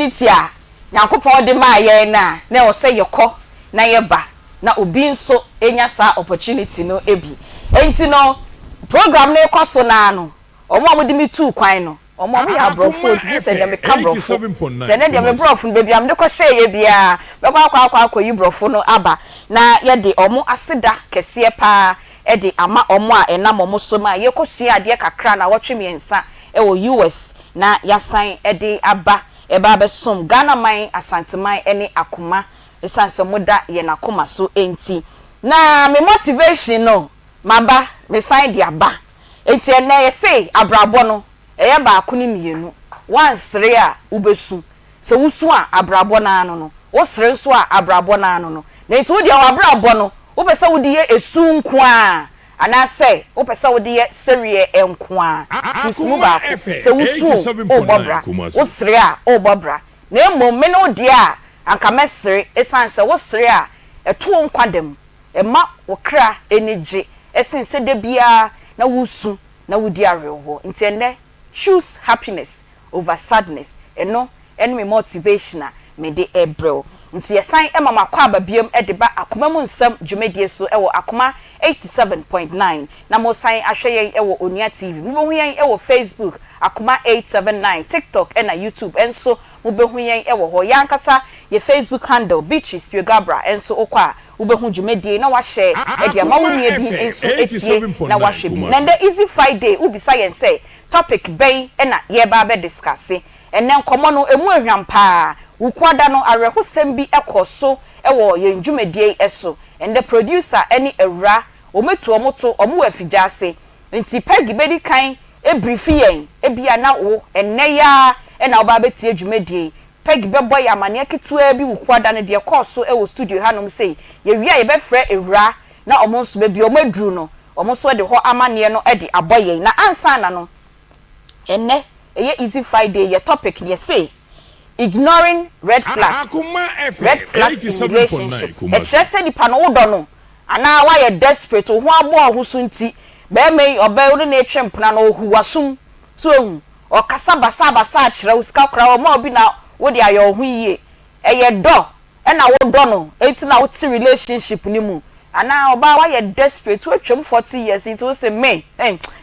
opportunity a Nyankopon de ma ye na o say yekọ na ye ba na obi nso enya sa opportunity no ebi enti no program na ekoso na no omo amudi mi tu kwan no omo ya brofo ti say dem ka brofo say na dem brofo no bebi am de ko share ye bia be kwa yi brofo no aba na ye de omo aseda kese pa e de ama omo a enam omo so ma ye kosua ade kakra na wotwe miensa e wo US na yasan e de aba e ba be som Ghana man asanteman ene Akoma esanse moda ye na Akoma so enti na me motivation no maba me sign di aba enti ene ye say abrabo no eye ba akuni mienu wansere a ubesu se wusu a abrabo na anu no wo sere so a abrabo na anu no na enti wo dia wa abrabo no wo pese wo di ye esu nko a ana say wo pese wo di ye serie enko a chusumu ba se wusu o bobra wo sere a o bobra na emom me no dia a anka mesere esanse wo sere a eto nkwadem ema wo kra enije esense de bia na wusu na wudi arewo nti ene choose happiness over sadness eno enemy motivation me de ebro nti yesan ema makwa babiem edeba Akoma mu nsam dwumedie so ewo Akoma 87.9 na mo san ahweyen ewo Onia TV mo behu yen ewo Facebook Akoma 879 TikTok ena YouTube enso mo behu yen ewo ho yankasa ye Facebook handle Beatrice Piogabra enso okwa wo behu dwumedie na wa share e dia ma woni bi enso etie na wa hwe bi na the easy Friday wo bisa yen say topic ben ena ye ba be discuss enen komo no emu ahwampa ukwada no arehosem bi ekoso ewo ye ndwumedie eso and the producer any era ometu omoto omo afigya ase nti pegi bedi kan e brief yen e bia na wo enne ya e na oba beti adwumedie pegi bebo ya mane ketua bi ukwada no de ekoso ewo studio hanom sei ye wi ye be frɛ era na omo nso be bi omaduru no omo so de ho amane no e de aboyen na ansa na no enne eye easy Friday ye topic ye say ignoring red flags in relationship it's just say dipa no wodo no ana wa ye desperate ho abo ahoso nti be me oba wo na etwempna na ohuwasum so ohu o kasa basa akira uska kra wo ma obi na wo de ayo ohu yie eye do e na wo do no enti na wo ti relationship ni mu ana oba wa ye desperate wo twem 40 years it wo say me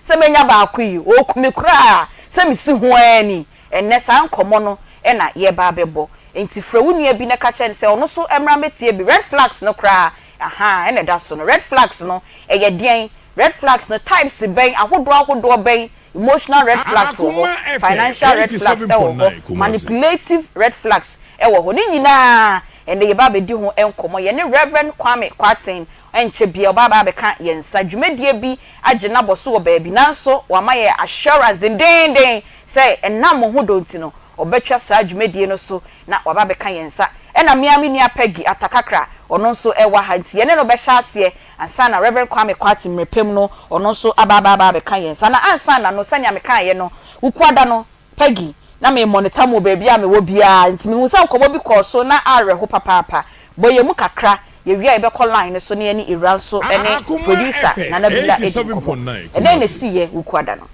say me nya ba akui o kumi kra say me si ho ani enne san komo no ena ye ba bebo enti frewunia bi na ka che se ono so emra metie bi red flags no kra aha ena da so no red flags no eye den red flags no types ben ahodo ben emotional red flags wo financial red flags wo manipulative red flags wo ni nyina ende ye ba be di ho enkomo ye ne Reverend Kwame Kwaten enche bia oba ba be ka ye nsa dwumedie bi agena boso wo ba bi nanso wa ma ye assurance den say enam ho donti no obetwa sa dwumedie no so na waba beka yensa ena miami ni apegi atakakra ono nso ewa ha nti ene no be hya ase ansa na Reverend Kwame Kwaten mrepem no ono nso aba beka yensa na ansa na no sanya meka ye no ukwada no pegi na me monitor mo ba bia me wo bia nti me husa nkobo bi koso na areho papa boye mu kakra ye wi a be call line so ne ani iran so ene producer na bila ediko ene ne siye ukwada no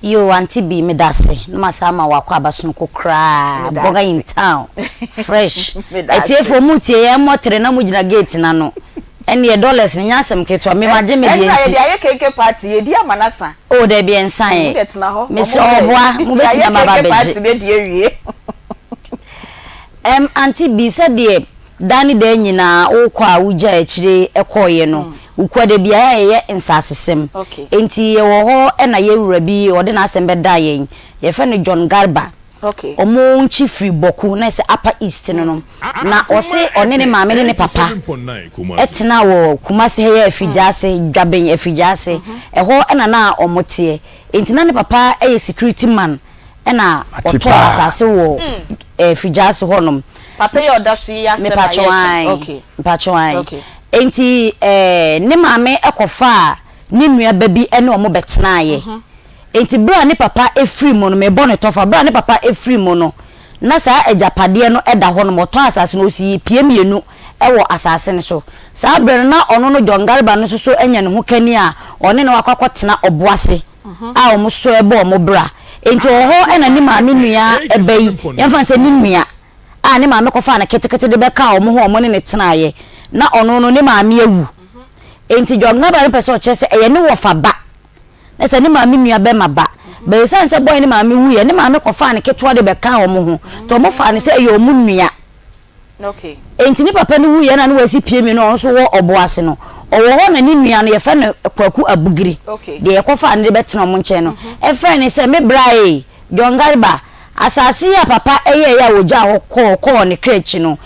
yo anti bi me dase no masama wakwa abaso kokra boga in town fresh etie for mutie ye motere na mugina gate na no ene ye dollars nya asem ketwa me maje me die enti ye keke party ye di amanasa o de bi ensan ye me se oboa mu beti na maba beje party de die wie anti bi se de dani de nyina okwa wuja ekire ekoye no ukwade bia ye nsasesem enti ye wo ho na ye wura bi ode na asembe da yen ye fe no John Garba omo nchi free boku na se upper east no na o se one ne maame ne papa etna wo Kumase he ya afijase dwaben afijase ho na omote enti na ne papa security man na oto asase wo afijase honom papa ye odaso ya se ma enti ne maame ekofa ne nua babi ene omo betena ye enti bra ne papa efri mo no me bone tofa bra ne papa efri mo no na sa ejapade no eda ho no moto asase no osi pie mienu ewo asase ne so sa bra na ono no John Garba no so enya ne ho kani a one ne wakwakotena oboase a omo so ebe omo bra enti ho ena ni maame nua ebai yemfa se ni nua a ne maame kofa na ketekete de beka omo ho omo ne tenaye na ono no ne maame awu enti jogna ba pese o chese eye ne wo fa ba na se ne maame nua be ma ba be san se boy ne maame wu ye ne maame kofa na keto de beka omo ho to mo fa ne se eye omu nua okay enti ne papa ne wu ye na ne wasi pie mi no so wo oboase no owo ho na ne nua no ye fa na kwaku abugiri de ye kofa ne de betena omo nche no e fa ne se me brae jongariba asasi ya papa eye ya woja ho ko ne krechi no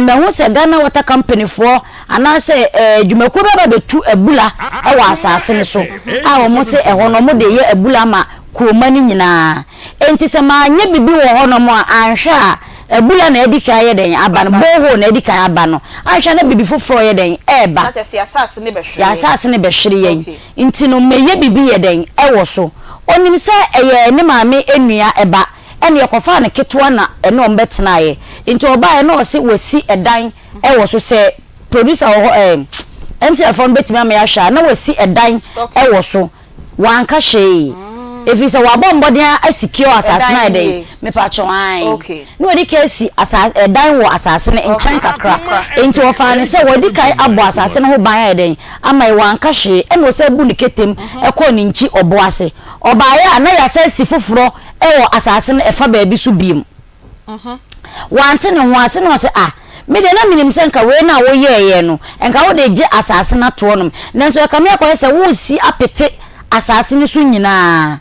me hu se Ghana Water Company for ana se dwumaku baba betu ebula e wa asase ne so a wo mo se ho no mo de ye ebula ma kroma ni nyina enti se ma anya bibi wo ho no mo anhwe a ebula na edika ye den aba no boho na edika aba no anhwe na bibi foforo ye den eba na tese asase ne behwere ya asase ne behwere ye enti no meye bibi ye den e wo so onim se eye ne maame enua eba ene yekofa na ketwa na ene ombetena ye into oba ene o se wasi edan e wo so se producer ho MCF on betimi am ya hwa na wasi edan e wo so wanka hwe efi se wabombodin asikio asase na eden me pa chwan okay no wadi ka si asase edan wo asase ne enchan kakra into ofa ne se wadi kai abo asase ne ho ban eden amai wanka hwe ene o se bu ni ketem e ko ni nchi oboase obaya na ya se si foforo ewo asase no efa baabi so biem wante ne ho ase no se me de na minim se nka we na wo yeye no enka wo de je asase na to no nanso e kam yakọ se wo si apete asase ni so nyina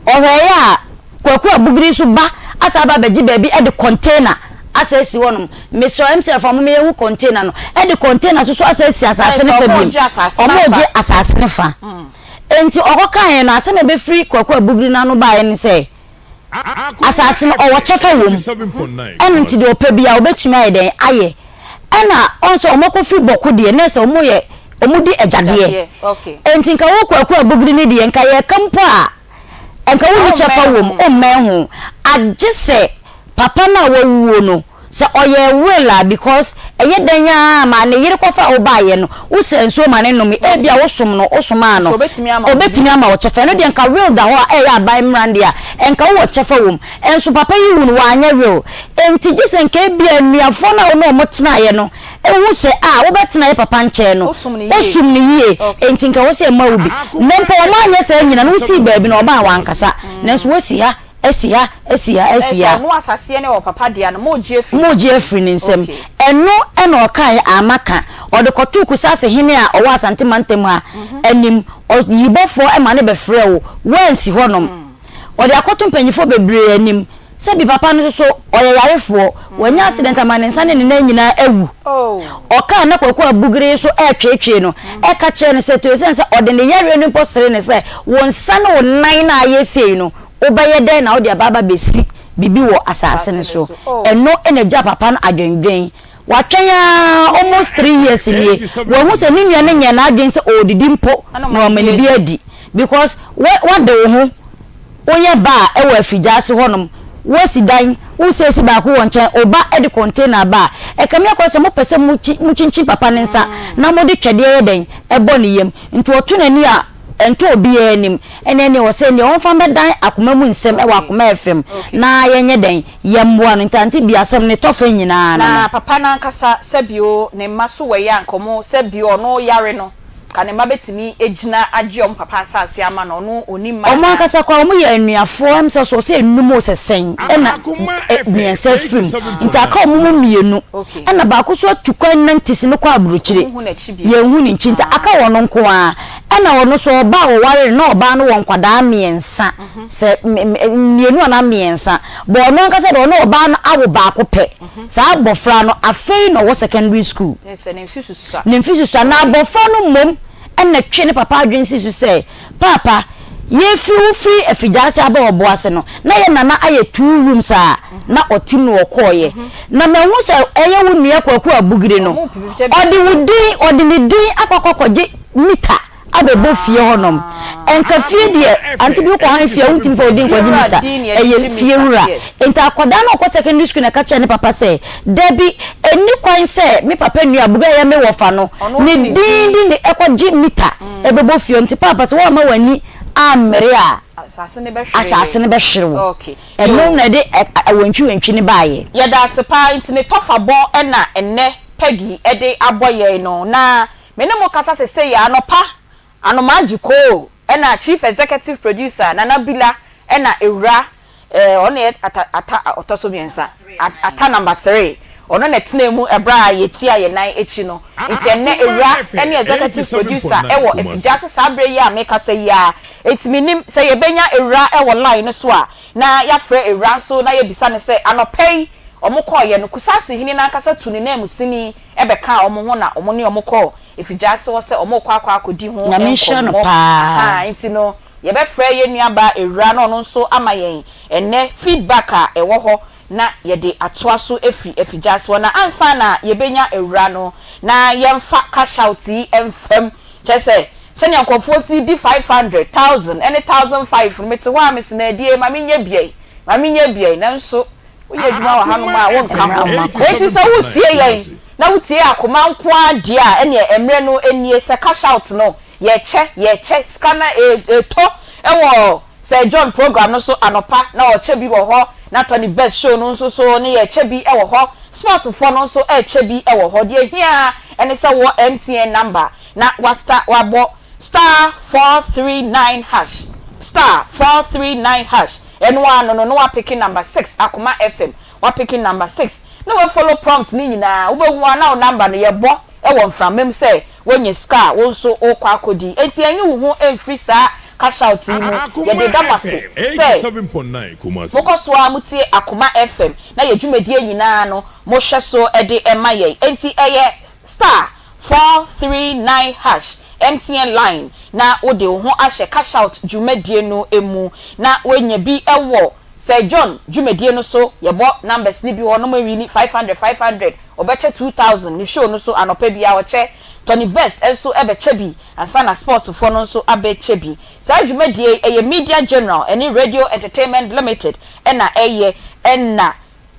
ohwe ya kwaku abugiri so ba asaba beji baabi e de container asasi wonum me so MCF am me hu container no e de container so asasi asase ne fa biem omo je asase ne fa enti okokan na ase na be free kwaku abugiri na no ba ye ni se asase no owo chefa wom enu ti de opabia obetumi ayeden aye ena onso omoko fi boku de na se omo ye omudi ejade okay enti nka wo kwaku abugiri ni de nka ye kampo a enka wo chefa wom o menhu agise papa na wo wuo no se oye wela because eye danya ma ne yire kofa obaye no wo senso ma ne nom e bia wo som no osoma no obetimi ama wo chefa no de nka will da ho e ya bai mrande a enka wo chefa wom enso papa yi hu no wa anya will enti gise nka e bia nuafo na wo no motena ye no e wo se wo betena ye papa nche no osum ni yie enti nka wo se ma obi nempo ma anya se nyina no si baabi no oba wankasa nanso wo si ha esia no asase ne o papa dia no mo gie free nsem eno ena okai amaka odekotu kusase hene a owa asante mantem ha anim yibofo ema ne be frɛ wo wansi honom ode akoto mpanyifo bebre anim se bi papa no so oyayarefo wanya accident amane nsa ne ne nyina awu oka na kwaku abugire so etwetwe no eka kye ne se to sense ode ne yare no posere ne se wonsa no nan na ayesei no obaye den na odi ababa besi bibi wo asase ne so eno eneja papa no adwendwen watwen almost 3 years nie wo hu se ninua ne nya na adwen se odidi mpo na o mani bi adi because what de wo hu oye ba e wa afijase honom wo si dan wo se si ba ko wonchen oba e de container ba e kam yakọ se mo pese mu chinchin papa ne nsa na mo de twede ye den e bo ne yem nti otu nani a ento obi enim ene wo se ne on fa bedan akoma mu nsem e wa akoma FM na yenye den yemboa no ntanti bi asem ne tofa nyina na papa na nkasa sabio ne maso we ya nkomo sabio no yare no kane mabetimi ejina agiom papa asase ama no no onima omo akasa kwa omo ya anuafo am so se enum se sen ena miensa fim ntaka omo mienu ena ba ko so tukwan nantisi no kwa aburuchire ye hu ni nchinta aka wono nko a ena wono so ba wo ware na oba no won kwada miensa se mienu ana miensa bo no akasa do no oba no awo ba ko pe sa abofra no afei no wo secondary school ne mfisusa na abofra no mom ena twe ne papa adwensi so say papa ye free afijase aba oboase no na ye nana aye 2 rooms a na otim no okoye na me hu se eye wo nua kwaku abugire no odi ne din akokokje mita abebo fie honom enka fie de antibi ko han fie untim fa odin kwaji mita eye fie wura enta akoda na ko secondary school na ka che ne papa say debi eni kwan say me papa nua abuga ye me wofa no ne din ekwaji mita ebebo fie unti papa se wo ma wani amere a asase ne be hwere asase ne be hwere wo okay eno na de awantwi ne baaye ye da sepa intine tofabo na enne pegi ede aboye no na mene mo kasa sese ya anopa anomagiko na chief executive producer Nana Bila na ewura on ata otoso biensa ata number 3 ono na tinemu ebra yetia ye nan echi no nti enne ewura ene executive producer ewo efijase sabre ya make say ya etiminim say yebenya ewura ewo line no so a na ya frɛ ewura so na ye bisa ne say anopei omukọ ye no kusase hini na nkasa tu ne name sini ebeka omo ho na omo ne omukọ efijase wo say omukọ akodi ho nti no ye be frɛ ye nuaba ewura no no nso amayen enne feedback a ewo ho na yede atoa so efijase wo na ansa na ye benya ewura no na yemfa cash out emfam chese senya nkofo si di 500,000 any 1,500 meti ho amesina die ma menye biai na nso oye djuma wa hanu ma won ka ho enti se wutie yen na wutie Akoma nko ade a ene emre no enie se cash out no ye che scanner to ewo Sir John program no so anopa na o che bi wo ho na Tony Best show no so ne ye che bi ewo ho sports for no so che bi ewo ho de hia ene se wo MTN number na wabo star 439 hash star 439 hash and one no wa picking number 6 Akoma FM wa picking number 6 no we follow prompt ni nyina wo be hu na number no ye bo e won from mem say when you scar won so o kwa akodi enti enyi wo hu emfri sa cash out mu ye de damase say 7.9 Kumasi focus wa mutie Akoma FM na ye dwumadie nyina no mo hwe so e de emaye enti eye star 439 hash MTN line na wo de ho ahye cash out dwumadie no emu na wenya bi ewo Sir John dwumadie no so yebo numbers ni bi wo no mawi ni 500 obeche 2000 ni show no so anopa bi a wo che Tony Best also ebeche bi ansana sports for no so abeche bi Sir dwumadie eye Media General any Radio Entertainment Limited ena eye ena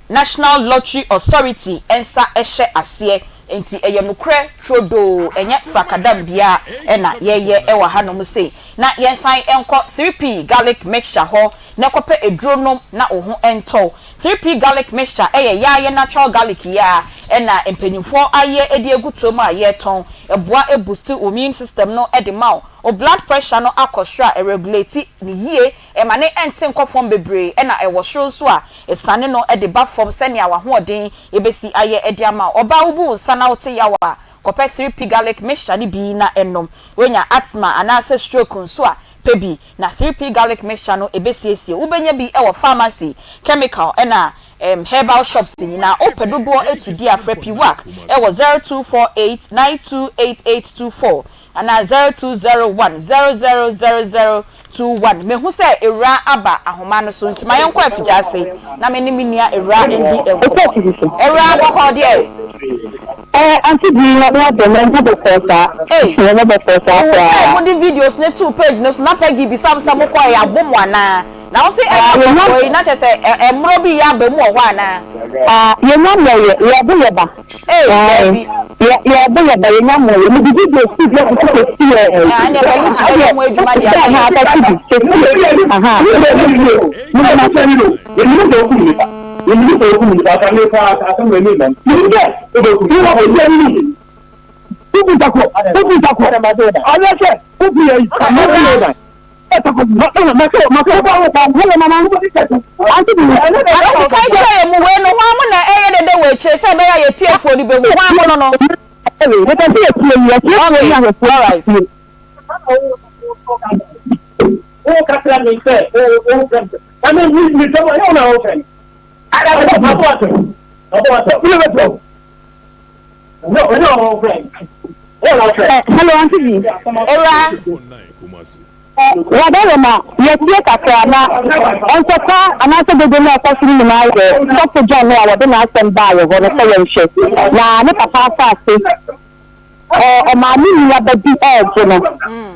National Lottery Authority ensa ehye ase enti eyemukre trodo enye fakadam bia ena yeye ewa hanom sei na yensan enko 3p garlic mixture ho na kope edronom na oho ento 3p garlic mixture yaye natural garlic ya ena empenyimfo aye edi egutom a ye ton eboa boost immune system no edema o blood pressure no akosra regulate ni yie ema ne ente nkofom bebre ena ewo horo so a esane no edeba form sene awa hoden ebesi aye edi ama oba ubu sana wote yawa kope 3p garlic mixture ni bi na enom wenya asthma anase stroke nso a pebi na 3p garlic mixture no ebesiesie ubenya bi ewo pharmacy chemical ena herbal shops nyina opedodo etudi afrepi work ewo 0248928824 ana 0201000021 mehu se ewura aba ahoma no so ntima yenko afijase na me ni menua ewura endi enko ewura boko de anti bi na de na de fosa na de fosa mo di videos ne 2 page no na pegi bi sam ko ya bomwana na wo se e na chese emro bi ya ba mu o hwa na ye na mo ye bo ye ba ye bo ye ba ye na mo ye mi di video si je ko si ne ba lu chi ye mo ejuma dia aha mo na se ni ye ni do ku ni ba ye ni do ku ni ba ka me fa ka me ni ba ni de do ku ni ba ye ni ku tako na ma do da ala se ku ye ma do da Wadaroma yetie kakra na onsoka anase dodo na akosiri ni ma ye Dr. John na wode na asem ba ye ho no so ye nhwe na ne papa afase o ma ni ya badi edge no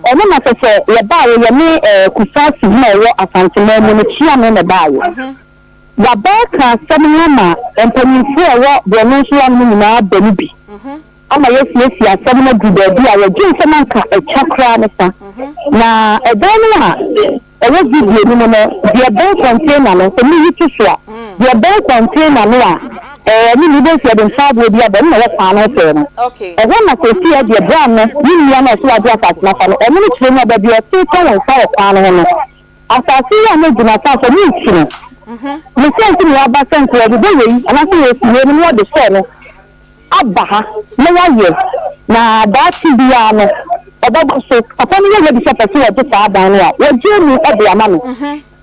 o no na se ye ba ye me kusasi na yo asantema mu no chia me na ba ye ya ba ka semnya ma empanimfu ewo bo no so anu ni na ba ni bi ama yesi asem na gudabi a ye gin semanka e chakra ne sa na edan no was video no no the bell container no so me you sure the bell container no me you don't see the inside with the bell no fan okay and when I see the brand no you no so I just na fan and me train na be o say can fa fan no after see ya no gina fa so me tiri me say to me aba sense we dey wey and I say we no the store no abaha no wa na that bia no obobo so papa me we be say person we dey fa dan no a we jenu e be ama no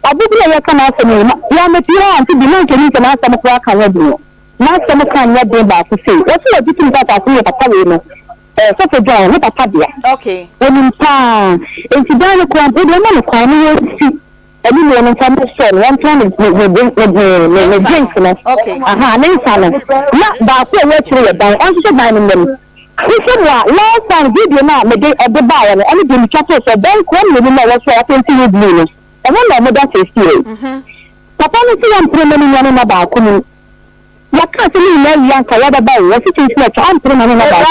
abubule ye kana say me ya me pira anti bi no nkeni kana say me kwa kan we bi na say me kan we dey ba ku say we say we tin papa say papa we no so for John no papa bia okay when pa incident ko an dey no kwa no si any no no come so one time we drink no okay aha na insane na ba so we chire dan on so dan no if you last time video na me dey e ba ya no any dey chat so dan ko me no was so attention you blue no e no mo that is here papa no see am pre me no na ba ko no ya ka se ni na ya ka ya da ba wo si tin na am pre me no na ba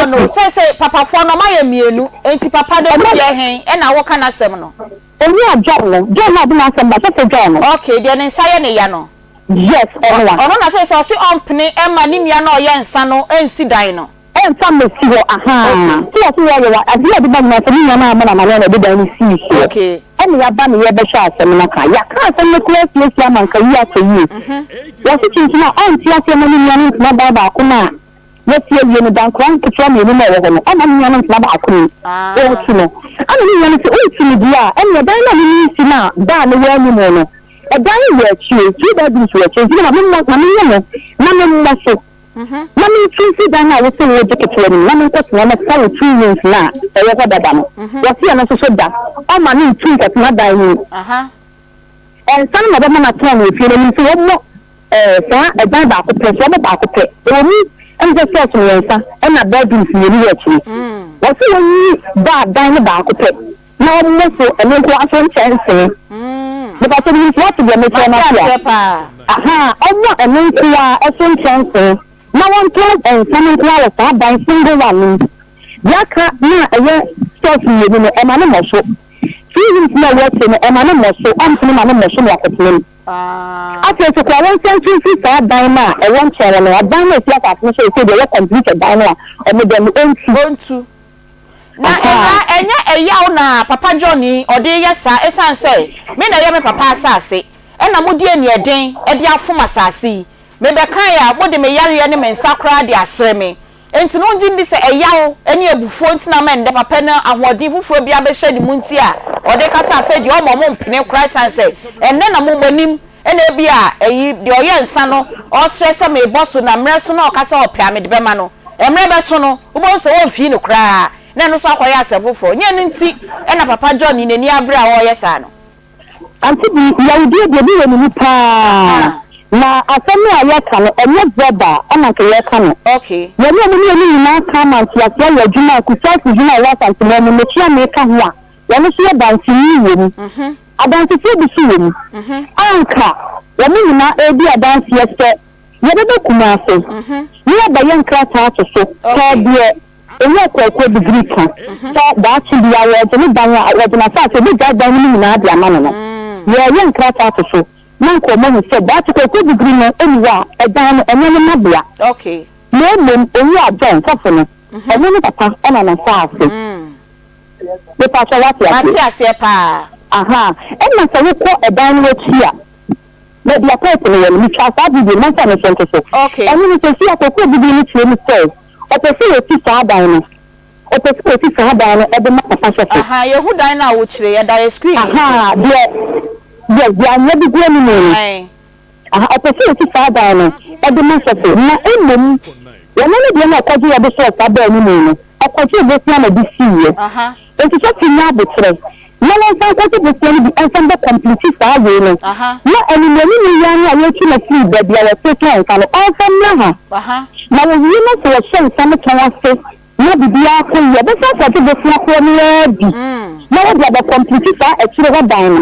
no say papa fo no ma ya mienu enti papa de bi hen e na wo kana sem no oni a John na bi na sem ba so John okay de ne nsa ye ne ya no yes ono na say so ompne e ma ni mia na o ye nsa no ensi dan no en fa me si ho aha ti o so ye wa adi adi ba na se ni na ma na de dan si okay en ya ba me ye be sha asem na ka ya ka asem ne kula si man ka yi ase yi ya si tin na on ti ase ma ni na ba ko na ye ti ye ni dan kwan ki twa me ni na wo no ama ni na ba ko ni o ti no ana ni ni se o ti ni dia en ya dan na ni si na da ne wa ni mo no e dan ye chi ti da bi so chi na me mo na me so na me ti dan na wo se wo de ke na me ko na me sa wo 2 years na e ye ko da no wo si na so da o ma ni ti ka na dan ni en san na ba na twa no fi ni so wo sa e dan ba ko pe so ba ko pe o ni en je so so yensa en na bedroom fi ni ya chi wo si wo ni ba dan ba ko pe na wo mo so en ko aso chance but I think what to be make na aha omo en ko aso chance na one class and some class by single one yaka na eye stuff you no e ma no mo so feelings na what no e ma no mo so am ma no mo so ya kotlem after so kwa one century sa dan na e won chere no dan na si aka so say dey complete dan na e me dem ontu na enya eyaw na papa Johnny ode yesa esan say me na ye me papa asase e na modi eni eden e de afom asase me be kan ya modi me yare ne me nsakra de asre me enti no ngi ndi se eyaw eni ebufuo ntina me nde papa na ahodi fufuo bia be hye ni munti a ode kasa afedi o mo mpene Christ and say enne na mo monim ene bia eyi de oye nsa no o stress me bosso na mre so na o kasa o pia me de be ma no emre be so no wo bon se won fi no kra na no so akoya asefofo nye ni nti ena papa John ni nani abra wo yesa no anti bi ya udi de bi woni pa na asemi ayeka no enye brother ana ke yeka no okay yeni ni na kama nti asia ya juma ku safi juma wa santi mo me chia me ka ho a yeni so dansi ni yeni adansi fi bi si yeni anka yeni na ebi adansi yese yebe be kuma aso ni ba yen krata ato so ka bie enye ko degree kan so da chi bia wo ni dan a wo na fa se bi ga dan ni na abia ma no ye yen krata ato so na ko mo se da chi ko degree no eniwa e dan enye ni mabia okay me onye ajon fofo no enye ni papa ona na fa afi be pa so what ya ati ase pa aha na se wo ko e dan no chi a na dia ko ko ye ni cha sa bi na sa no so okay enye ni se si akoko bi ni chi ni se o pe se o ti sa dan no o pe se o ti sa dan no e be ma papa so aha ye hu dan na wo chire ye da screen aha dia anya bi gwa ni ni aha o pe se o ti sa dan no e be ma so na emum ye na ni dia na kwaji ya be so sa ba ni ni akwaji be tia na bi si ye aha enti so ti na be tre na won san kwaji be tia ni bi en san be complete sa ye no na eni ni ya na ye ti na fi be bia we se kan kan o san na ha aha na wo yi na so shen san kan wase na bibia ko ye be sa kwaji be tia ko ni bi na wo bia be complete sa e tire ho dan no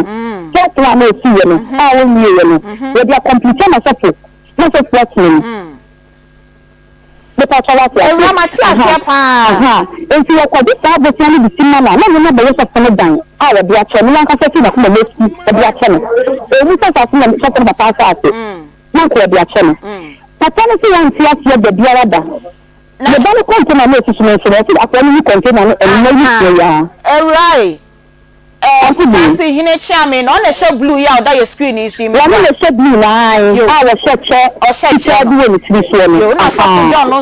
so to na si ye no a wo ni ye no we bia complete na so fo na so flat ni Bepa chawa ti. Ewura mati ase pa. Enti ya kwa bisa bosia ni bisima na na be so fene dan. A we bia che, me anka se na kuma mesi, e bia che no. E ni sa sa na so fene papa sa ase. Na ko bia che no. Papa no se yan ti ase de bia da. Le ba no container no su no so, se akwa ni container no e na yi ya. Right. Sansi hine chame no na show blue ya oda your screen is you. Na na show blue na I was che o che bi we ni so no. Yo na so John no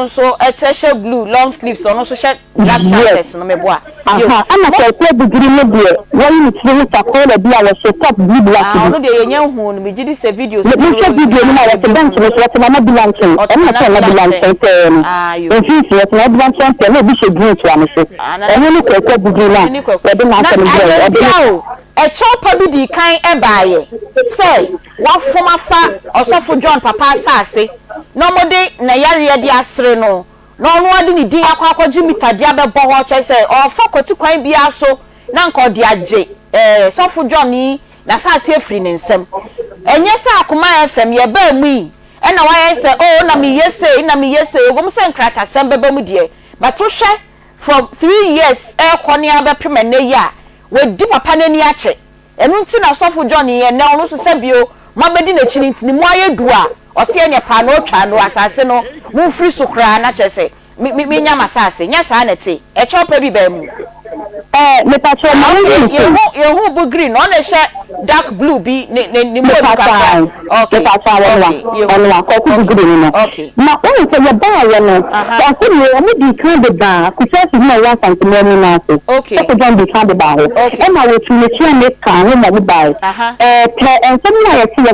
so e show blue long sleeves no so she black trousers no meboa. Yo ana ko bugiri no de won ni tiri ta ko la bia was top blue black. No de yenye hu no me gidi se videos. Me show video ni na wa bench no so na bilanch. E na na bilanch te no. En fi fi na bilanch te no bi she green to am so. E ni ko bugiri na. E de na ka a chopa bi di kan e baaye say wa foma fa osofo John papa asase no mode na yare de asere no no ade ni din akwakoji mitade abebo ho che say o fa koti kwan bia so na nka ode age sofo John ni na asase afiri ne nsem enye sa Akoma FM ye ba mu yi e na wa say oh na me yese ogum se nkrata sem beba mu de but wo hwe from 3 years e kwone abepem na ya we di papa nani ache enu nti na sofo John ye na onu so sebio mabedi na chini nti ni mu ayedu a ose enya pa na otwa no asase no mu free so kra na chese mi nya masase nya sa na te e chopa bi ba mu me patro ma ye hu bu green on na she dark blue bi ni mo ka okay on ko ku green no na o se ye ba ye no so ni o mi di kan de ba ku se na wa san ko mi na so so John di kan de ba ho e ma we tu ne chi me kan no ma ba pe en so na ye ti ye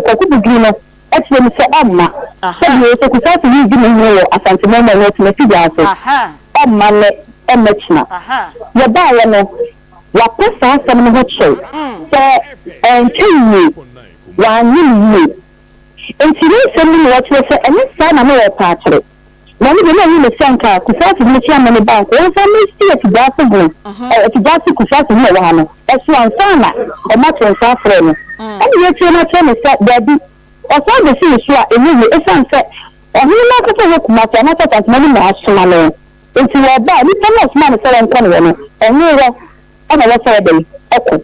ko ku green no e ti me se amma so ye so ku se ni di ni yo asante mo no ti me ti dia so amma ne emechna ya ba ya no wa pesa asem no hoche so enchi wa nyi enchi sem ni wa chere se eni sa na me pa chere na ni na ni me sanka ku sa ti ni chiama ni bank o sa mi sti ti da so go ti da ti ku sa ti ni wa no e so ansa na o ma tren sa fre no eni ye chere na chere me sa da bi o sa de si so a eni ye e san se o ni na ko so ku ma ta na ta ta ni na asuma no enti wa ba ni tano Osman se ran kan no eniro ana wa se dey eko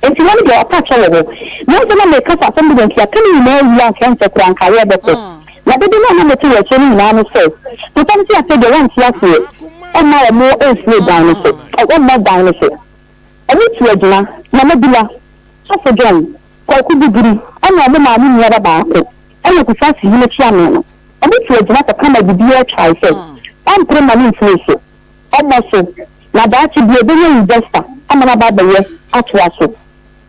enti wani de apacha wo no se na me kasa some bi ntia kan ni na ya kan se kran ka ye beko na de na me ti wa cheni na no se to tam ti ate de wan ti ase o ma mo e fie dan no se o ma dan no se ani ti aduna na me bila so for John ko ku bigiri ana mo ma ni ya ba ko ana ku fa si ni chi ame no o ti aduna ka kama bibia try se am prema influence almost na that be a big investor amana baba ye atwa so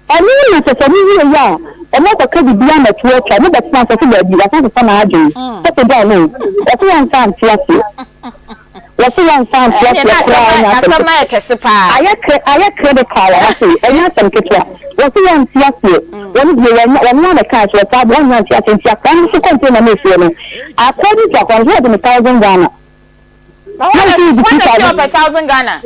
ani na se ni ye ya o mo ko ka bibia na tuo twa no bet na se be bi asa se na adwin so do no o so yan san tiase o so yan san tiase na sa na kese pa aya credit card ase enya san ketwa o so yan tiase woni bi woni na cash o ta bo yan tiase tiase kan so container me fie no according to account of 1000 Ghana. What is your 1,000 Ghana?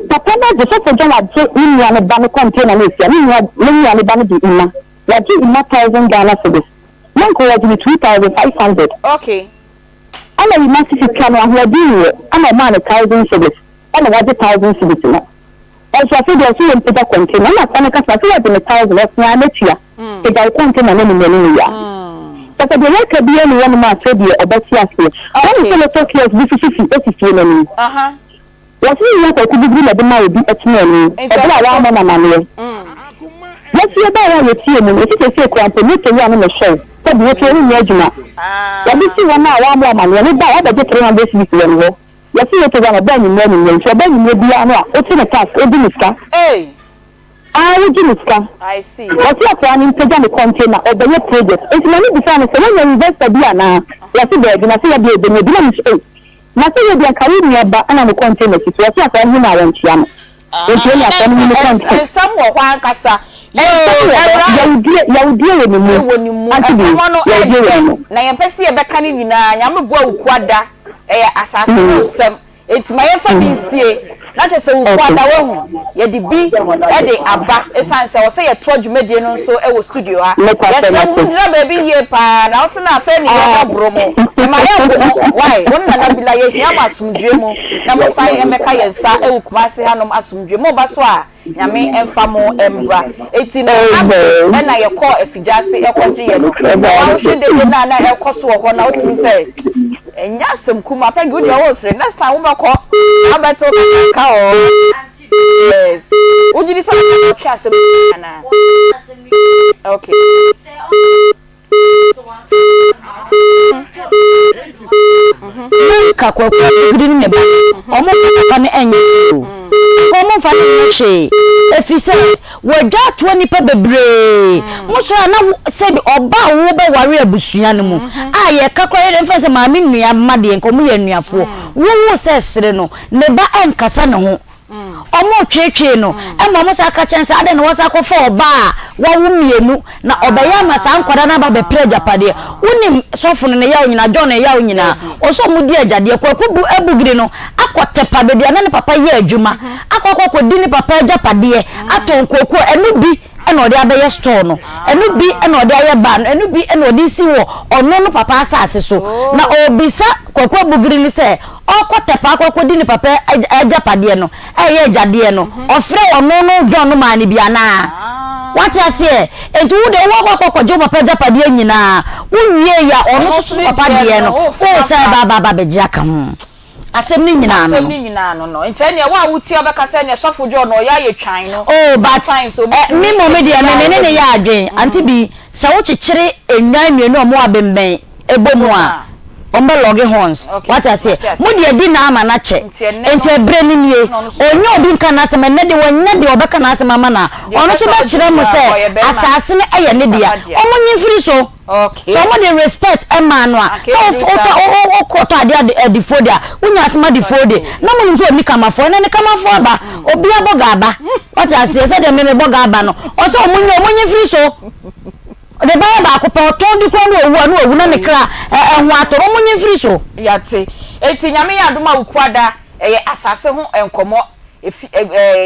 Papa na de so for John at ni ya na ba no container na sia ni ya ni ba no di ina ya di ina 1,000 Ghana for this man ko ya di 2,500 okay ana yi massive plan wa di ni ana ma na 1,000 for this ana wa di 1,000 for this na also say there so in the container na kana ka sa ya di 1,000 na na tia e ga container na ni ya Papa de like be any one ma trade e obeti ase. When you talk here this is na ni. What you want to be na be ma obi etime ni. E bla wa ma na ne. What you ba wa yetie ni. E ti se kwa ni to ya na show. So be to ni adwuma. Ya bi si wa na wa ma ne ba wa be 300 cedis ni ho. Ya si to wa ba ni ni. So ba ni bi anu a o ti na tax o bi ni ska. I see. What you are planning to do the container or the project? It's money before so when you invest a bia na ya see there na say ya be the na say na say you be carry me ba na the container so what you are planning na wan chia no. You are planning the container. Some wo kwa nkasa. Ya udie we ni mu. Na yempesi ye beka ni nyina nyame bo awukwada asase no sem. Enti ma yemfa bi sie na che se wo kwada wo ye de bi e de aba esan se wo se ye to adwumedie no nso e wo studio ha ye se mu njira ba bi ye pa na wo se na afa ni ye bro mo e ma ye ko why won na bila ye hia masumdwe mu na mo sai e meka ye nsa e wo kumase hanom asumdwe mo ba so a nyame emfa mo embra eti na update e na ye call efijase e kwaji ye no wa hwe de na na e koso ho na otimi say enya sem kuma pegi odi o sire next time wo be ko abeto ka o yes ujidi so na twa sem na okay ka kwa gidi ne ba omo ka ne enye fu omo fa ne hye efise wadwa to nipa bebre mo so na se bi oba wo be ware abusua ne mu a ye kakra ye mfa se maami nua made nkomo ye nuafo wo se sere no ne ba enkasa ne ho omo twetwe no e mo sa ka chense ade no wasa ko fo oba wa wo mienu na obeya masa nkwada na ba be preja pade unim sofo no ne yawo nyina john ne yawo nyina oso mu di ajade kwakubu ebugire no akotepa bedua na ne papa ye adwuma akokoko di ne papa ajapade atonkoku enu bi ena odi abeye store no enu bi ena odi aye ba no enu bi ena odi si wo ono no papa asase so na obisa kwaku ebugire ni se okotepa akoko di ne papa ajapade no eye ajade no ofre ono no john no mani bia na wati ase entu wo de wo akoko jo papa ajapade nyina unwie ya ono so papa de no o se baba beji aka ho asem ni nyina no nche ne wa wuti obeka se ne sofo jo no ya ye twan no oh but me mo me dia me ne ya adwen anti bi se wo chekere enwan mienu omo abemben ebomu a ombe logi horns what I say mudi edi na ama na che enti ebre ni nie onye obi nka na asem ne de wonye de obeka na asem ama na ono so ba kire mu se asase ne eye ne dia omo nyimfiri so okay so mo de respect e ma no a so okoto ade edifodia unya asema defode na mo nso ni kamafo na ni kamafo ba obi aboga aba what I say se de me boga aba no o so omo nyimfiri so the Bible akopa oton di kwa no owu na nekra ehun atoro munye free so yate eti nyame ya adoma ukuada eye asase ho enkomo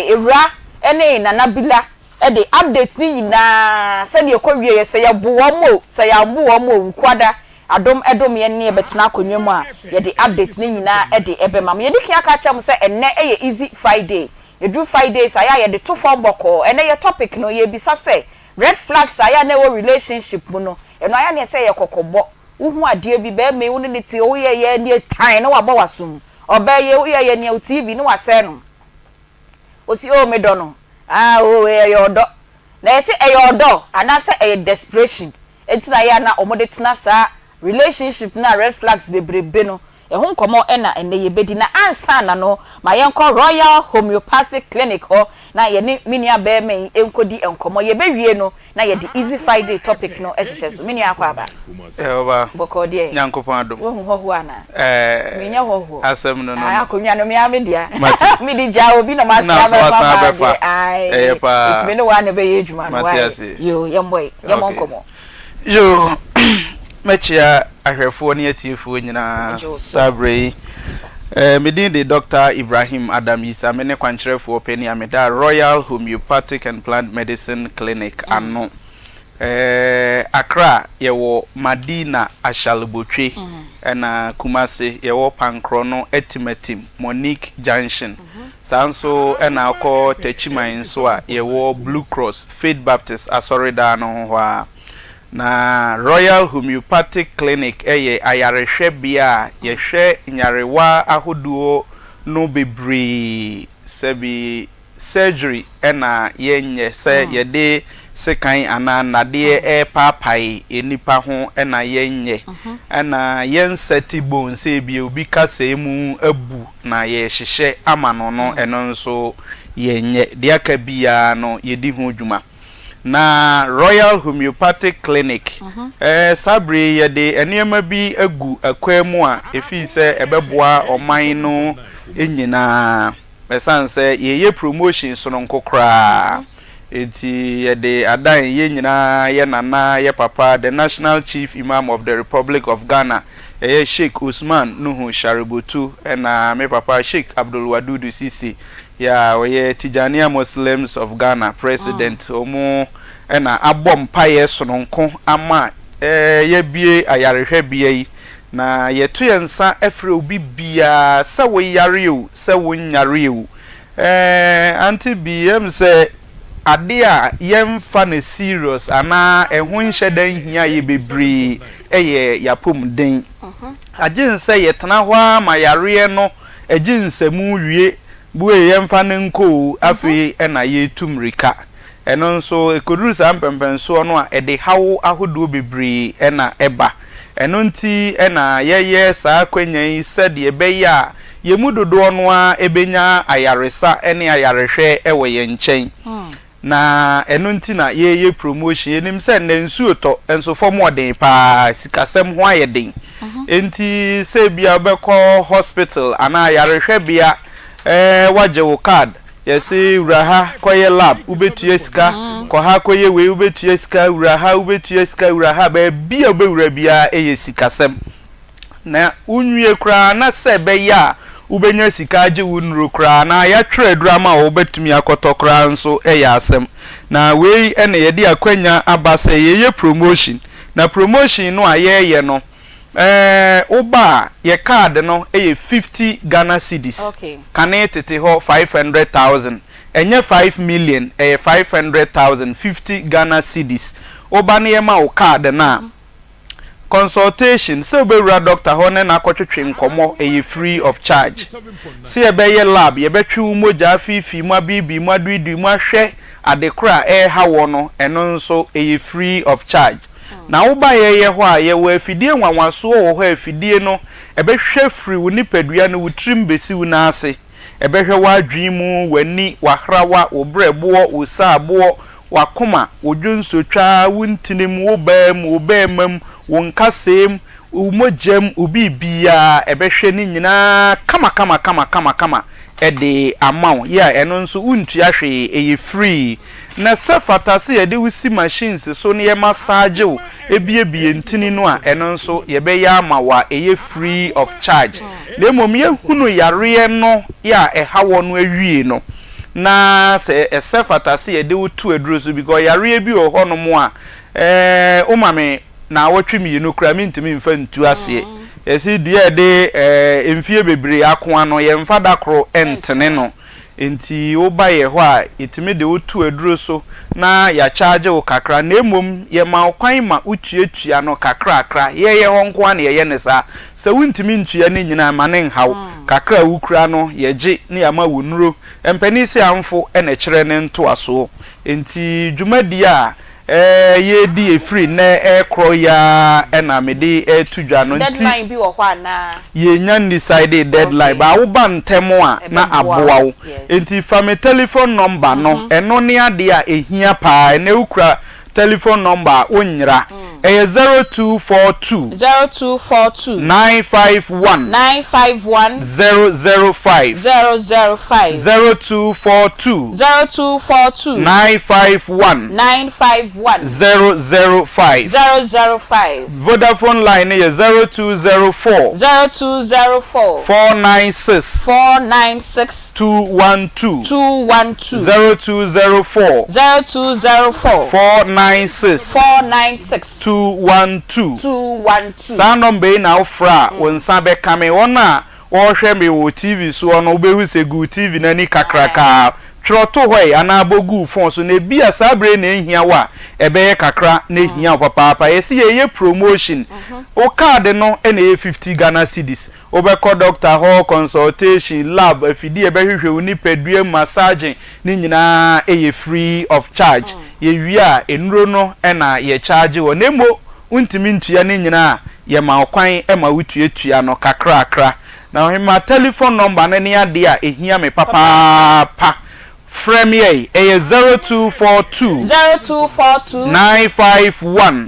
ewura ene nana bila e de update ni nyina se de ekɔwie ye se ya bu wo mo se ya mbu wo mo ukuada adom ye ne betena akonwa mu a ye de update ni nyina e de ebema me ye de kia ka kyam se enne eye easy Friday edu Fridays aya ye de to form boko ene ye topic no ye bisa se red flags aya na wo relationship mu no eno aya na se ye kokobo uhu ade bi be me wo ne ti o ye ne tan na wabo wasum oba ye wo ye ne TV no wase no osi o me do no o ye odo na ese e odo ana se e desperation entina ya na omode tina sa relationship na red flags bebrebe no ehun komo ena ene ye bedi na ansa na no ma ye nko Royal Homeopathic Clinic ho na ye ni minia be men enkodi enkomo ye bewie no na ye di Easy Friday topic no ehihye so minia akwa aba oba boko de nyankopon adom wo hu ho ana minya ho asem no no akonwa no me amedia mi di ja obi no ma sa ba ai it me no wa na be ye adwuma no why yo yemboy yemonkomo yo mechia ahwefo ne atiefo nyina sabre medin de Dr. Ibrahim Adam Isa mene kwankyerefo pani ameda Royal Homeopathic and Plant Medicine Clinic ano Accra yewo Madina Ashalbotwe na Kumasi yewo Pankrono Etimatim Monique Junction sanso na akọ Techiman so a yewo Blue Cross Faith Baptist Asorida no ho na Royal Homeopathic Clinic eye ayarehwe bia yehwe nyarewa ahoduo no bebre sebi surgery ena yenye se yede sekan ana nade papai enipa ho ena yenye ena yenseti bone se bi obi kasa mu abu na ye hyehye amano no eno nso yenye de aka bia no yedi ho dwuma na Royal Homeopathic Clinic sabre yede enema bi agu akwemu a efi se ebeboa oman no enyina besanse yeye promotion so no nkokra enti yɛde adan ye nyina ye nana ye papa the national chief imam of the Republic of Ghana Sheikh Usman Nuhu Shaributu na me papa Sheikh Abdul Wadudu Sisi ya we Tijaniya Muslims of Ghana president omo na abom paye sononko ama ye bie ayarehwe bie yi na yeto yensa efre obi bia se wo yare o se wo nyare o anti biem se ade a yemfa na serious ana ehun hyedan hia ye bebre eye yapom den aginse yetena ho ma yare no aginsemu wie bue yemfa ne nko afi na ye tumrika eno nso ekoduru sam pempenso no a ede hawo ahodo bebre na eba eno nti na yeye saa kwanya yi sede ebeya yemu dodo no a ebenya ayaresa ene ayarehwe ewe ye nchen na eno nti na ye promotion enim se na nsuo to enso fom odin pa sikasem ho ayedin enti se bia obekọ hospital ana ayarehwe bia waje wo card yesi uraha koye lab ubetu sika ko ha koye we ubetu sika uraha ubetu sika uraha ba bia obewura bia sikasem na unwie kra na se be ya ubenya sika age wunro kra na ya twa drama obetumi akotokra nso asem na we ene yede akwanya abase ye promotion na promotion no ayeye no oba ye card no 50 Ghana cedis kane tete ho 500,000 enye 5 million 500,000 50 Ghana cedis oba ne ma o card na consultation so be doctor hone na akotwetwe nkomo free of charge see ebe ye lab ye betwe umoja afifi mu abibi mu adudu mu ahwe adekora hawo no eno nso free of charge na uba ye ho a ye wo afidie nwanwaso wo ho afidie no ebehwe free wo nipadua no wutrim besi wo na ase ebehwe wadwen mu wani wahrawa wo brebo wo saabo wakoma wodwonsotwa wuntinim wo bam wonkasem umojem ubibia ebehwe ni nyina kama ede amount ya eno nso untu ahwe free na sefatase ye de wusi machines so ne massage o ebiebie ntini no a eno nso ye be ya ama wa free of charge le mom ye hunu yare no ya hawo no awie no na se sefatase ye de wutu aduro so because yare bi o hono mo a umame na wotwemi yinu kra mintimi mfa ntu ase esi dua de emfie bebre akoa no ye mfa dakro entene no enti oba ye ho a itimi de otu aduro so na ya charge o kakra na emom ye ma okwan ma utuatua no kakra ye ho nko na ye ne sa se wuntimi ntua ne nyina ma ne nhaw kakra wukura no ye gi ne ya ma wonuro empani se amfo na kire ne nto aso enti dwumadi a ye di free na ekro ya na mede tudwa no deadline bi wo kwa na ye nya decide deadline ba wo ba ntemo a na aboa wo enti fa telephone number no eno ne ade a ehia pa na ukura telephone number onyira 0242 951 005 0242 951 005 Vodafone line is 0204 496 212 0204 496 212 Sa number na ofra wonsa be kame wona wo hwe me wo TV so ono obehu se gu TV na ni kakraka troto hoi ana bogu phone so na bia sabre na ehia wa ebe kakra na ehia papa yesi ye promotion o card no na 50 Ghana cedis obeko doctor ho consultation lab afidi ebe hwehwe uni pedue massaging ni nyina free of charge ye wi a enuro no na ye charge wo nemo untimi ntua ni nyina ye ma okwan ma wutuatua no kakra na hima telephone number na ne ade a ehia me papa Premier 0242 951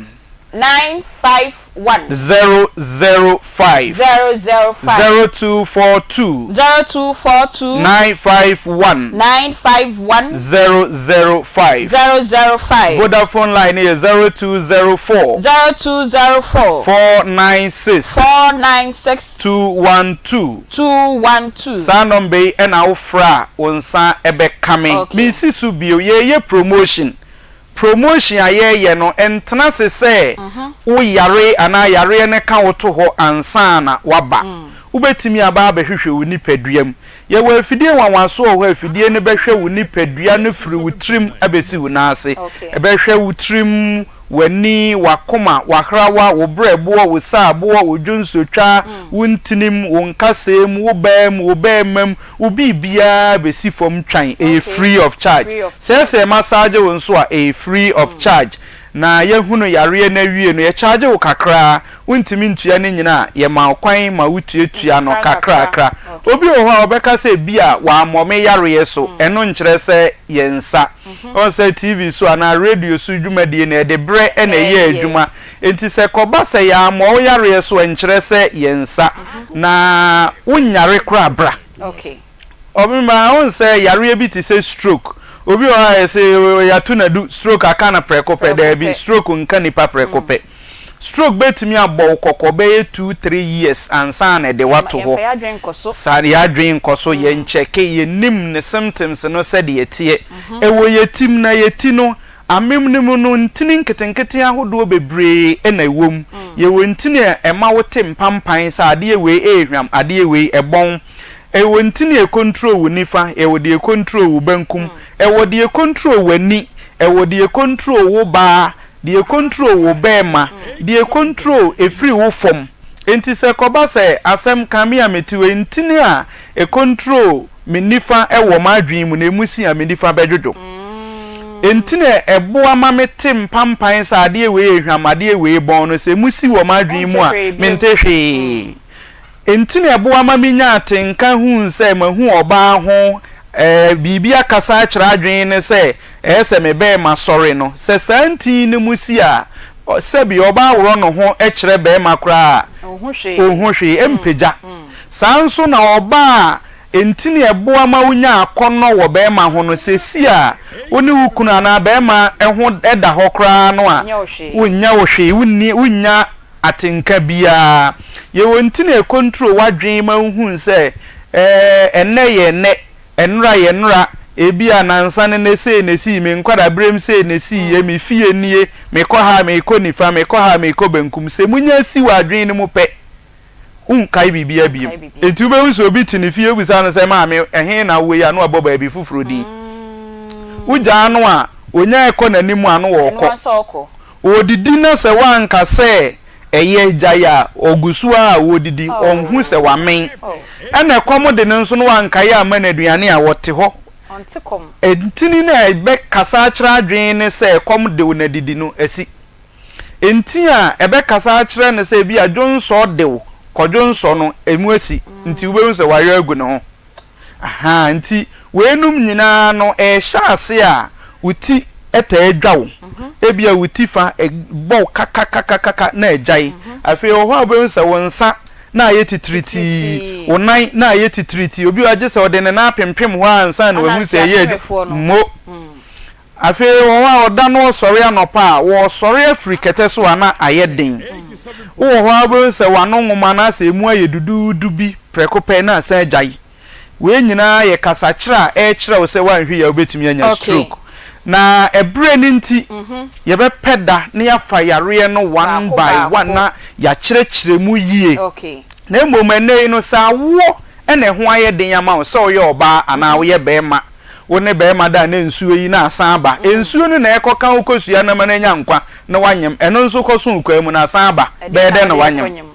951 005 0242 951 005 Vodafone line is 0204 496 212 Sanombe and Aufra onsa ebe coming. Misi subio ye promotion aye no entena se se wo yare ana yare ne ka woto ho ansana waba ubetimi aba behwehwe wo nipaduam ye wa afidie wanwanso ho afidie ne behwe wo nipadua no firi wo trim abesi wo nase ebehwe wo trim wani wakoma wakrawa wo brebo wo saabo wo dwonsotwa wo ntinim wo nkasem wo bemam wo bibia besi fom twan free of charge say massage wo nso a free of charge na yehunu yare na wie no ye charge wo kakra wontimi ntua ne nyina ye ma kwan ma wutuatua no kakra obi wo ho obeka say bia wa amome yare so eno nkyere se yensa on say TV so ana radio so dwumade na de bre na ye adwuma enti se koba se ya amo yare so nkyere se yensa na wonyare kra bra obimba on say yare bi ti say stroke obi o ha say ya tu na du stroke aka na prekope da bi stroke nka nipa prekope stroke betimi abọ kokobe 2-3 years ansa na de wato ho sari adwen koso ye ncheke ye nim ne symptoms no se de yetie ewo yetim na yeti no amemnim no ntini nketenkete ahodo bebre na ewom ye wo ntini ema wote mpampan sa ade we ehwam ade we ebon ewo ntini e control wo nifa ewo de control wo bankum ewo de control wani ewo de control wo ba de control wo bema de control e free wo form enti se koba se asem kamia metiwe ntini a e control me nifa ewo madwen mu na emusi a me nifa bedwodo ntini eboa ma mete mpampan sa ade we ehwamade we bon no se musi wo madwen mu a mentehwe ntini eboa ma menya atenka hu se mahu oba ho bibia kasa akira adwen ne se ese me be ma sori no se santi ne musi a se bi oba woro no ho ekire be ma kra ohunhwe empeja sanso na oba entini eboa ma wunya akono wo be ma ho no se si a oni wukuna na be ma eho eda ho kra no a wunya wo hwe wunya atenka bia ye wontini e control wadwen ma hu se enne ye ne enra ebia nansa ne se ne si me nkwada brem se ne si ye me fie nie me kɔ ha me kɔ nifa me kɔ ha me kɔ bankum se munya si wadwen ne mu pɛ unkai bibia bi enti ube unso obi tini fie busa no se ma me ehe na wo ya no aboba bi fufuro din uja no a onya ekɔ nanimu ano wo kɔ odidi na se wanka se eye jaya ogusu a wodidi onhu se wamen ena ekɔm de nso no wanka ya amaduane a wote ho ontikom entini na ebe kasa akira adwen ne se ekɔm de wonadidi no asi enti a ebe kasa akira ne se bi adwonso de wo kodwonso no emu asi nti ube se wayo agu ne ho aha nti wenum nyina no ehya ase a uti eta edwawo ebia wutifa egbo kakakakaka na ejai afi oho abonsa wonsa na ayetitriti onan na ayetitriti obi waje se odene na apempem ho ansa na wahu se ye mo afi oho oda no sori anopa wo sori afrikete so ana ayeden oho abonsa wano nwoma na se emu ayedududu bi prekope na asa ejai we nyina ye kasachira e kira wo se wanhwe ya obetumi anya stroke na ebre ninti ye be peda na ya fa yare no one by one na ya kyerɛkyerɛ mu yie na emom ene no sa wo ene ho aye den ya ma so ye oba ana wo ye be ma wo ne be ma da na nsuo yi na asan aba ensuo no na ekoka wo kosua na mananya nkwa na wanyem eno nso koso nkwa mu na asan aba be de na wanyem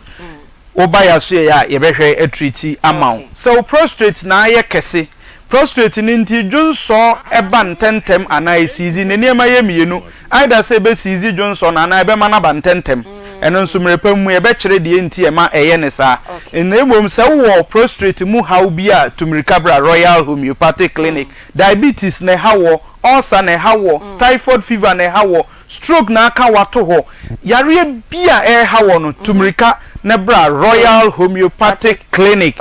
oba ya so ya ye be hwe atriti ama so prostrate na aye kese prostrate ninti junso eba ntentem ana isizi ne niema ye mienu aida se be sizi junso na ana ebe mana ba ntentem eno nso mrepam mu ebe kire de enti ema eye ne sa enemom se wo prostrate mu how bia tumrikabra Royal Homeopathic Clinic diabetes ne hawo ulcer ne hawo typhoid fever ne hawo stroke na aka wato ho yare bia ha wono tumrika nebra Royal Homeopathic Clinic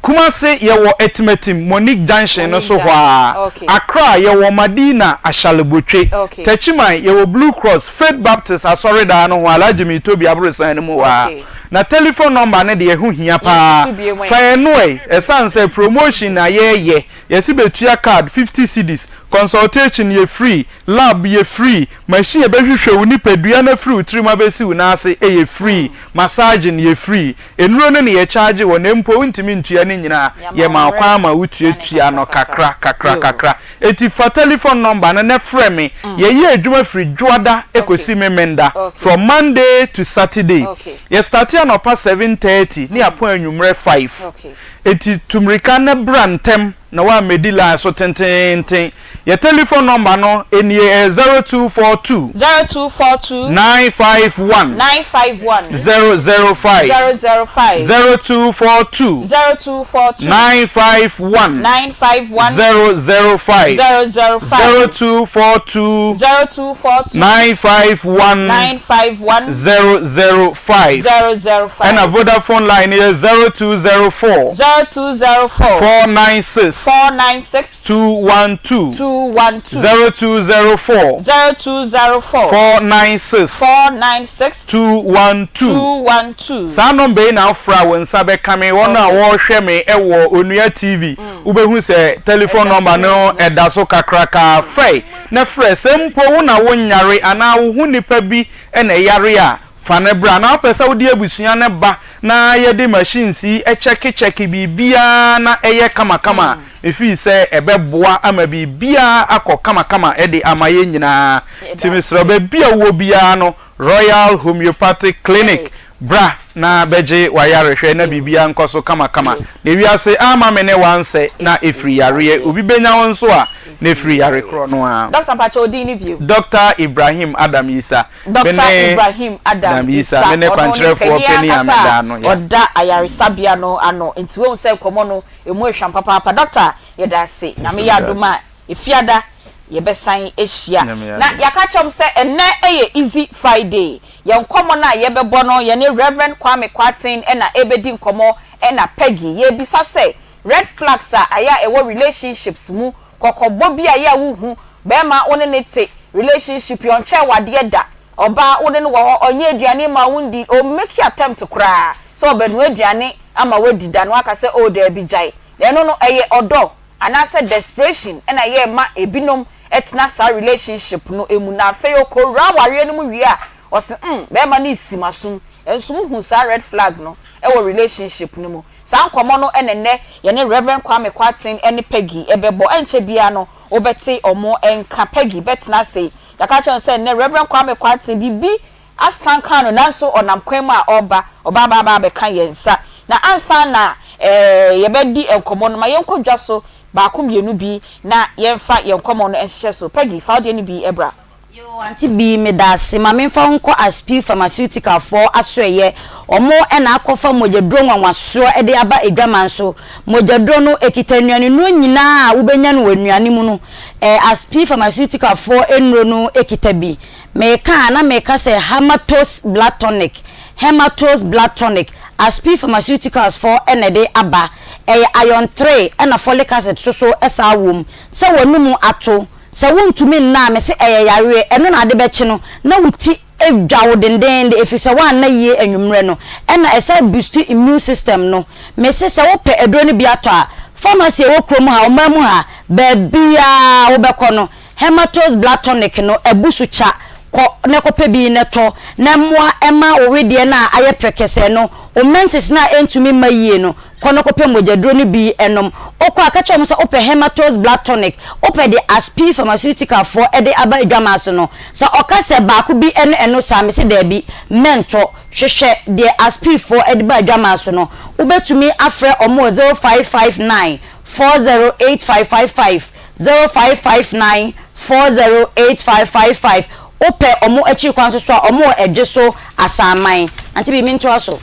Kumase yewo etimetim Monique Junction no so hwa Accra yewo Madina Ashalebotwe Techiman yewo Blue Cross Faith Baptist asoreda no ho alajimi tobi abrosan no mu wa na telephone number ne de ehu hia pa fa enwe esanse promotion na ye yesi betua card 50 cedis consultation ye free lab ye free machine ye behwehwe woni padua na free utrima besi una ase ye free massaging ye free enuro ne ye charge wo na mpo ntimi ntua ne nyina ye ma kwa ma utuatua no kakra eti for telephone number na frɛ me ye adwuma free dwoada ekosi memenda from Monday to Saturday ye start an opa 7:30 ni apo anwumre 5 eti tumrika ne brantem na wa medila so tenten your telephone number no enie 0242 951 005 0242 951 005 0242 951 005 and a Vodafone line is 0204 496 212 0204 496 212 sa number na fra won sabe kame wona wo hwe me ewo onua TV ubehu se telephone number no edaso kakraka frey na frey sempo wona wonyare ana wo hu nipa bi na yare a fanebra na pesa wodi abusua ne ba na yede machines yi check bibia na eye kama efi se ebeboa ama bibia akọ kama ede amaye nyina timisro be bia wo bia no Royal Homeopathic Clinic bra na beje wayare hwe na bibia nkoso kama na wiase ama mene wanse na efri yare obi benya won so a na efri yare kro no a Dr. Pacho Odini bio Dr. Ibrahim Adam Isa Ibrahim Adam Isa mene kwantrefo peni ameda no ya oda ayare sabia no ano enti we se komo no emu ehwan papa Dr. yeda se na me yadoma efiada yebesan ehia na yakachom se enne eye easy Friday yenkomo na yebebo no ye ne Reverend Kwame Kwatin na ebedi nkomo na Peggy ye bisa se red flags aya ewo relationships mu kokobo bi aya wuhu be ma one ne te relationship yon che wade da oba one ne wo onye aduane ma wundi o make attempt kra so obenu aduane ama wadi da no aka se o da bi jai eno no eye odo anase desperation na ye ma ebinom etna sa relationship no emu na feyo ko raware no mu wi a o se be ma na isimasum enso hu sa red flag no ewo relationship no mu sa nkomo no enene ye ne Reverend Kwame Kwatin ene Peggy ebebo enche bia no obeti omo enka Peggy betna say yaka chon say ne Reverend Kwame Kwatin bibi asanka no nanso onam kwem a oba baba be kan yensa na ansa na yebedi enkomo no ma yenkodwa so ba kumienu bi na yemfa yenkomo no enhye so Peggy fa de ni bi ebra yo anti bi me da se ma memfa nko aspi pharmaceutical for asoye omo na akofa mojedro nwanwaso e de aba edwaman so mojedro no ekitanuane no nyina wo benya no wanuane mu no aspi pharmaceutical for enro no ekitabi meka se hematos blood tonic aspi pharmaceuticals for enede aba iron 3 and folic acid so esa wom se wonumu ato se wontumi na me se yare eno na ade bechi no na wuti edwawo denden de efise wan na ye anwumre no na esa boost immune system no me se wope edro ne bi ato a pharmacy wo krom ha o mamu ha ba bia wo beko no hematos blood tonic no ebusu cha ko ne ko pebi ne to na moa ema owede na aye prekese no o menses na entumi mayie no kono ko pe mojedro ni bi enom okwa akacha mo se ope hematos blood tonic ope de aspi pharmaceutical for ede aba edwama so no so okase ba ko bi eno sa me se da bi mento hwehwe de aspi for ede ba edwama so no ubetumi afre omo 0559 408555 0559 408555 ope omo echi kwanso so omo edwe so asaman anti bi minto aso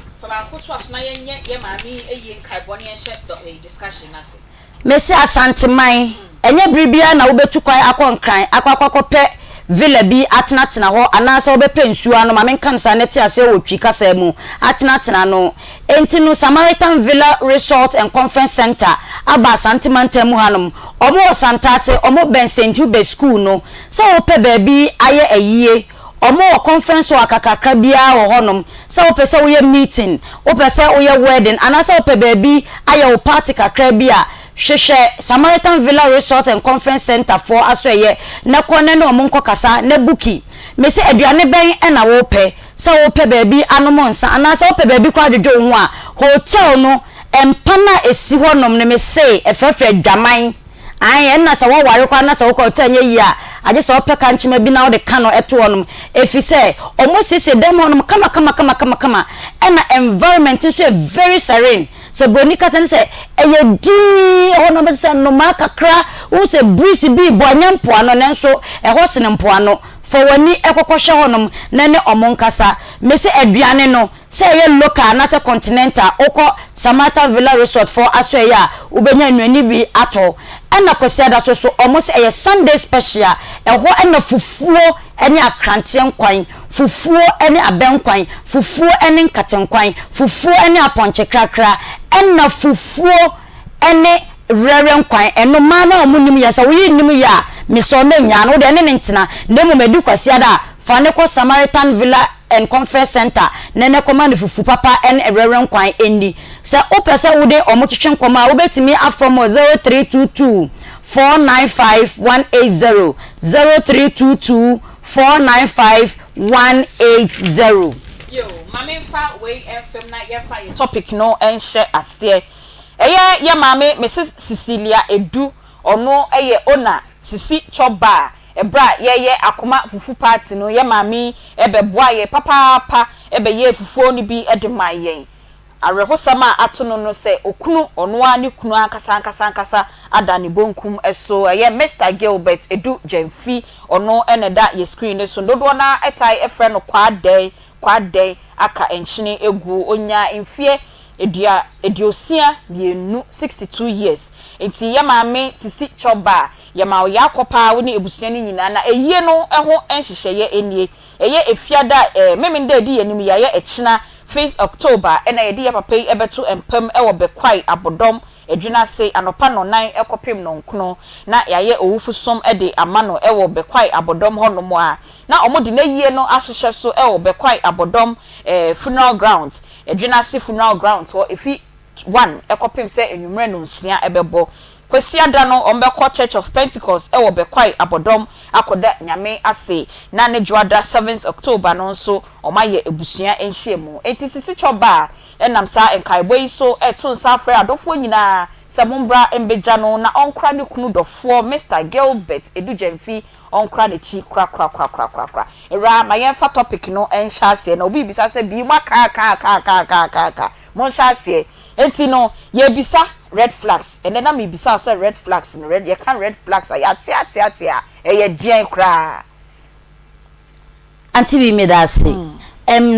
Messi asanteman enye bribia na wobetu kwan akonkran akwakope villa bi atena ho anasa obepe nsuo ano ma menka nsa neti ase otwi kasa mu atena no enti no Samaritan Villa Resort and Conference Center aba santimanta mu hanom omo santase omo Bensent Hube School no so ope baabi aye ayie omo conference wa kakakra bia wo honom so ope se wo ye meeting ope se wo ye wedding anasa ope baabi aye wo party kakra bia hwehwe Samaritan Villa Resort and Conference Center for asoye na kone no monko kasa na buki me se aduane ben na wo pe se wo pe baabi anomo nsa ana se wo pe baabi kwa dwodwo ho a hotel no empana esi honom ne me se efefe dwaman an na se wo ware kwa na se wo ko tanye yi a aje se wo pe ka nchima bi na wo de ka no eto honom efi se omo sese dem honom kama na environment so very serene se bonika se eye di hono be se no makakra wo se breeze bi boanya mpoano nenso eho sene mpoano for wani ekokohwe honom na ne omonkasa me se aduane no se eye local na se continental oko Samaritan Villa Resort for asoya ubenya nnuani bi ato na kwasiada so omo se eye Sunday special eho na fufuo ene akrante nkwan fufuo ene abenkwan fufuo ene nkatenkwan fufuo ene aponche krakra ena fufuo ene rere nkwan eno ma na omunim ya sa wo yinim ya me so na nya no de ne ntena na mu medi kwasiada fa ne ko Samaritan Villa and Conference Center nene command fufu papa en rere nkwan eni se opese wo de omotwetwe nkoma wo betimi afrom 0322 495 180 0322 495 180. Yo, mame fa we FM na ye fa topic no enhye ase. Ye mame Mrs Cecilia Edu ono eye ona sisi choba ebra ye Akoma fufu party no ye mame ebeboa ye papa ebe ye fufu oni bi edema ye. Arehosama atono no se okunu ono ani kunu ankasa adani bonkum eso ye Mr Gilbert Edu Jemfi ono eneda ye screen so dodo na etai efre no kwade aka enchine egu onya emfie ediosia bienu 62 years enti ye maame sisi choba ye ma yakopa woni ebusua ni nyina na eyie no eho enhyehyeye enie eye efiada memende di yenim ya ye echina 1st October ena ye di ya papa ebeto empem ewo bekwai abodom edwina se anopa no 9 ekopem no nkono na yaye owufusom ede amano ewo bekwai abodom honomo a na omodi na yie no ahyehyɛ so ewo bekwai abodom funeral grounds edwina se funeral grounds ho efi 1 ekopem se enwumre no nsia ebebo kwesiada no ombekọ Church of Pentecost ewo bekwai abodom akoda nyame ase na ne dwada 7th October no nso omaye ebusua enhyiemu enti sisi choba enam sa enkaibwe iso eto nsa afre adofo nyina samumbra embeja no na onkra ne kunu dofo Mr Gilbert Edu Jemfi onkra ne chi kra era mayen fa topic no enhya ase na obi bisa se bi ka mon hya ase enti no ye bisa red flags and then me bisa say red flags no red you can red flags atia ye dien kra anti bi me da say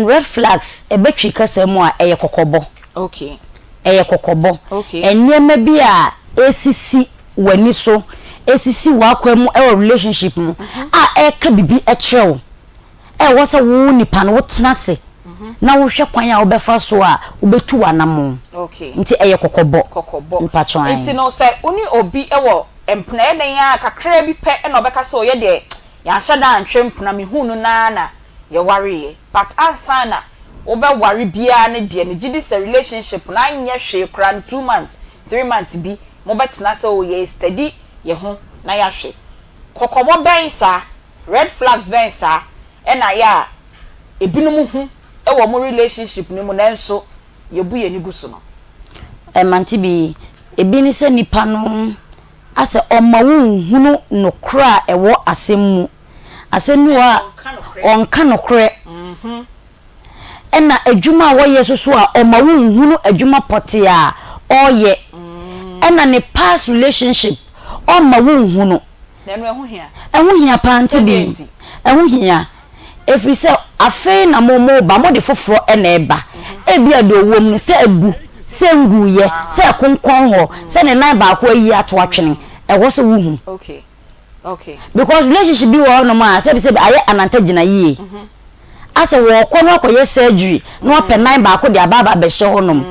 red flags e betwi kasa mu a eye kokobo okay eye kokobo okay enyema bi a esisi wani so esisi wakwa mu e relationship mu a e ka bibi e kyew e wo se wo nipa no wo tena se na wo hwe kwan a wo befa so a wo betu wanam okay nti eye kokobo mpatwan nti no se oni obi ewo empna e den ya kakra bi pe e na obeka so ye de ya hye da antwe mpna me hunu na ye ware but ansana wo be ware bia ne de ne gidi se relationship na anya hwe kra 2 months 3 months bi mo betina se o ye steady ye ho na ya hwe kokobo ben sa red flags ben sa e na ya ebinum hu ewo mo relationship ni mo nanso yebu ye ni guso no manti bi ebini se nipa no ase omawu hunu nokra ewo asemu a onka nokre ena adwuma wo ye soso a omawu hunu adwuma pote a oye ena ne past relationship omawu hunu na no ehu hia panti bi ehu hia efiri se afe na momo ba mo de foforo ena eba ebia de owom no se abu se nguye se konkon ho se ne nan ba ko ayi ato atwene e wo se wuhu okay Okay. Because relationship be wo no ma say aye ananta gina yie. Ase wo ko no akoye surgery no open ba ko de ababa be hye honom.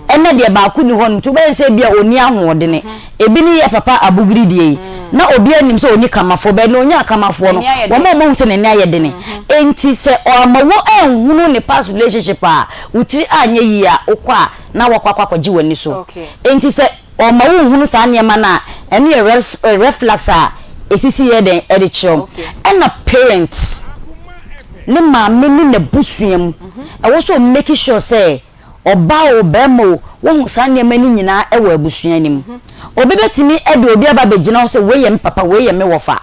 Ene de ba ko ni honom to be say bia oni ahode ne. Ebi ni ye papa abugiri die. Na obi anim se oni kamafo be no onya kamafo no. Wo ma mo hu se ne ne ayede ne. Enti se o ma wo enhunu ne past relationship a utiri anye yi a okwa na wakwa ji wani so. Enti se o ma wo hunu sa ne ma na ene ye reflex a esisi ye den edichom. And a parents ne ma me ni na busuam e wo so make sure say oba obemo wo hu sa ne ma ni nyina e wa abusuan nim. Obi betimi e de obi aba begina wo say we ye me papa we ye me wofa.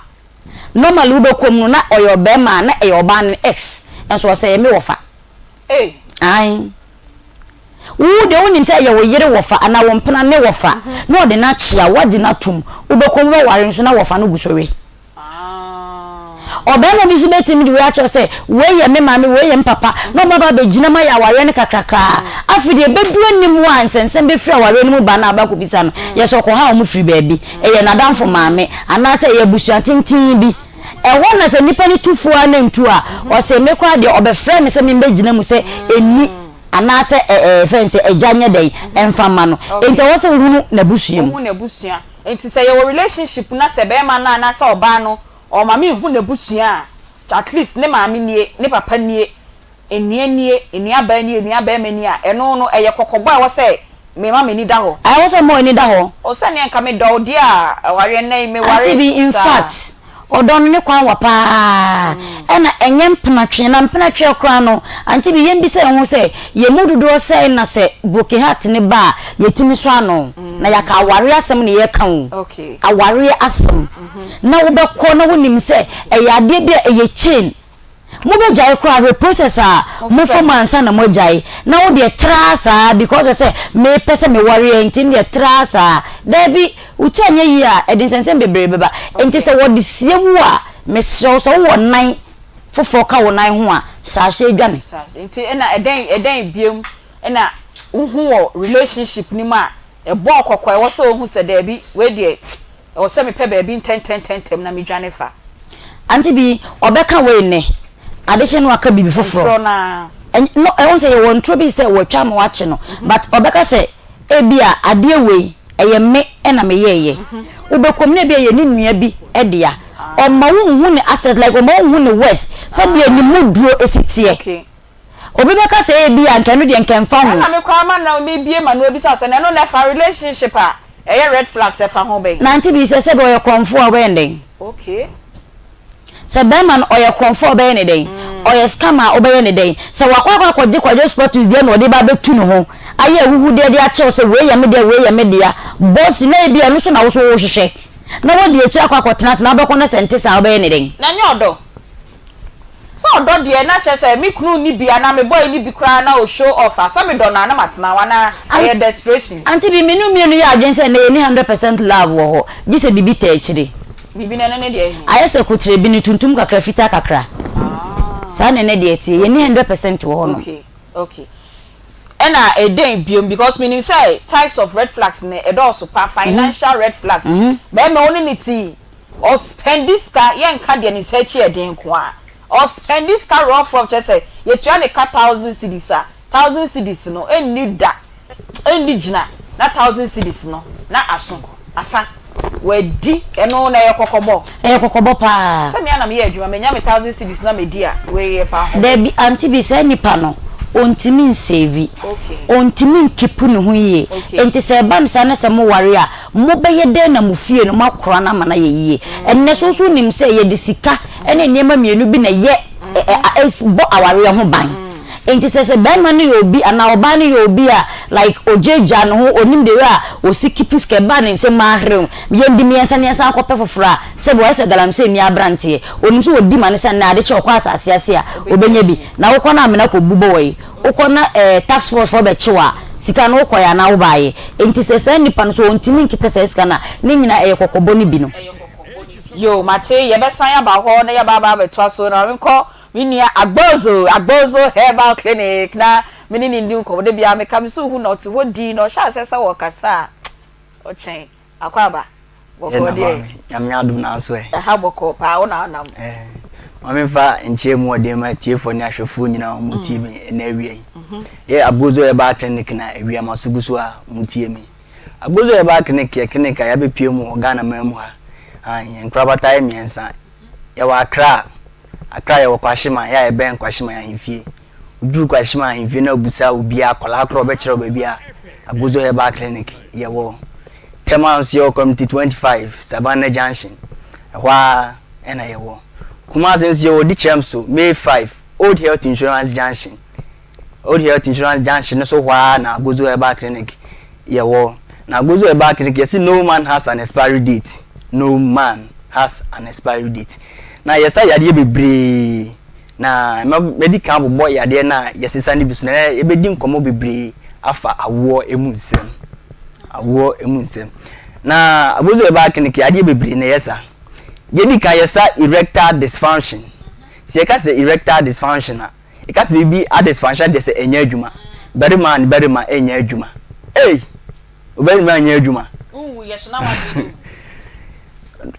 Normally we be kom no na oyo obema na e oba ne ex enso say me wofa. Ai wo de wonim say ye wo yere wofa ana wo mpena ne wofa na ode na chia wadi na tum wo be kom we ware nso na wofa no gusowe. Obema bi so betimi de we a che say we ye me mama we ye papa no baba begina ma ya ware ne kakraka afide bedu anim wan sensen be fira ware no ba na abako bisa no ye so ko ha o mu firi baabi e ye nadamfo mame ana say ye busuan tintin bi e wona se nipa ni tufu ana ntu a o se me kwa de obefra me se me begina mu se eni ana se fence ejanye dai emfama no enti wo se hunu na busuam hu na busuan enti se ye relationship na se be ma na se oba no o mama hu na busuan at least ne mama nie ne papa nie eni aba mani a eno no eye kokogbo a wo se me mama ni da ho I was more ni da ho o se ne nka me do di a ware na me ware in fact odon ne kwan wa pa ena enye mpnatwe na mpnatwe kra no anti bi yem bi se ho se ye mududo se na se broken heart ne ba yetimi so ano na yaka aware asem ne ye kan okay aware asem na wo be ko na wonim se eyade bi eye chain mo be jai kra re processor mo for mansa na mo jai na wo de trasa because say me pese me worry enti de trasa there be uchanye yi a edin sense bebre beba enti se wo de siemu a me so wo nan fofo ka wo nan ho a sa hye dwane enti ena eden biem ena uhu wo relationship ni ma e bo kokko e wo se ohu se there be we de e wo se me pe ba bi 10 na me dwane fa anti bi obeka we ne adeche no aka bibi foforo na no I won't say you want to be say we twa ma wache no but obeka say e bia ade we eye me na me yeye ubekom na bia ye ni nua bi e dia o ma wo hu ne asset like o ma wo hu ne worth say bia ni muduro esitie okay obeka say e bia nkanu de nkenfa ho na me kwa ma na me bie ma no bi so na no na fa relationship a eye red flags e fa ho be na anti bi say do ye konfo a we ndeng okay se beman oye konfo be ne den oye scammer obeye ne den se wakwa kwaje sports de no de ba betu no ho aye huhu de a che se we ya me de boss na bia no so na wo so wo hwehwe na wo de echi akwa tena na abeko na sente sa obeye ne den na nyodo so odo de na che se me kunu ni bia na me boy ni bi kra na o show off asa me do na na matena wa na aye desperation anti bi menu ya agency na ni 100% love wo ho gi se bibi ta echiri bibi na ne de aye se kutre bi ni tuntum kakra fita kakra sa ne de tie ye ni 100% wo ho no okay ena eden biom because meaning say types of red flags ne also pa financial red flags be me oni ni ti or spend this car yen ka de ni search eden ko a or spend this car rough from just say ye tua ne ka 1000 cedis a 1000 cedis no eni da eni gina na 1000 cedis no na aso asa wedi eno na yekokobo pa se me na me adwuma me nya me 1000 cedis na me dia we ye fa ho there be anti bi say nipa no ontimi save ontimi kipu ne ho ye enti se ban sa na se mo ware a mo beye den na mo fie no makora na mana ye yie enne so so nim se ye de sika ene niema mienu bi na ye bo aware ho ban enti se ban man yo bi ana oba ne yo bi a like ojeja no ho onim de a osikipis ke ban ne se mahre ye ndi miensa ne san kope fofora se bo se dalam se mi abrante onim so odi mane se na ade che okwa asase ase a obenya bi na wo kona amena ko bubo we wo kona tax force for be chewa sika no ko ya na wo baaye enti se nipa no so ontimi nkita se sika na ne nyina kokobo ni bi no yo mate ye be san aba ho na ye baba beto aso na nko minia agbozo herbal clinic na menini ndi nko de bia me kam so hu not wodi no sha se wo kasa o chen akwaba boko de nyame adum na so ha boko pa wo na nam mame fa nche mu ode ma tiefo ne ahwefo nyina mu tie me na awie ye abozo e ba clinic na awie masuguso a mu tie me abozo e ba clinic ya be pie mu Ghana mamu ha an krabata emiensa ya wa akra ya wa kwashima ya ebe kwashima ya himfie udu kwashima himfie na obusa obi akola akro obekere obabi a abozo e ba clinic ye wo Temas yo committee 25 Savannah Junction wa ena ye wo kuma sense yo di chamso May 5 Old Health Insurance Junction so wa na abozo e ba clinic ye wo na abozo e ba clinic yes no man has an expiry date na yesa yade bebre na medical bobo yade na yesesa ni bisu na ebedi nkomo bebre afa awo emunsem na abozo eba clinic yade bebre na yesa yedi ka yesa erectile dysfunction se ka se erectile dysfunction na e ka se bibi a dysfunction de se enya adwuma berima enya adwuma oberima enya adwuma yeso na wade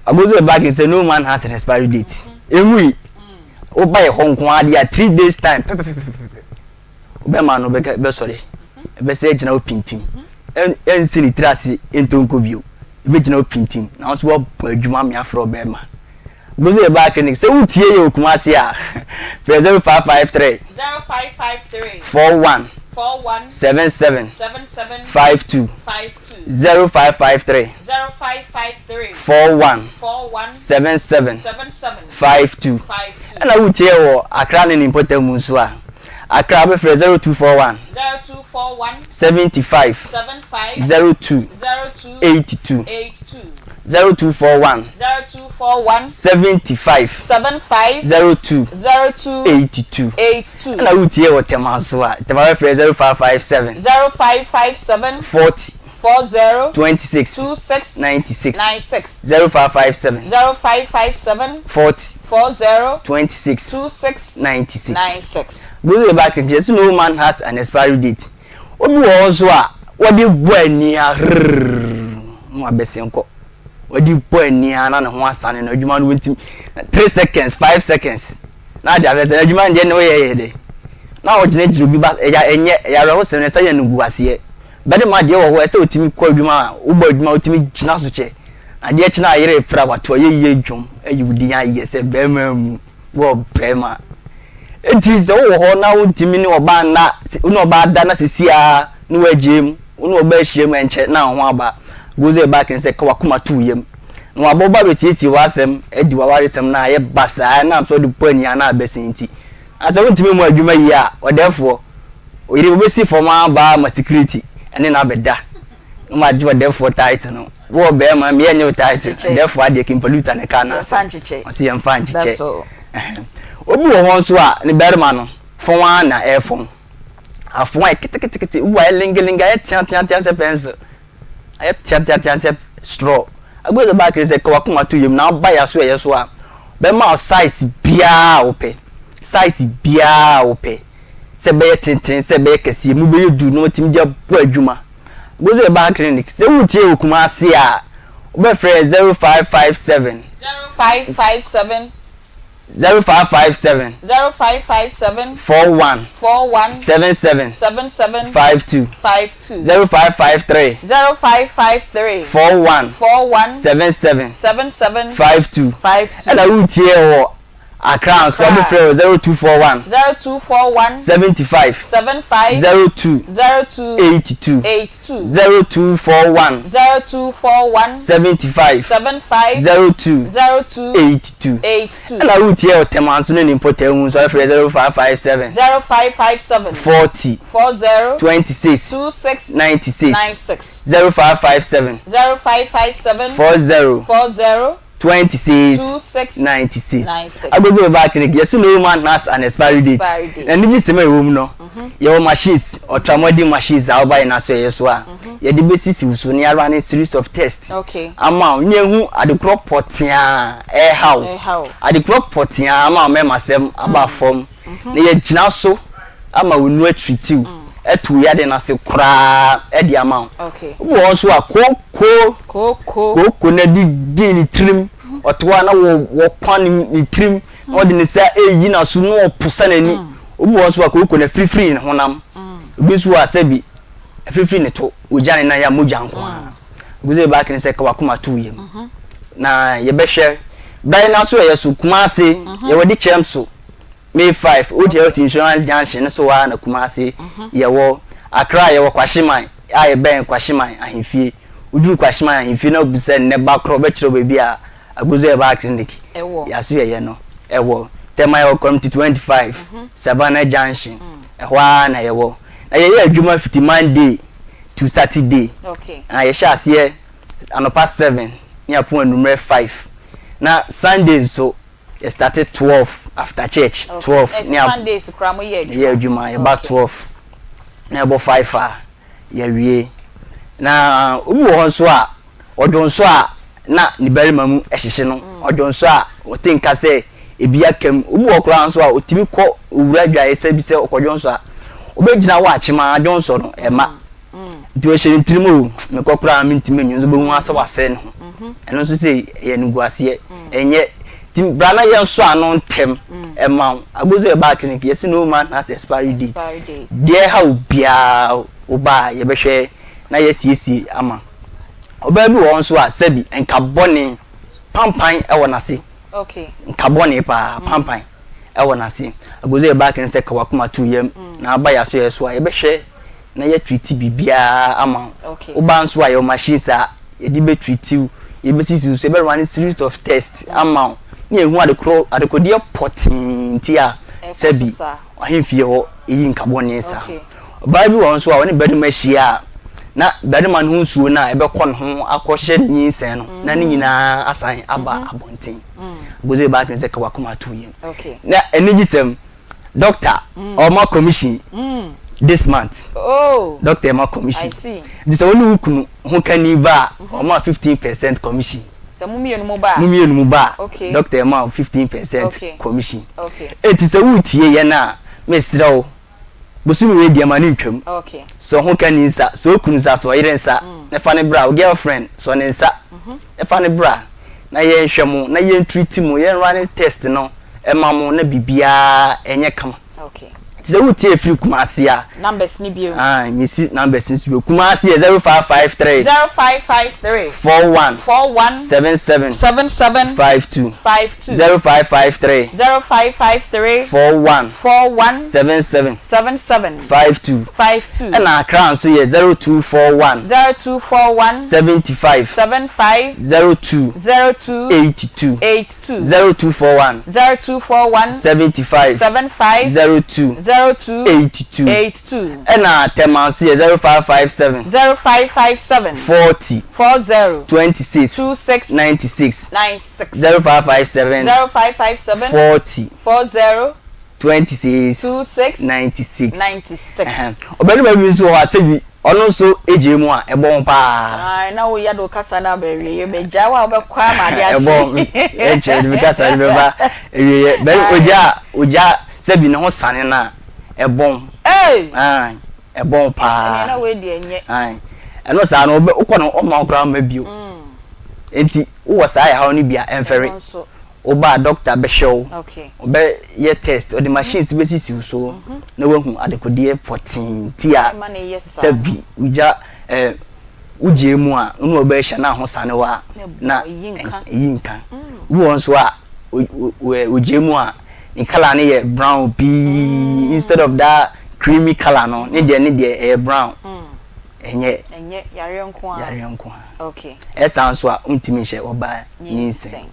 abozo eba clinic say no man has an expiry date emui o buy honkon ade a 3 days time obema no be sorry be say gina opintim en sini trasi entonko bio be gina opintim na won so bo adwuma me afro bema bozo e ba clinic say utie ye okumase a 0553 41 77 52 0553 41 77 52 and utie wo akra ne nimpotamu so a akra be 0241 75 02 82 0241 75 02 82 and utie wo temaso a temaso 0557 40 26 96 0557 40 26 96 Buzu back just no man has an expiry date obi wo so a wodi bo ani a mo abesenko wodi bo ani a na ho asane na adwuma no wontim 3 seconds 5 seconds na dia be se adwuma ndie ne wo ye de na wo gine giru bi ba ya enye ya reho se ne say nugu ase bede ma de wo se otimi kwa adwuma ubo adwuma otimi gina so che na de chi na ayere fra wato ye dwom ayiwudi ya ye se be mamu wo bema enti se wo ho na otimi ni oba na unu oba da na sesia nu wajem unu oba hiem enche na ho aba gozo e back se kwa kuma tu yem no aboba be siesi wasem edi wawaresem na ye basa na so de pani na abesinti asa wontimi mu adwuma yi a odefo oyiri obesi forma ba ma security ene na beda no ma dwo defo tight no wo be ma me enye tight defo ade kimpoluta ne kana fanchiche ase yem fanchiche obi wo won so a ne berma no fonwa na efon afon kitikiti wo elingelinga ye tian se pencil aye tian se straw agbo the back is kwa kuma to yem na ba ya so ye so a be ma size bia ope se be tintin se be kese mu be du no tim dia bo adwuma agbo the back clinic se wutie okuma ase a obe frɛ 0557 0557 41 77 52 0553 41 77 52 and I will tell you Account so be free 0241 75 02 82 0241 75 02 82 and I will tell Temanso ni important so free 0557 40 26 96 0557 40 26 96 I go go back clinic yes no man has an expiry date and this is my room no your machines or tramoding machines are buy na so yes wa ye the basis so ni run series of tests okay ama nyehu at the crop potia how at the crop potia ama me masem aba form na ye gina so ama wonu atreat etu ya de na se kura e di ama okay wo nso a koko na di ni trim otwa na wo kwan ni trim o de ne sa eyi na so no opusa nani obu wo nso a koko na free ne honam obi so a sabi free ne to ojane na ya moja nko guze ba kin se ka wakoma tu yem na ye be hwe dai na so ye so Kumase ye wodi chem so May 5 Old Health Insurance Junction so wa na Kumase ye wo Accra ye wo Kwashiman aye ben Kwashiman ahimfie uduru Kwashiman ahimfie na obusa ne ba kro be kiro bebi a aguzo ye ba clinic ya so ye no ewo tema ye community 25 Savannah Junction ehwa na ye wo na ye adwuma 50 Monday to Saturday okay na ye sha ase anopa 7 ni apon number 5 na Sunday so it started 12 after church. Okay. 12 near Sundays kramo ye adwuma ye ba 12 na ebo 5 a ye wie na obi wo so a odon so a na ni bari mamu ehyehye no odon so a otinka se ebi akam obi wo kra so a otimi kɔ owura dwa ye se bi se okodon so a obegyina wa achima adon so no ema di we hye ntirimo me kokra mi ntime nyu so be hu asa wase ne ho eno so se ye nuguase enye brana yen so anon tem ema agozo e ba clinic yes no man has expiry date there how bia oba ye behwe na yesiesi ama oba bi won so a sabi enka bone pampan e wona se okay enka bone pa pampan e wona se agozo e ba clinic se ka wakoma tu yam na aba ya so yeso a ye behwe na ye treat bibia ama oba nso a ye machine sa ye di be treat you ye be sisi so be run series of tests ama ni ehu adekodie potinti a sabi ahemfie ho eyi nkabone sa bible won so a woni badu machia na badu man hu nsuo na ebe kɔ no akɔhye ni nsen no na ni nyina asan aba abonten goze ba twen se ka wakoma to yim na enigisem doctor oma commission this month doctor ma commission I see this woni wukunu ho kani ba oma 15% commission so mumienu mu ba okay doctor ma 15% commission okay eti se wutie ye na mesira wo bosumi we dia ma ni ntwam okay so ho kan nsa so okunu nsa so yire nsa na fa ne bra girlfriend so ne nsa na fa ne bra na ye hwemu na ye treat mu ye run test no e ma mu na bibia enye kama okay se wutie free Kumase a numbers ni bio misi numbers ni bio Kumase 0553 41 77 52 0553 41 77 52 and Accra so ye 0241 75 02 82 0241 75 02 82 and Temansi 0557 40 26 96 0557 40 26 96 obenu baby so ha sebi ono so ejemu a ebon pa na wo yado kasa na ba wiye be jawa obekwa ma de achi ebon eche de kasa be ba wiye be oja sebi ne ho sane na ebon ebon pa na we de enye eno sa no ukọ no ma okra ma bio enti wo sa ya ha no bia emfere oba doctor be show okay obe ye test o the machines be sisi so na wahu adekodie potin ti a sabi uja uje mu a no obe hia na ho sane wa na yinka wo so a uje mu a in color ne brown be instead of that creamy color no ne de brown enye yare nko okay sounds so untimi hye oba nyinsen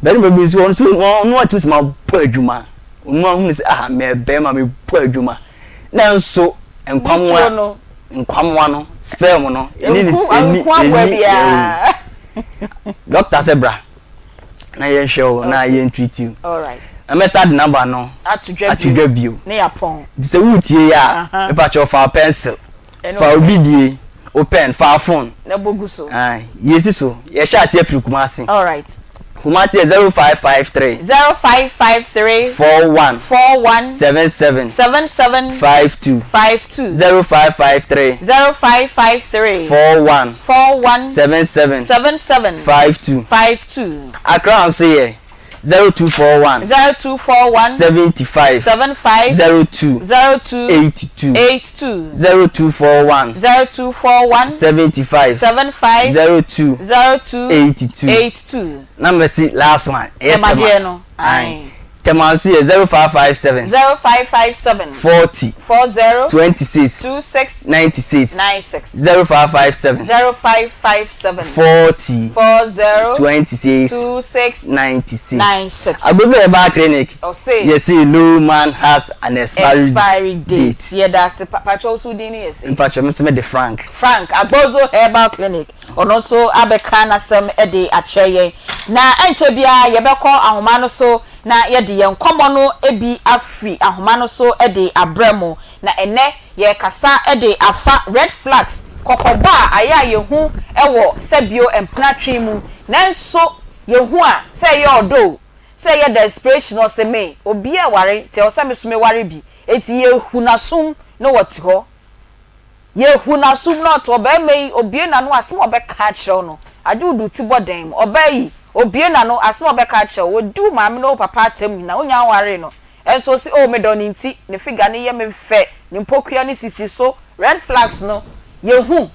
bẹẹni bẹẹbi nso wọn ati ma bọ adwuma wọn hu se me be ma me bọ adwuma na nso nkwamwa no sperm no eni doctor sebra na ye hwe na ye treat you all right na me sad number no atudwa bio na yapon se wutie ya e pa cho fa pencil fa obidie o pen fa phone na boguso yesi so ye sha se afiri Kumase all right Kumasi 0553 0553 41 41 77 77 52 52 0553 0553 41 41 77 77 52 52 Accra also here 0241 0241 75 75 02 02 82 82 0241 0241 75 75 02 02 82 82 number see last one Tema aye Temansi 0557 0557 40 40 26 26 96 96 0557 0557 40 40 26 26 96 96 I go to a bar clinic. Oh, say you see no man has an expiry date. Yeah, that's the patrol Sudini. Yes, in fact, I'm the Frank Agbozo Herbal Clinic. And also Abekana Sem Edi Acheye. Na Enchebia Yebeko Ahumano so na yedi yenkomo ebi afri ahomano so ede abremo na ene ye kasa ede afa red flags kokoba aya yehu ewo sebio empnatwe mu nanso yehu a say ye odo say ye desperation o se me obi e ware te o se me sume ware bi eti yehu nasum no wati ho yehu nasum no to be me obi na no asem obeka kire no ajudu ti bodem obayi obie na no asem obeka kire wo du maame no papa tam na onya ware no enso si o me don nti ne figa ne ye me fe ne mpokua ne sisi so red flags no yehu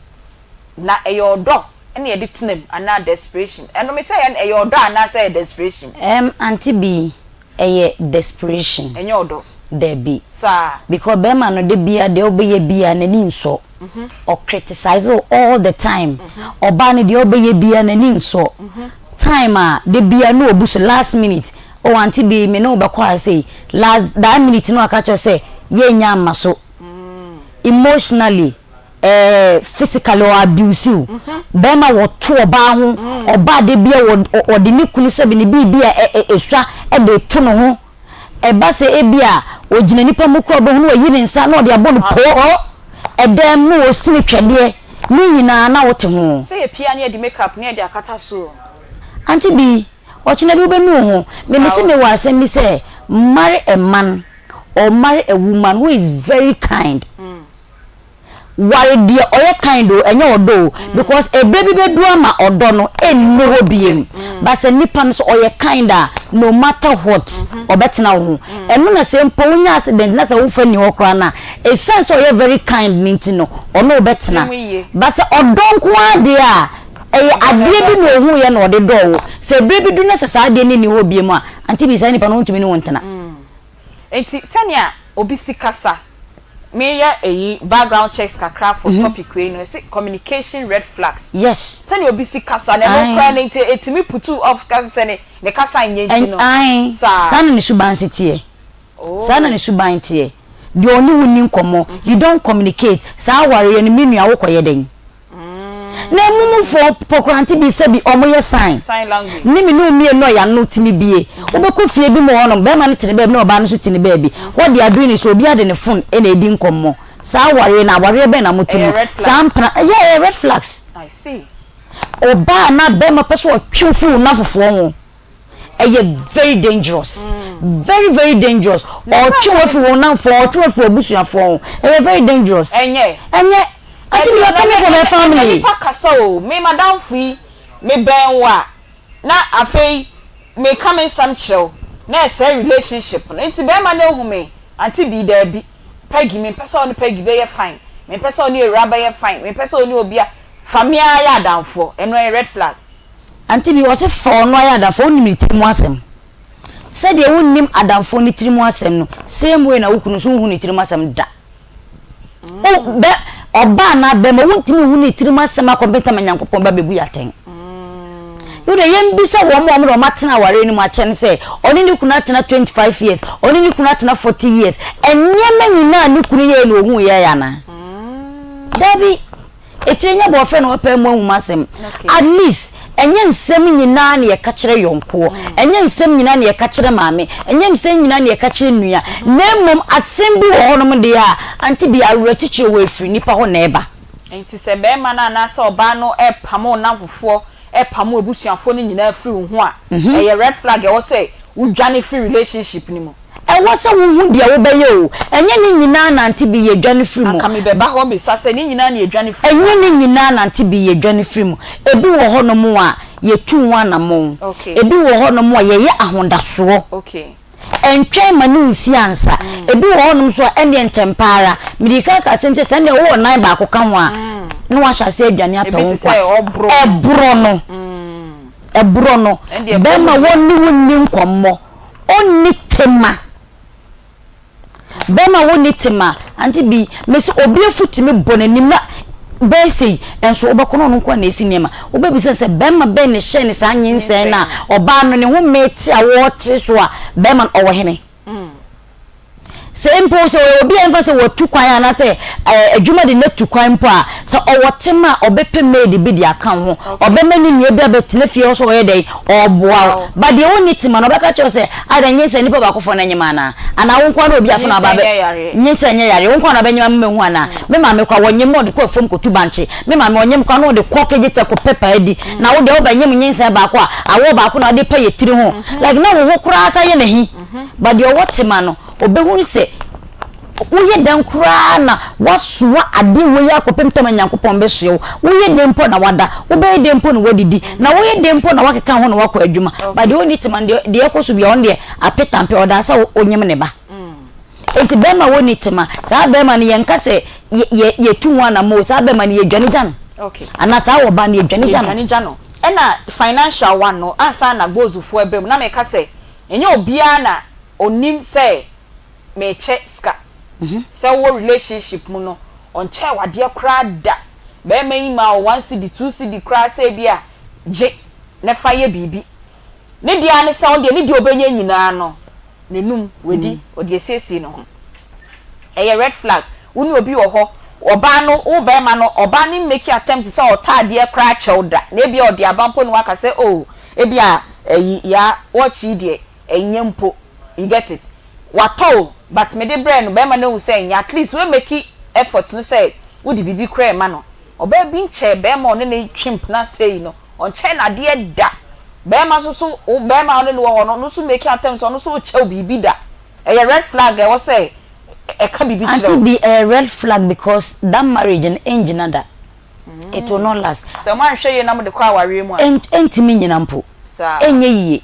na eyodo ene ye ditinem ana desperation eno me say en eyodo ana say desperation anti b eye desperation enyodo there be sir because be man no de bia de obeye bia na ni nso or criticize all the time oba ne de obeye bia na ni nso time de bia no obuso last minute o anti be me no be kwa say last that minute no aka say ye nya amaso emotionally physically or abusive bema wo to oba ho oba de bia wo de ni kunu se bi ni bibia esua e de to no ho eba se ebia ogina nipa mu kro bo ho no yiri nsa na o de abo no po edem mu osini twede ni nyina na wote ho say pia na de makeup na de akata so anti bi ochina bi obenu ho me se me wa me say marry a man or marry a woman who is very kind worry dear oye kind o enye odo because a baby bedu ama odo no enni ho biem but se nipa no so oye kinda no matter what obetena ho eno na se mpo nya accident na se wo fa ni ho kra na e sense oye very kind ninti no ono obetena but se odo nko ade a ade bi no hu ye na ode do se baby du na se sa ade ni ho biem a anti bi sa nipa no ntumi ni wontena enti senia obi sikasa me ya background checks kakra for topic we no say communication red flags yes sani obi si kasa na no kra na etimi putu of kasa sani ne kasa nyenti no sana ni subansitie sana ni subantie di oni wuni nkomo you don't communicate sa ware ni menu awokoye den na mumu for pokranti bi se bi omoye sign language ni menu mi no ya no timi bie obeko fie bi mo hono be ma ne tene be na oba no so tene be bi what they are doing is obi ade ne phone e na edi nkomo sa ware na ware be na motumi sampra yeah red flags I see oba na be ma peso otwefu na fofo ho very dangerous very very dangerous or twefu na fo twefu obusuafo ho very dangerous enye I think you are coming from a family. Pakasa me madam free me benwa na afei me coming some chill na say relationship nti be ma na hu me anti bi da bi pegi me person on pegi be fine me person on ewura be fine me person on obi a famia ya danfo eno red flag anti bi wo se for no ya danfo oni mi tirimu asem said ye wonnim adamfo ni tirimu asem no same way na wukunu so hu ni tirimu asem da be oba na be mo wontimi hu ni tirimu asem akompeta manyankopon ba bebu yaten you dey yem bisa wo mo mo matena ware ni mo achen say oni ni kuna tena 25 years oni ni kuna tena 40 years enyema nyina ni kunu ye no hu ye ya na dabi etinya bo fe no opa mu hu asem at least enye nsem nyina na ye ka kire yonko enye nsem nyina na ye ka kire maame enye nsem nyina na ye ka kire nua na mom asem bi wo honom de a anti bi awretiche we free nipa ho na eba enti se be ma na na se oba no e pamo na fofo e pamo ebusuafo no nyina free wo ho a e red flag e wo say wo dwane free relationship ni mo e wo se wo hu dia wo be ye o enye ni nyina nante bi ye dwane free mo aka me be ba ho be sa se ni nyina na ye dwane free enye ni nyina nante bi ye dwane free mo ebi wo ho no mo a ye tu wa na mo ebi wo ho no mo a ye ahondaso okay entwen mani nsi ansa ebi wo ho no so ene ntempara mirika ka tente se ne wo nan ba ko kan ho a no wa hyase adwane apɛ wo kwa ebro no be ma wonni nkommo onni tema be ma wonni tema anti bi mesi obi afutimi bonanim na be sei enso obekono no kwa na esi nema obebi se be ma be ne hye ne sa nyinsen na oba no ne ho meti a wote so a be ma owo hene se impo se obi enfa se wotu kwan ana se adwuma de netu kwan mpo a se owotema obepe made bi de aka ho obemani nue bi abetine fie so ye dey oboa ba de woni tima no beka che se ada nyinsa nipa ba kofo na nyima na ana wo nkwa na obi afo na ba nyinsa nye yare wo nkwa na benyima mehu ana me ma me kwa wonyem no de ko fom ko tubanche me ma me onyem kwa no de ko kejete ko pepa edi na wo de wo benyem nyinsa ba ko a awo ba ko na de pa ye tiri ho like na wo kura asa ye na hi ba de owotima no obehunu se uye dan kura na wasuwa ade we yakopem tema nyankopon be hyew uye dempo na wada ube dempo na wadidi na uye dempo na wakeka ho na wakọ adwuma ba de oni tema de ekoso bia on de apetampe oda sa onyem ne ba enti be ma woni tema sa be ma ne yenka se ye tunwa na mo sa be ma ne ye dwane jan okay ana sa wo ba ne ye dwane jan ena financial one no ansa na gbozufo ebem na me ka se enye obia na onim se me che ska se wo relationship mu no onche wade kra da be mai ma 1 cd 2 cd kra se bia je ne fa ye bibi ne dia ne se on de ne dia obenya nyina no nenum wedi odi esesi no eye red flag woni obi wo ho oba no wo be ma no oba ni make attempt se otade kra chewda na bia odi abampo no waka se oh e bia ya watch die enyempo you get it wato but me de brain be ma no say at least we make effort no say we di bibi kra ma no oba bi nche be ma on ne twimp na say no on che na de da be ma so be ma on ne wo no so make attempt so no so che bibi da e red flag e wo say e can bibi chiro and be a red flag because that marriage and engine that it will not last so man hwe ye na mo de kwa aware mu a entimi nyina mpo sa enye yiye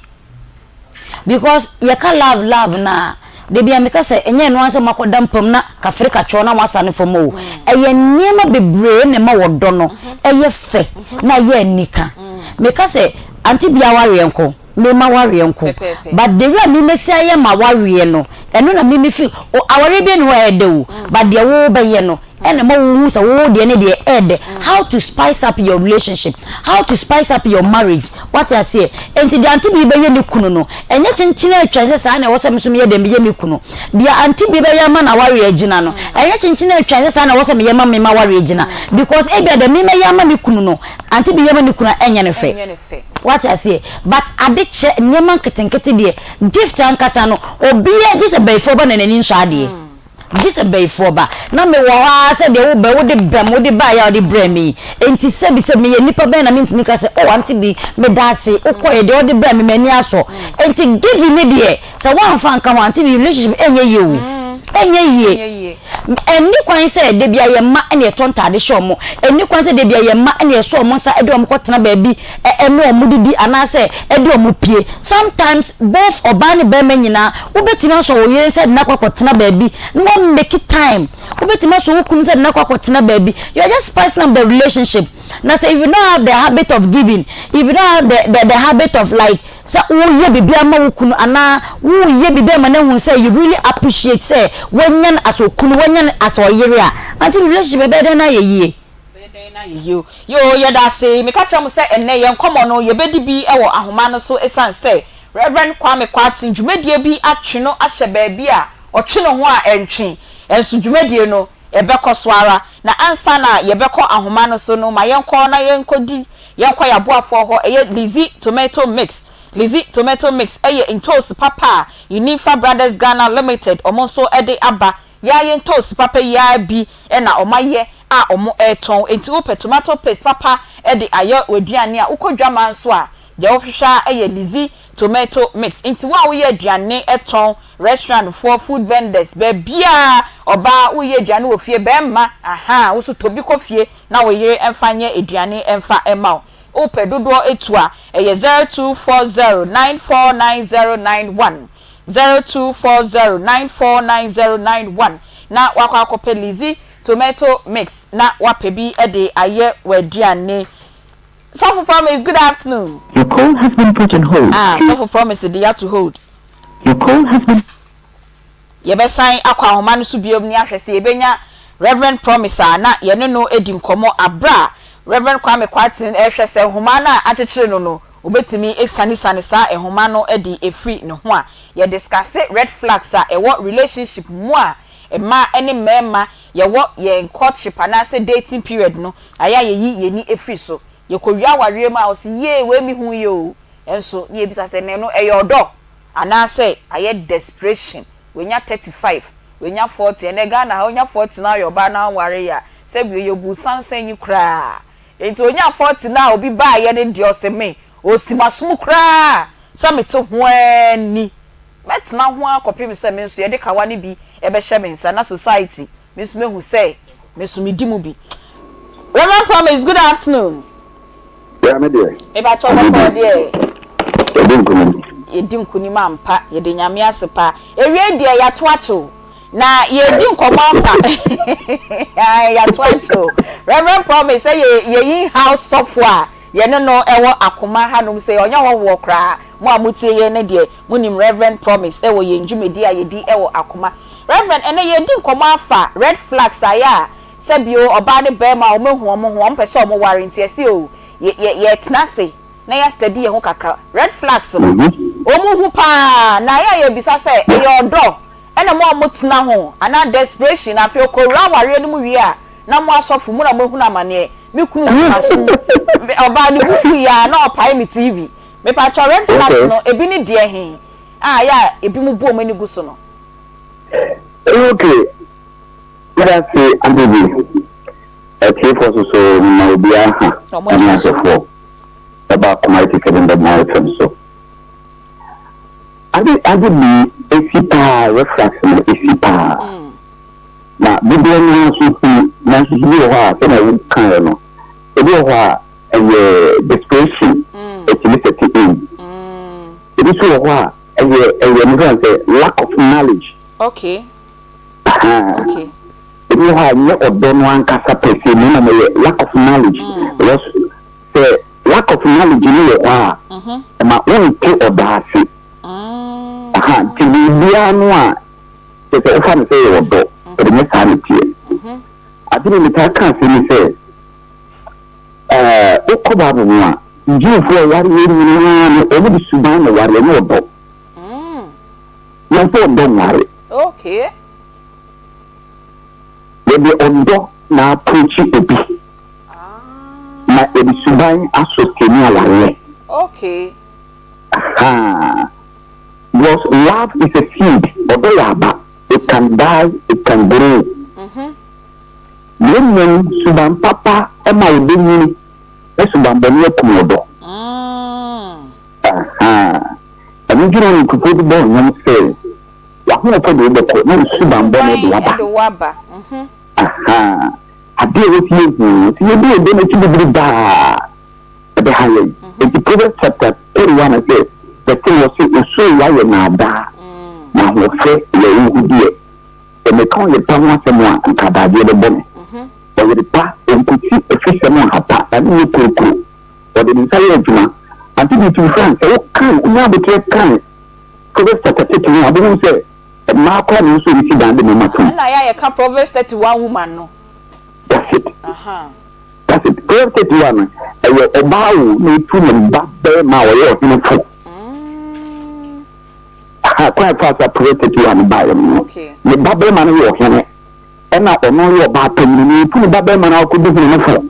because you can love na de bia meka se enye no anse makoda mpam na kafrika cho na wasane fomo eye niema bebre ne ma wodo no eye fe na ye nika meka se anti bia ware enko me ma ware enko but the way me mesi aye ma ware no eno na me fi aware bi no e de wo but de wo be ye no ene ma wo so wo de ne de ed how to spice up your relationship, how to spice up your marriage. What I say enti de anti bi be ye ni kunu no enye chinchina atwa sa na wo se me ye de me ye ni kunu de anti bi be ye ma na ware agina no enye chinchina atwa sa na wo se me ye ma me ma ware agina because e be de me ye ma ni kunu no anti bi ye ma ni kunu enye ne fe. What I say but adiche nyema nketenkete de gift ankasa no obi e just be for ba na nani nso ade just be for ba na me wo ha se de wo be wo de bem wo de ba ya wo de bremi enti se bi se me ye nipa be na me ntimi ka se o anti bi me da se o koye de wo de bremi me ni aso enti give me de se wan fa nka ho anti bi relationship enye ye wo enye ye eni kwan se de bia ye ma ene tonta de show mo eni kwan se de bia ye ma ene so mo sa ede o mo kotena ba bi eno o mo didi ana se ede o mo pie sometimes both obani be menyina wo betima so wo ye se na kwakotena ba bi no make it time wo betima so wo kun se na kwakotena ba bi you are just spicing up the relationship. Now say if you don't have the habit of giving, if you don't have the habit of like say oh ye bibi ama wo kunu ana wo ye bibi ama na hu say you really appreciate say when yan as okunu when yan as oyere a until relationship be dey na ye yo ye da say me catch am say enne ye nkomo no ye bedi bi e wo ahoma no so esan say Reverend Kwame Kwatin dwumadie bi atwe no ahye ba bi a otwe no ho a entwe enso dwumadie no ebeko swara na ansa na yebeko ahoma no so no ma yenko na yenkodi yenko yaboafo ho eye Lizzy tomato mix eye intos papa Unifa Brothers Ghana Limited omonso ede aba ya yentos papa ya bi na omaye a omo eton enti wo pe tomato paste papa e de ayo waduane a ukodwa man so a je wo hwehwa eye lizi tomato mix enti wa wo ye aduane eton restaurant for food vendors be bia oba wo ye aduane wo fie be ma aha wo so tobi ko fie na wo yire emfanye aduane emfa ema o pe dodo etu a eye 0240949091 0240949091 na wakwa akope lizi tomato mix na wapebi ede aye waduane. So for promise, good afternoon. Your call has been put on hold. So for promise, they have to hold. Your call has been. You be sign akwa homanu su biom ni ahwese ebenya Reverend Promiser na ye no edi nkomo abra Reverend Kwame Kwatin ehwese homana achechire no obetimi esani sa ehoma no edi efri ne ho a ye discuss red flags a ewo relationship mu a ema ene mema ye wo ye courtship ana say dating period no aya ye ni efri so ye kowia ware ma o si ye we mi hu ye o enso ni ebisa se ne no eyodo ana say aye desperation we nya 35 we nya 40 ene Ghana ha onya 40 na yoba na ware ya se bi ye bu sansan yi kra enti onya 40 na obi ba ye ne de oseme osimasum kra samete hoani betina ho akopim se me nso ye de kawa ne bi e be hye me nsa na society me nso mehu say me nso me di mu bi. Reverend Promise, good afternoon. Yeah, me dear. E ba chobo ko de Ye dim kunim ampa ye de nyame asepa ewie de ya to acho na ye di nkomo afa ya to acho. Reverend Promise say ye house software ye no ewo Akoma hanum say onya wo kra mo amutie ye ne de munim Reverend Promise ewo ye ndwumedi a ye di ewo Akoma. Reverend ene ye di nkomo afa red flags aya sebio oba ne be ma o mehu omo ho mpese omo warranty ese o ye tenase na ya study ye ho kakra red flags omu hu pa na ya bisa say e odo ene mo omutena ho ana desperation afi okowura ware no mu wi a na mo asofu mu na mo hu na mane mi kunu aso oba ni bufu ya na opai mi TV me pa cho red flags no ebi ni de he ya ebi mu bo mani gu so no. Okay. Let's say Andy. A chief was so no bia ha. No about committee in the night so. Andy be a reflection is na biblia no so na so bi ho a se na kan no e bi ho a desperation it is a thing it is ho a lack of knowledge. Okay. Okay. It is how you don't want to say lack of knowledge. Yes, the lack of knowledge in your and my own key or the to be no it's a fan say or do for the next time I didn't can't say Okobaba one you for what you over the Sudan or what you know about. Don't worry. Okay. Maybe ondo na approach obi. Na ebi suban associate ni aware. Okay. Because love is a seed, but it can die, it can grow. When suban papa e ma obi ni e suban boni ekumodo. Ami jiro ni kufudu bo nyam say. Wa ho to do be ko na suban boni do waba. I deal with you. You do it, then it's the highway. It's the previous chapter 31. I say the thing was so why you're now that. Now you say you're dear. And they call you Thomas and one and Kabadia the bonnet. Or with the past and could see a fisherman have passed and you could go. Or the entire Juma until you two friends say, oh, come, now the trade can. Previous chapter 31, I didn't say. Marco and so you see down the moment. I can't Proverbs 31 woman no. That's it. That's it. Proverbs 31. A bow may put them back there my way in a foot. Quite fast I Proverbs 31 by them. Okay. The Babel man walk in it. And I don't know about you put the Babel man out could do in a foot.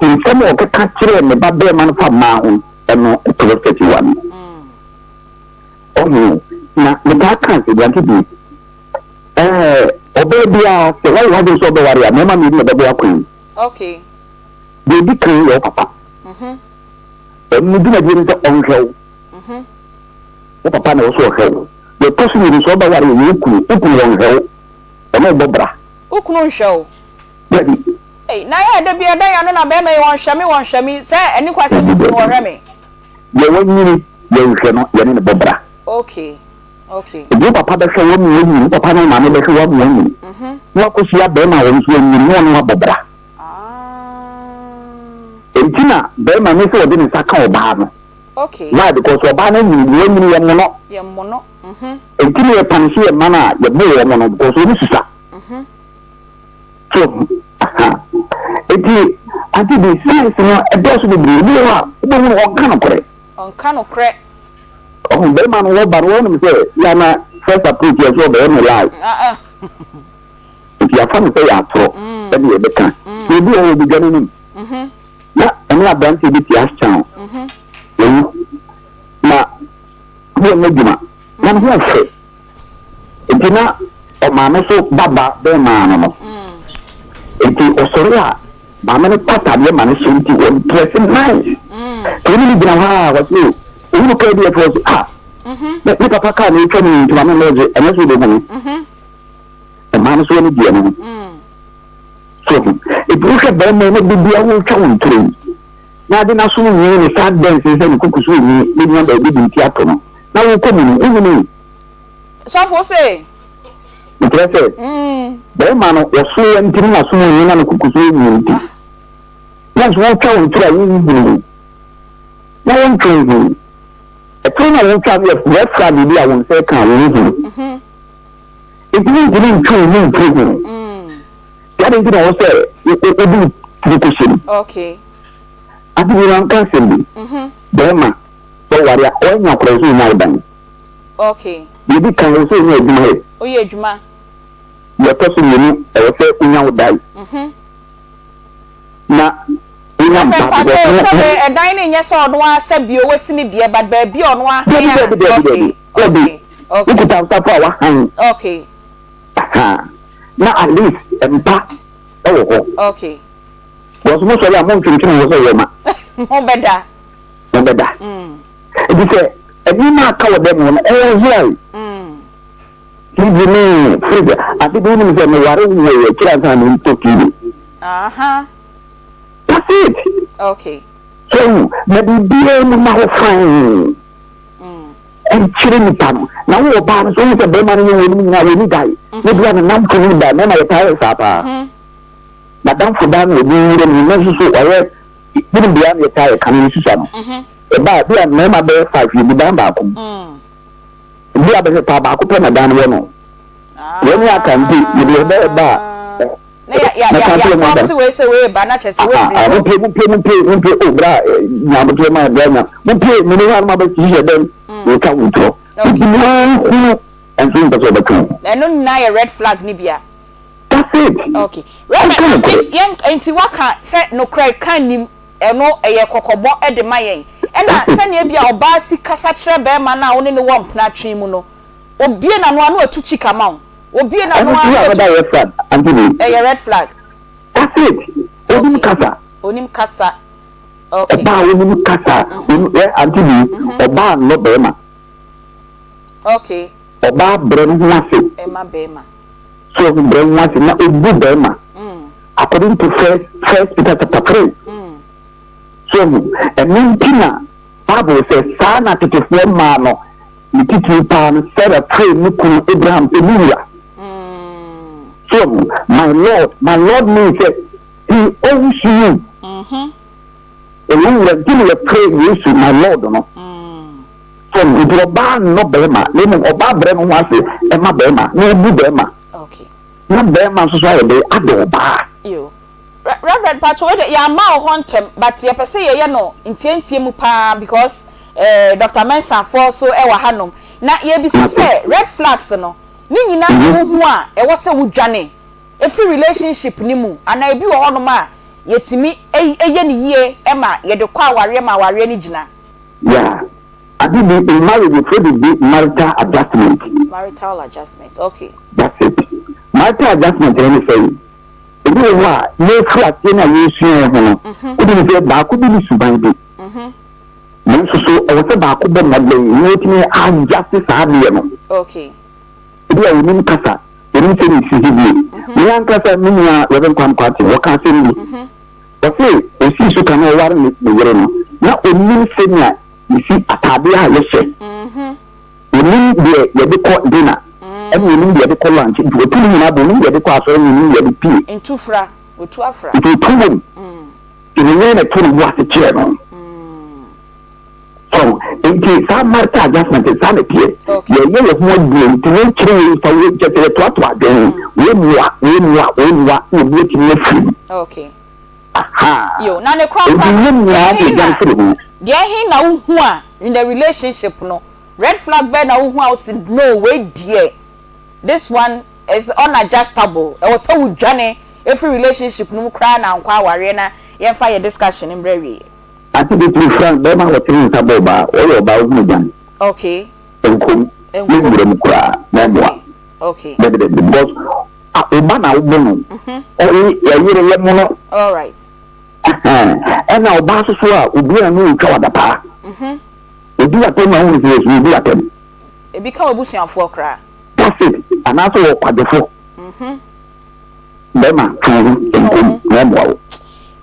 In some of the country and the Babel man from Mountain and Proverbs 31. Oh no. Na the back country going to be Obebia, the way you so worry, Mamma mean the queen. Okay. They became your papa. And you didn't get on show. Papa also hell. The person is over what you could on hell. And no Bobra. Ukun show. Hey, now I had to be a day and a baby one shami, say, and you question me for Remy. You won't need you cannot get in the Bobra. Okay. Okay. You papa the show me, papa and mamma the show me. What could she have been when you know Bobra? Tina, Bema Miss didn't sack Obama. Okay. Why? Because Obama knew Yamono. And Tina Pansia Mana, the boy one of those who so, I did the sense, a dozen of you on Canocre. On Canocre. Oh, Bema, what but one say, Yana, first approach your job in life. If you are from the Afro, then you can. You do all the beginning. Na ena branch bi ti asan na wo meduma na ho afa etina o ma me so baba be ma no eti osori a ba me pata be ma no so nti o dress nice ni bi na ha wa so o ko bi e fo ah ni papa ka ni to ni to ma me loje ena so de mo e ma no so ni bi no so if you have been made to be a will count through. Now, the national union is sad dances and cookies with me, living the big theatre. Now, you come in, even me. So, for say, the man was so empty as soon as you cookies with me. Once one count through, no one crazy. A trainer won't have your left side, I won't say, can't it means true prison. That is also a question. Okay. I think you can't Bema, so what are all your closing now then? Okay. You can also know. Oh, yeah, Juma. Your person, you know, I will say, you know, die. Now, a dining, yes, or no one said you were seen dear, but baby on one. Okay. Okay. Now at least okay. Was most of your mom to was a woman. No better. It is a new cover them on all here. Give me free. I think women say, no, I don't know a children in Tokyo. That's it. Okay. So, maybe be a man fine. And chilling them. Now, your parents only a better when you die. Maybe I'm not coming back, then I tell Papa. But don't forget me, you know, so I didn't be on your tire coming to some. But we are never 5 years down back. We are the tobacco pen and down one. When you can be, you will be back. Yeah, to waste away, but not as well. I will pay my brother. We pay many then we come to. And soon that's the two. And no nigh a red flag, Nibia. That's it. Okay. Young ain't you can't say no cry can him and no a cocobo at the Mayan. And I send you be our bassy cassacha bear man now only the one platry muno. Or be an one or two chica mount. Or be an one a red flag. That's it. Onim Casa. Onim Casa. Okay. Onim Casa. Until Oba no Bema. Okay. Oba brain massive. Emma Bema. So brain massive na obu Bema. According to first Peter chapter 3. So and Mintina Bible says sana to form mano. You teach me pan said a pray nukun Abraham Emilia. So my Lord means that he owns you. And you will give a prayer to my Lord, no. So if you buy no Bema, lemon or bar Brema was it, Emma Bema, no Bema. Okay. No Bema society, I don't buy you. Reverend Pacho, ya ma hunt him, but ye per se ye no, intenti mupa because Dr. Mensa for so ewa hanom. Na ye be say red flags no. Ni nyina hu a e wo se wudwane. Every relationship ni mu, ana ebi wo hono ma yetimi eye ni yie e ma ye de kwa aware ma aware ni gina. Yeah. I did the marriage before the marital adjustment. Marital adjustment, okay. That's it. market adjustment any say ebi wa ne flat na yesu e ho no obi ne ba ko bi ni suban bi nso so e wo se ba ko be na be ni timi adjust sa be no okay ebi a ni kasa ni se ni si bi ni an kasa ni ya we ben kwam kwati wo ka se ni o se o si so kan o war ni yere no na o ni se na ni si atade a ye se ni de ye de ko dina ẹni ní yẹ de kọ lunch nti o tún yìnyín abo ní yẹ de kọ aṣọ ẹni ní yẹ de pii. ntufra otu afra. nti o tún wọn ìrìnyẹn na tún wọ ase kyerẹ no. so nti saa market adjustment saa na pie yẹ yẹ fún wọn gbìyànjú nti wọn kyerẹ yẹn nfa wọn jẹ tẹlẹ tó ato adé wọn mua na wọn ti ní firi. okay. yo na ne kura kura deɛ hin na wohu a in the relationship no red flag bɛɛ na wohu a o si no wey deɛ. This one is unadjustable. I was so journey every relationship no cry na nkwa aware na ye fa ye discussion in brewe. Ati be too frank be ma what things about ba all about me jan. Okay. Enkum. Enkum kura na mo. Okay. The boss oba na obo no. Ya yire ye mo no. All right. Na oba so so a obi anu twa wadapa. Obi atem na hu se obi atem. Ebi ka obusuafo kra. That's it. And also kwadefo. Bema kan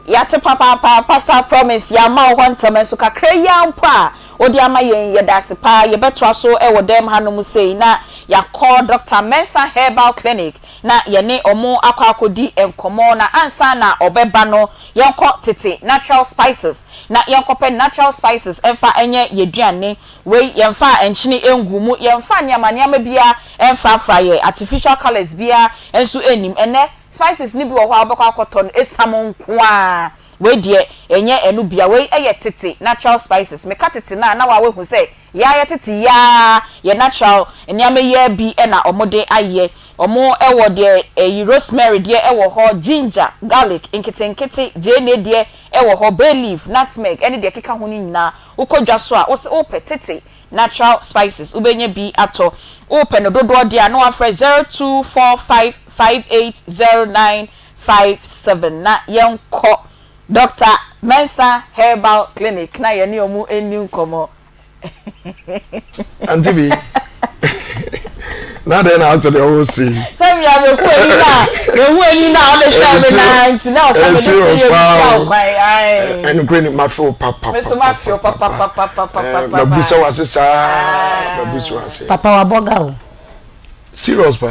yate papa pastor promise ya ma ho ntama so kakra ya mpa odi ama yen ye dase pa ye betwa so e wo dem hanom sei na ya call Dr. Mensa Herbal Clinic na ye ne omo akodi enkomo na ansa na obeba no yenko tete natural spices na yenko pe natural spices emfa enye yeduane we yemfa enchini engumu yemfa nyama bia emfa fraye artificial colors bia enso enim ene spices ni bi wo hwa obekwa akoton esamon kwa we die enye enu bia we eye tete natural spices me ka tete na wa we hu say ya ye tete ya ye natural enyame ye bi e na omode aye omo ewo de rosemary de ewo ho ginger garlic nkete jene de ewo ho bay leaf nutmeg ene de keka ho ni nyina ukodwa so a o petete natural spices ubenye bi ato o peno dodo de na wa frɛ 0245580957 na yenko Dr. Mensa Herbal Clinic na ye ni omu eni nkomo Antibi na then answer the whole scene Sam ya be ku eni na o le sha be na nti na o sa be dey show kwai ai and green my feel papa me so ma feel papa na busa wase sa na busa wase papa wa boga o serious pa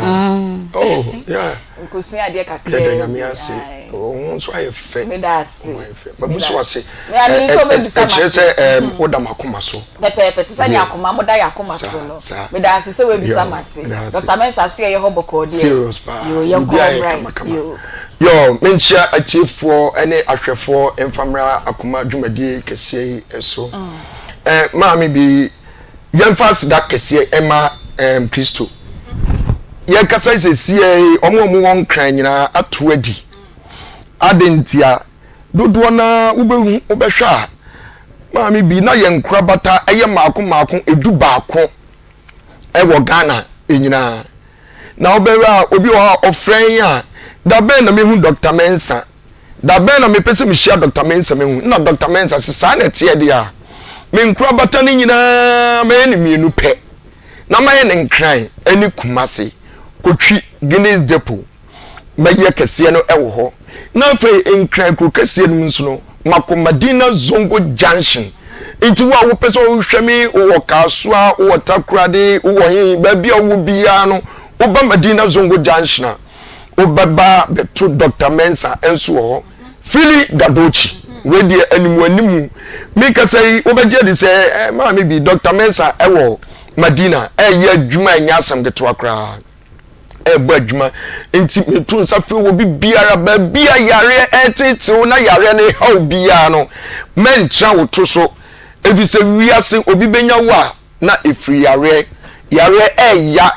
oh yeah nkusi ade kakra ya me ase o so aye fe me da ase ma busa wase me ani so be bisa ma say oda makoma so pepe ti sani akoma mo da yakoma so no me da ase se we bisa ma se Dr. Mensa so ye hoboko de serious pa yo yenko right yo menchia atiefo ene ahwefo emfamra akoma dwumadi kese eso maami bi yemfa sida kese ema Kristo ye kasa sesie omo won kran nyina ato adi adentia dodo na ubehu ubehwa maami bi na ye nkura bata eye maako edu baako ewo Ghana enyina na obera obi wa ofren a da ben na mehu Dr. Mensa da ben na me pese me share Dr. Mensa mehu na Dr. Mensa se sa na tie dia me nkura bata ni nyina me ni mienu pe na maye ne nkran ani kumase kotwi Guinness Depot maye kese no ewo ho na fe nkran kro kese no nso no Makomadina Zongo Junction inti wa wo pese wo hwemi wo kasoa wo takrade wo hin ba bia wo bia no wo ba Madina Zongo Junction wo baba beto Dr. Mensa enso ho Fili Gadochi we die animu mi kasai wo beje di se ma mi bi Dr. Mensa ewo Madina ye adwuma nya asam de to akra egba adwuma enti metu nsa fe wo biara ba bia yare etete na yare ne haw bia no mencha wo to so efise wiase obi benya wa na efri yare eya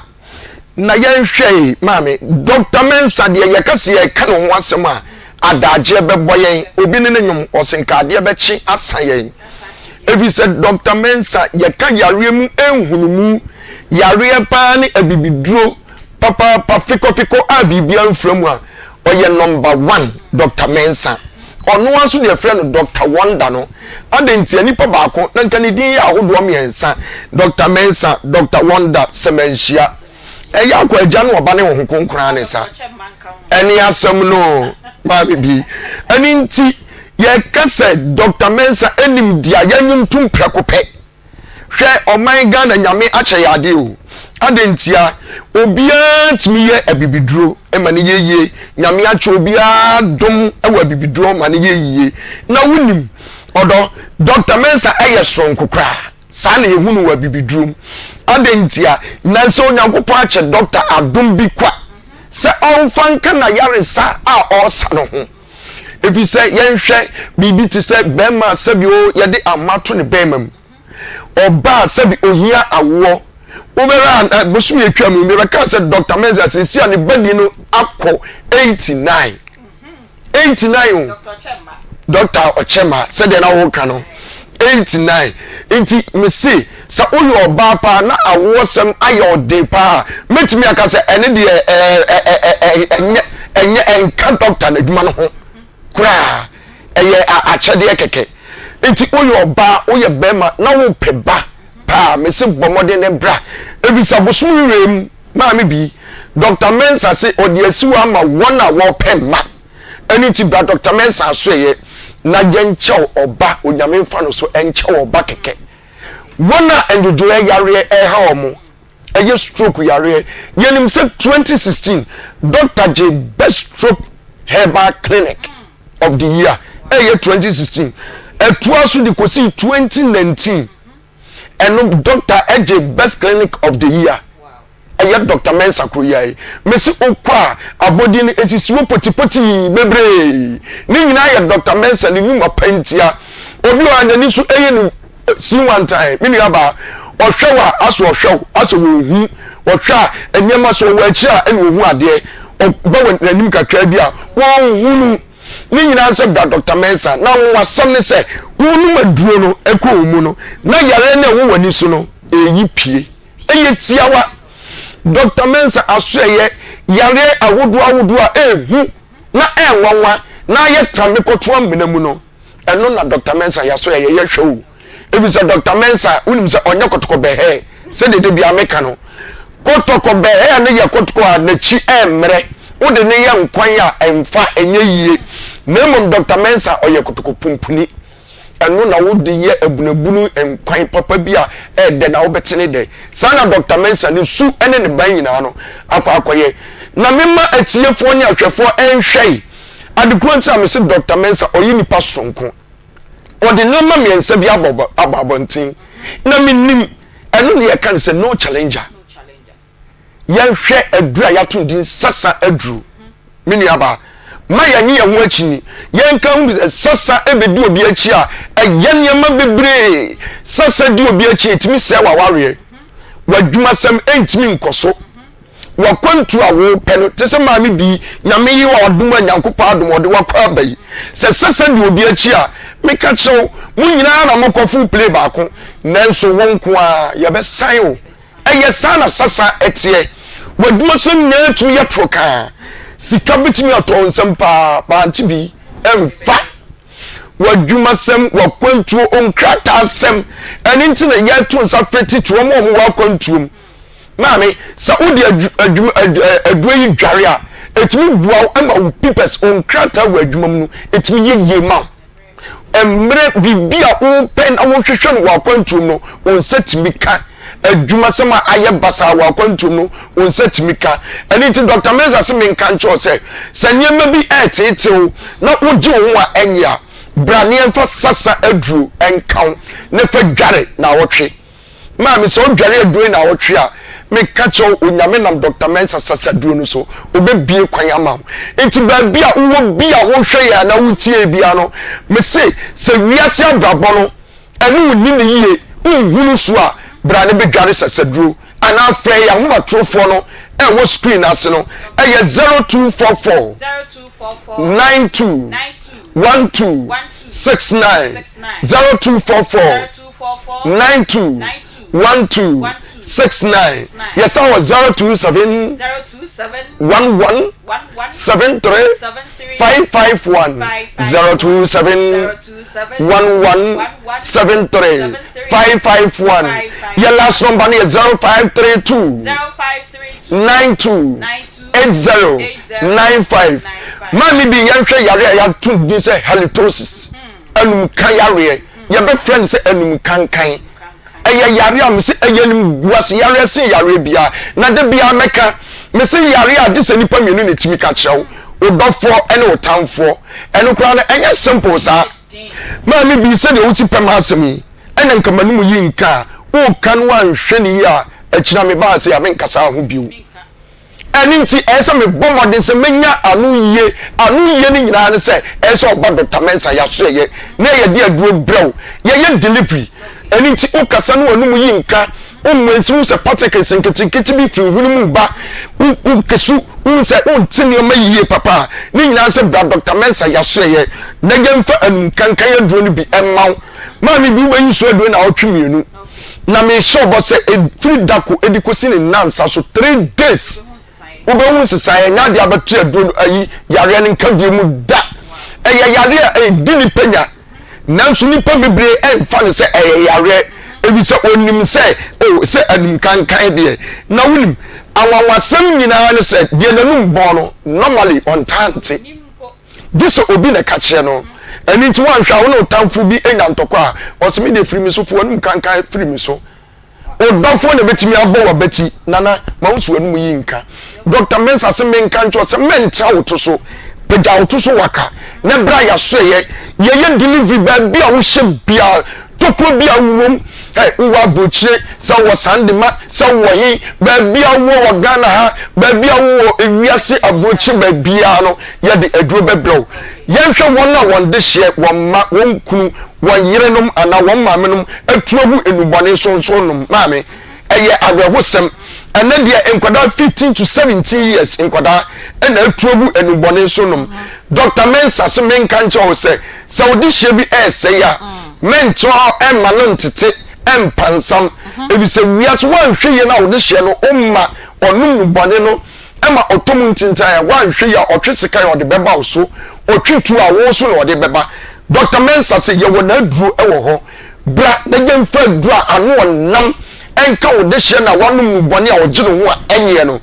na yenhwe maame Dr. Mensa de ye kase ye ka no ho asem a adaje bebo yen obi ne nyum osenkade be chi asan yen efise Dr. Mensa ye ka yare mu enhunumu yare pa ne abibiduro papa fiko a bibia mframu a oye number 1 Dr. Mensa ono anso de friend Dr. Wonder no adenti anipa baako na nka ne din ya ahodo miensa Dr. Mensa Dr. Wonder semenhia eya akwa agya no oba ne ho konkran ne sa eni asem no ma bibi ani nti ye kase Dr. Mensa enim dia yanyum tum prekope hwe oman Ghana nyame ache yade o adentia obia timi ye abibiduro ema ne yeye nyame ache obia dom ewa abibiduro ma ne yeye na wunim odo Dr. Mensa eye sonkokra sa na yehunu wa abibiduro adentia nanso nyankopɔ ache Dr. Adom bi kwa se onfanka na yaresa a osa no ho efi se yenhwe bibi ti se bema sabi o ye de amato ne bema oba sabi ohia awo umera bosu yetwa mu me ka se Dr. Mensa se sia ne badi no akọ 89 Dr. Ochema se de na wo ka no 89 enti me se sa oyo oba pa na awo sem ayo de pa metimi aka se ene de enka doctor na dwuma no ho kura eye achede keke enti oyo oba oye bema na wo peba pa me se bomode ne bra ebisa bosu rem ma me bi Dr. Mensa se odiasiwa ma wona wo pema eni ti bra Dr. Mensa so ye na genchew oba onyame mfa no so enchew oba keke wona enjojo yare ha omo eye stroke yare yenim se 2016 Dr. J best stroke herbal clinic of the year eye 2016 etuaso di kosi 2019 and Dr. AJ best clinic of the year eye Dr. Mensa Kroyai mesi okwa abodi ni esisiwo potipoti bebre ni nyina ye Dr. Mensa ni mu mapantia obi o anyani so eye ni si one time mini aba ohwewa aso ohwew aso wohu ohwa enyema so wachi a ene ohu ade obawo nanim kakra bi a wohunu ni nyina se Dr. Mensa na wasam ne se wonu maduro no ekọ omu no na yare na wo wani so no eyi pie eye tiawa Dr. Mensa asoye yare awodu a ehu na enwanwa na ye tramekoto ambenamu no eno na Dr. Mensa yasoye ye hwewo ebisa Dr. Mensa unim se onye kotoko behe se de bia meka no kotoko behe na ye kotoko a na chi emre wo de ne ye nkwan a emfa enye yie nemom Dr. Mensa oye kotoko pumpuni eno na wo de ye abunabunu nkwan papa bia de na wo betene de sana Dr. Mensa ne su ene ne ban nyina no akwakoye na memma atiefo nya hwefo enhwei adekuro nsa me se Dr. Mensa oyi nipa sonko odi no ma miensa bi ababontin na minim eno ne ye kan se no challenger yan hwe adura yatundin sasa aduru mini aba ma ya ni ho akini yan kan sasa ebedu obi achi a yen yema bebre sasa di obi achi etimi se wa ware wadwuma sam entimi nkoso wakwantu awo peno tese ma mi bi nyame yi wa odum anyankopa adum ode wakwa abai se sasa di obi achi a meka chew mu nyina na mokofu play baako nanso wonko a ye be san o eye sana sasa etie wadwuma sam na etu ye troka sika bitimi ato nsem pa ntibi emfa wadwuma sem wakwantu onkrata sem eni nti na ye to nsa freti to mo wakwantu maame sa odi adwuma yi dware a etimi bua ama pipes onkrata wadwuma mu etimi yeye ma emre bibia o pen awo hwehwe no wakwantu no onsetimi ka adwuma sema aye basa wakwantu no onsetimi ka eni nti Dr. Mensa se men kan cho se sanyema bi etetew na wogi wo a enya brane emfa sasa adru enkan ne fa dware na wotwe maame so dware adru na wotwe a me ka cho onyame nam Dr. Mensa sasa dru no so obebie kwan ama enti ba bia wo bia wo hwe ya na wutie bia no me se wiase abrabo no enu ni ne yie unhunu so a brane be dware sasa dru ana afre ya homa trofo no e wo screen ase no e ye 0244 92 12 69 0244 92 12 69. Yes, I was 027 11 73 551 027 11 73 551. Your last number is 0532 92 8095. Mami bi yanhwe yare ya tun din say halitosis. Anum kan yare. Ye be friend say anum kankan. Eye yare am say eyenim guase yare sin yare bia. Na de bia meka me say yare a de nipa mienu ne timi ka chew. Odofo ene otamfo. Eno kra na enye simple sa. Mami bi say de wuti pem asemi. Ene nkamanu mu yi nka. O kan wan hwe ni ya akira me ba say amen kasa ho biu. Aninti ese me bomode se menya anu ye ni nyina ne se ese oba Dr. Mensa ya so ye na ye de aduro brew ye delivery aninti o kasa no anu mu yinka o mwensi se patek senketikiti bi firi hunu mu ba o kesu o se o tini ma yiye papa ni nyina se Dr. Mensa ya so ye na gemfa anu kankan ye duro ni bi emmaw ma mi bi ba yiso aduro na otwemienu na me sure bo se free dako edikosi ni nansa so 3 days Ubewu sisaya nya de abatu aduro ayi yare ne nka bi mu da yare di ni penya nanso ni pa bebre emfa ne se yare ebi se onim se se anim kankan de na wunim awawasem nyina ne se de nanum bo no normally on tante this obi na ka kire no ani nti wan hwa wo tamfo bi enya ntoko a osemi de frimi so fo anum kankan frimi so odafo ne betimi abo wa beti nana ma wusu anu yi nka Dr. Mensa se menka ncho se mencha wotoso peja wotoso waka ne bra ya so ye delivery ba bia wo hye bia tokro bia wom uwa bochire sa wo sandema sa wo yi ba bia wo Ghana ha ba bia wo ewiase abochi ba bia no ye de aduro bebrew yenhwe won na won de hye won ma won kunu won yerenom ana won mamenom atuabu enubone sonsonom maame eye agwehosem ene de enkwada 15 to 17 years enkwada ena atuabu enubone sonnom Dr. Mensa se menka nche wo se odi hye bi ese ya mencho emma no ntete empansam ebi se wiase wanhwe ye na wo de hye no umma onum bone no ema otom ntintan ya wanhwe ya otwesika ya ode beba wo so otwitu a wo so na ode beba Dr. Mensa se ye wo na aduro ewo ho bra na gemfa aduro anu onam enka wo de hye na wanum bone a ogire ho a enye no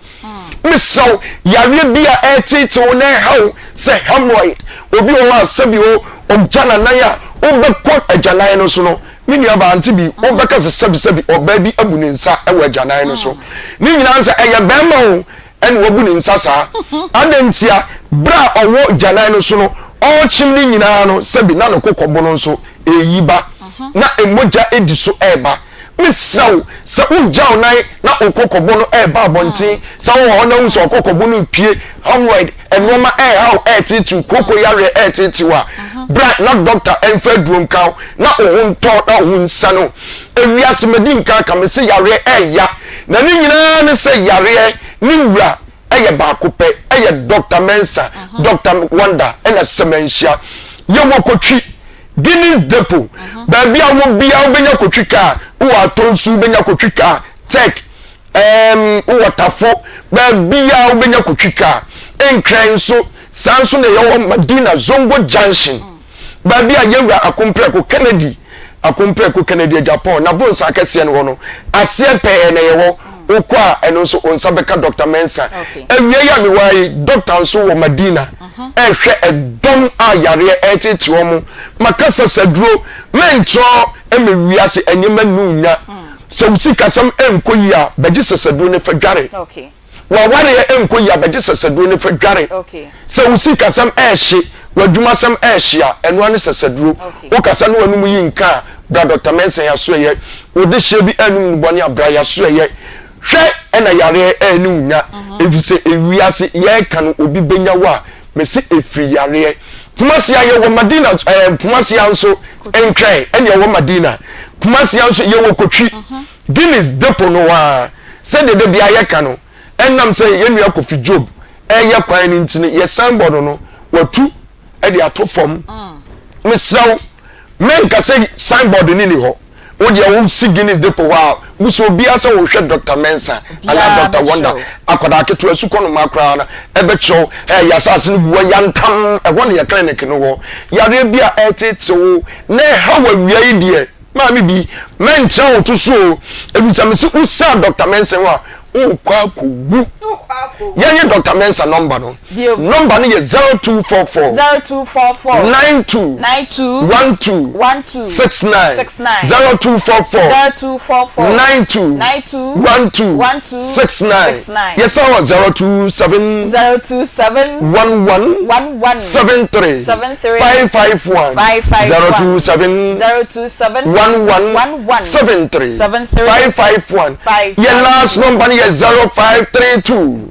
misaw yare bia etete wo na hawo se hemorrhoid obi wo asabi o ojana na ya obekọ ajanan no so no mini aba anti bi obeka se sabi oba bi abu ne nsa ewo ajanan no so ni nyina nsa eye bema o ene wobu ne nsa sa adantia bra owo ajanan no so no o chim ni nyina no sabi na no kokobo no so eyiba na emoja edi so eba misaw se ujaw nan na okokobo no eba abontin se wo na unso okokobo no pie hemorrhoid enoma how etitu koko yare etitiwa bra na doctor enfa duom kan na ohunto na ohunsa no ewiase medin kan ka me se yare eya na ni nyina ne se yare ni wura eye ba kope eye Dr. Mensa Dr. Wonder ena semenhia ye wokotwi Guinness Depot ba bia wo bia obenya kotwika wo atonsu benya kotwika tech watafo ba bia obenya kotwika enkran so sanso na yewo Madina Zongo Junction ba bia yewura akompreko Kennedy Japan na bonsa akese no no ase pe na yewo okwa eno so onsa beka Dr. Mensa ewie ya mi wai doctor so wo Madina ehwe edom ayare etiti wo makasa saduro mencho emewiase enyema nunya so usikasam enkoyi a beji sasaduro ne fadware wa ware ya enkoyi a beji sasaduro ne fadware so usikasam ehye wadwumasam ehye a eno ane sasaduro ukasa no anum yinka bra Dr. Mensa ya so ye odi hye bi anum bone abra ya so ye hwe ena yare enunya evise ewiase ye kan obi benya wa mesi efri yare Kumasi ya wo Madina Kumasi ya nso enkran ene wo Madina Kumasi ya nso ye wo kotwi Guinness Depot no wa se de bia ye ka no enam se ye nua Kofi Job ye kwan ni ntini ye signboard no watu e de ato fom mesaw menka se signboard ni ho wo de wo sigini depo wa muso obi asa wo hwe Dr. Mensa ala Dr. Wonder akoda keto asuko no makra na ebe chew yasa asene buwa yantam e won ye clinic no wo yare bia etetewo na ha wa wiai de maami bi mencha wo to so ebisa me se usa Dr. Mensa wa o kwa ko wu yenye Dr. Mensa number no number no ye 0244 92 69 0244 92 69 yes our 027 11 73 551 027 11 73 551 your last number is 0532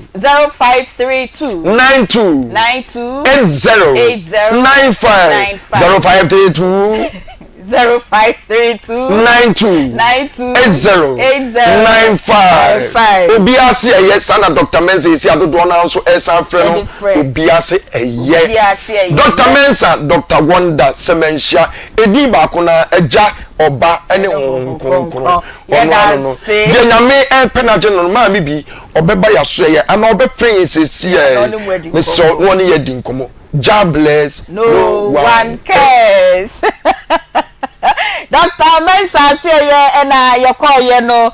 92 80 95 0532 92 80 obiase eye sana Dr. Mensa isi adodo na nso esa frɛ no obiase eye Dr. Mensa Dr. Wonder semenhia edi ba ko na agya oba ene honkonkron ono no je nyame penaje no ma mi bi obeba yaso eye ama obefren sesi ne so no ne ye din komo God bless no one cares. Dr. Mensa sheye ena yekọ ye no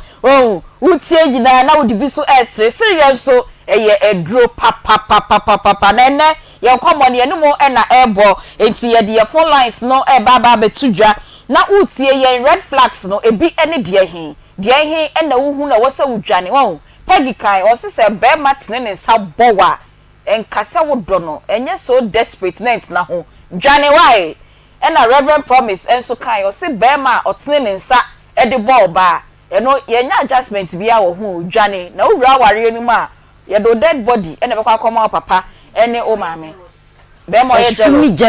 utie gina na wodi bi so esre serious so eye edro papa na ene ye komo ne enu mo ena ebo enti ye de phone lines no e baba betudwa na utie ye red flags no ebi ene de hin ena wuhu na wose wudwane won pegi kai o se be matne ne sa bowa enkasa wodo no enye so desperate na ho dwane why ena Reverend Promise enso kai o se be ma otene ne nsa e de ball ba eno ye nya adjustment bia wo ho dwane na wura ware enu ma ye do dead body ena be kwa koma papa ene o maame be mo ye jealous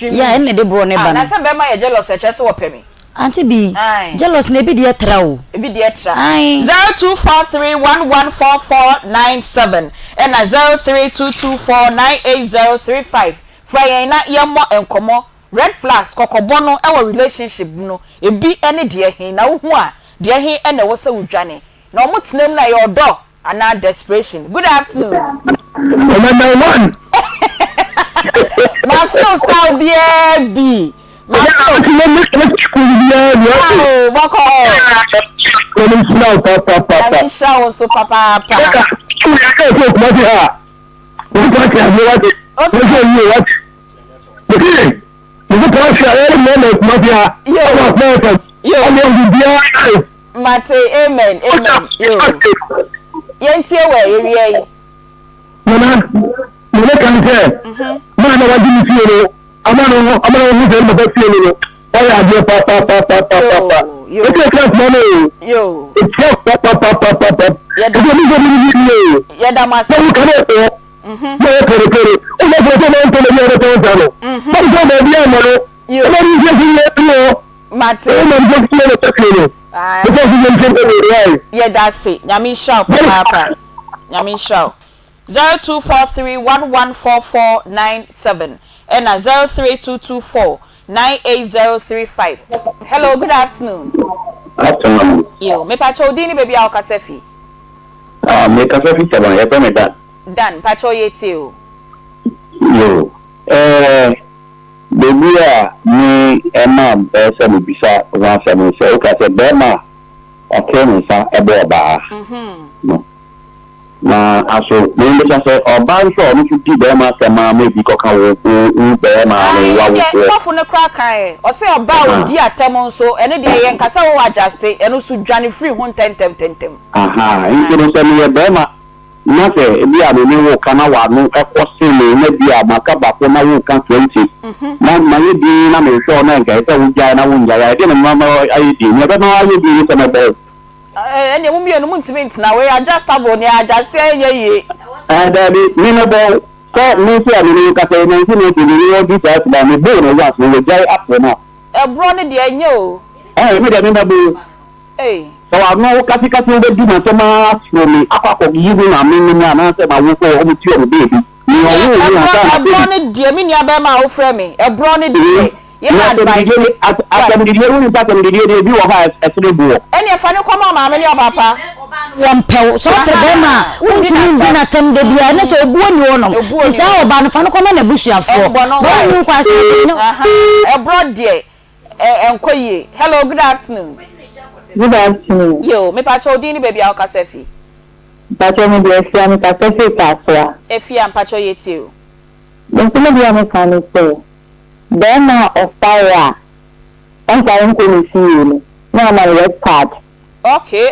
yeah ene de bro ne ba na se be ma ye jealous e chese wo pemi anti bi jealous na ebi de tra o ebi de tra 0243114497 ena 0322498035 fire na ye mo enkomo red flags kokobo no e relationship no ebi ene de hin na wo hu a de hin ene wo se wudwane na omo tenem na ye odo ana desperation. Good afternoon. Number one. My first style baby. My Mate, amen, amen. Yentie we area. Mama, you can say. Mama, what do you feel? I'm not going to feel it. Oh, yeah, papa. It's a class money. Yo. It's just papa. Yeah, that must be. Yeah, that's it. Nyami shout, papa. Nyami shout. 0243114497 and 03224988035. Hello, good afternoon. Afternoon. Yo, me pacho dini baby ao kasefi. Me kasefi chaba ya kwa me Dan pacho yeti o. Yo. Baby a ni ema besa mi bisa wa fa mi se o ka se be ma akemi sa ebe oba. Na aso me nbe say oba nso o mi ti be ma se ma me bi ko kan wo be ma no wa wo so fu ne kra kan o se oba o di atem nso ene de ye nkasa wo adjust ene so dwane free ho tentem. Aha nso no se me be ma na se bi a me wo kana wa no ekosi me na bi a maka ba ko na wo kan 20 na ma ye bi na me sure na nka se wo ja na wo nja ya de na ma ayi di me be na ayi di se me be ene mu mienu mu intimate na we adjustable ni adjust enye ye daddy me no be ko me si abi ni ka se na si ni ni wo bi sa ba me bo no wa so we jai up na bro ni de enye o me de me na bo so wa no kasi wo be di na se ma so me akwa yi ni na me ni na se ma wo ko o mi ti o be bi ni o wo ni asa bro ni de me ni aba ma wo frɛ me bro ni de Yeah, advice. Asamdidie woni asamdidie bi wo ha afrebuo. Eni e fa ne koma maame ne papa. Won pew so pe be ma untimi ndi na tem de bia na so obuo ni wonom. Isa oba no fa ne koma na busuafo. Bo nu kwa se no. E bro de enkoye. Hello, good afternoon. Good afternoon. Yo, me pa cho di ni baby akasefi. Pacho me de sia mi kasefi kaswa. Efia mpacho yeti o. Ntumi bia me kan say. Bema of fire. Onka nko ni fiye. Na ma red card. Okay.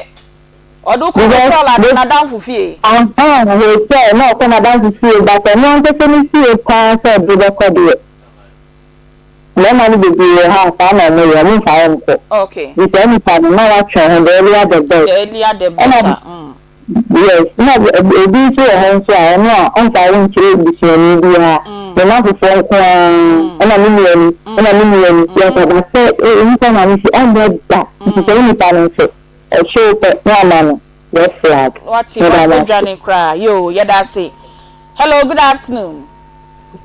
Odu ko tola na down fufie. We say no ko na down fufie but no nko ni fiye pa say do the code. Mama ni bibi ha fa na me ya mi fa nko. Okay. We say mi pa na wa try the earlier the better. The earlier the better. Yes, na ebi so ho so a no onka won kire bisuani bia. The na for ko na mi ni ya ta ba say e nko na mi si under that. So mi pa na say e show pe na no. Yes, flag. What's your journey cry? Yo, yada say. Hello, good afternoon.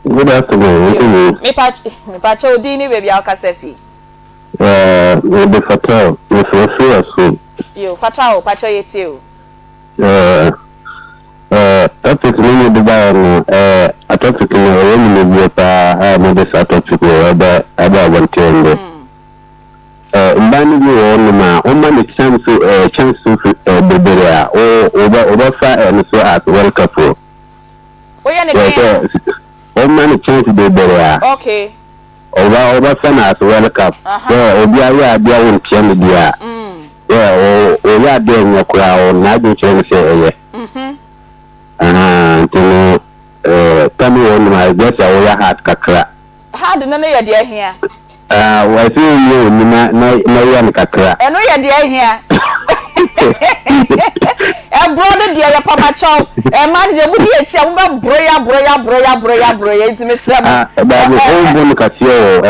Good afternoon. Me patch odini baby akasefi. We the fatal. We so so. Yo, fatal patch yeti o. Topic ni the bar a topic ni we ni pa mo de sa topic aba wantende. Mbani bi won ma o ma ni chance bebere o fa so at World Cup. O ya ne o ma ni chance bebere. Okay. Oba fa na at World Cup. Obi aye abia won tiam dia. O ya de nyakura o na de chance eye. Tino tami won ma just o ya hat kakra. Hard na ya de ahia. Wa si yo ni na ya ni kakra. Eno ya de ahia. Brother dear ya papa chow. Man de budi e chia mba broya intime srama. Ba o bonu kasio o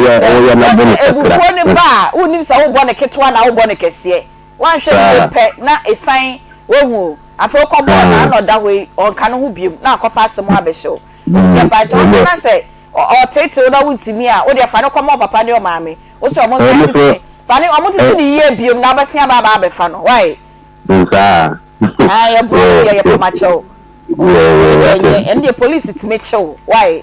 ya na bonu kakra. Ebufo ne ba, unim sa wo bonu ketwa na wo bonu kese. Wan hwe pe na esan wohu. Afi ko bo na no da we onka no ho biem na akofa asem abehyew. Nti ba jo na say o tete na wuntimi a wo de fa ne koma papa ne o maame. Wo so mo say tete. Fa ne o mo tete ni ye biem na abasia ba abefa no. Why? Nsa. Ya bro ya papa chow. And the police it make show. Why?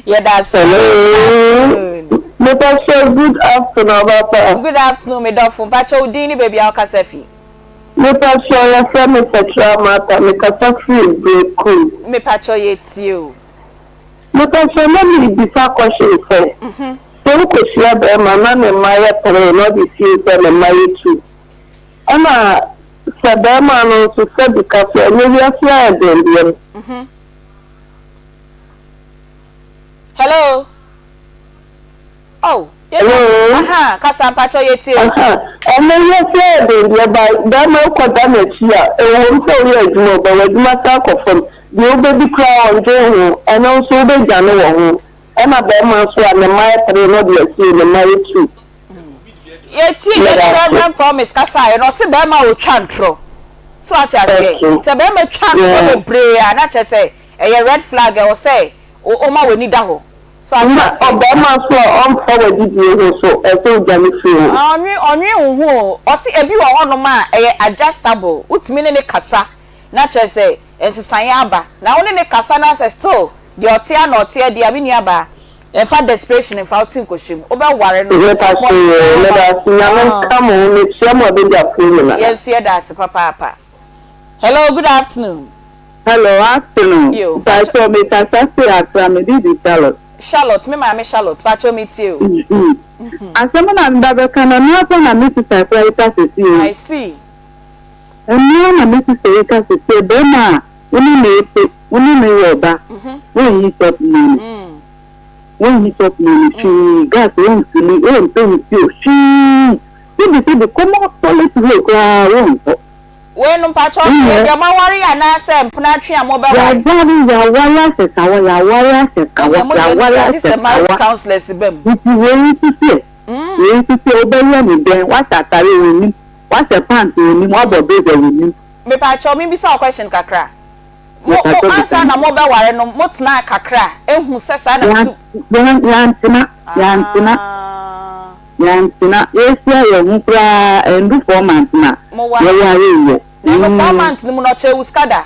Yeah, that's hello. Good afternoon, Papa. Good afternoon, me dofo. Pacho dini baby akasefi. Me pacho ya say me sexual matter, me kasafi break cool. Me pacho yeti o. Me pacho na me bisa question say. So ko shia be mama me maya pere no be see say me maya too. Ama sabema no so say because we are fly dem. Hello. Oh, hello. Kasa pacho yeti o. Ene ye fly dem ba da ma ko da na chia. E won so we adwuma ba we adwuma ta ko fam. The obebi crown jo and also be jano wo. Emma Berman so and my three no be see the married too. Yeti the promise kasa you know se Berman o twantro. So ati ase. Se Berman twantro bebre na che say e red flag e say o ma we ni da ho. So ati ase. Berman so on forward di so e so jani feel. Onwe hu o se ebi wo hono ma e adjustable. Utimi ne kasa na che say ensisan aba. Na woni ne kasa na say still the otia na otia dia bi nuaba e fa desperation e fa otin koshim obe ware no yes you da papa. Hello, good afternoon. Hello, afternoon. You pacho me kasa se atra me di Charlotte me ma me Charlotte pacho me tio asema na ndabe kana no apo na me sister ita se I see enu na me sister ita se be ma uni me yoba when you stop me when you stop me to gas won't see me when to you she the come solid way when no pacho ya ma wari ana se mpuna twa mo be wari se marriage counselors bem we see obey me then what atare we what a pant we mo bo baby we me pacho me bi sa question kakra mo ansa na mo be ware no mo tena kakra ehu se sa na tu yantina yesia ye nkura endu 4 months na ye ware ye no 4 months ni mo no che uskada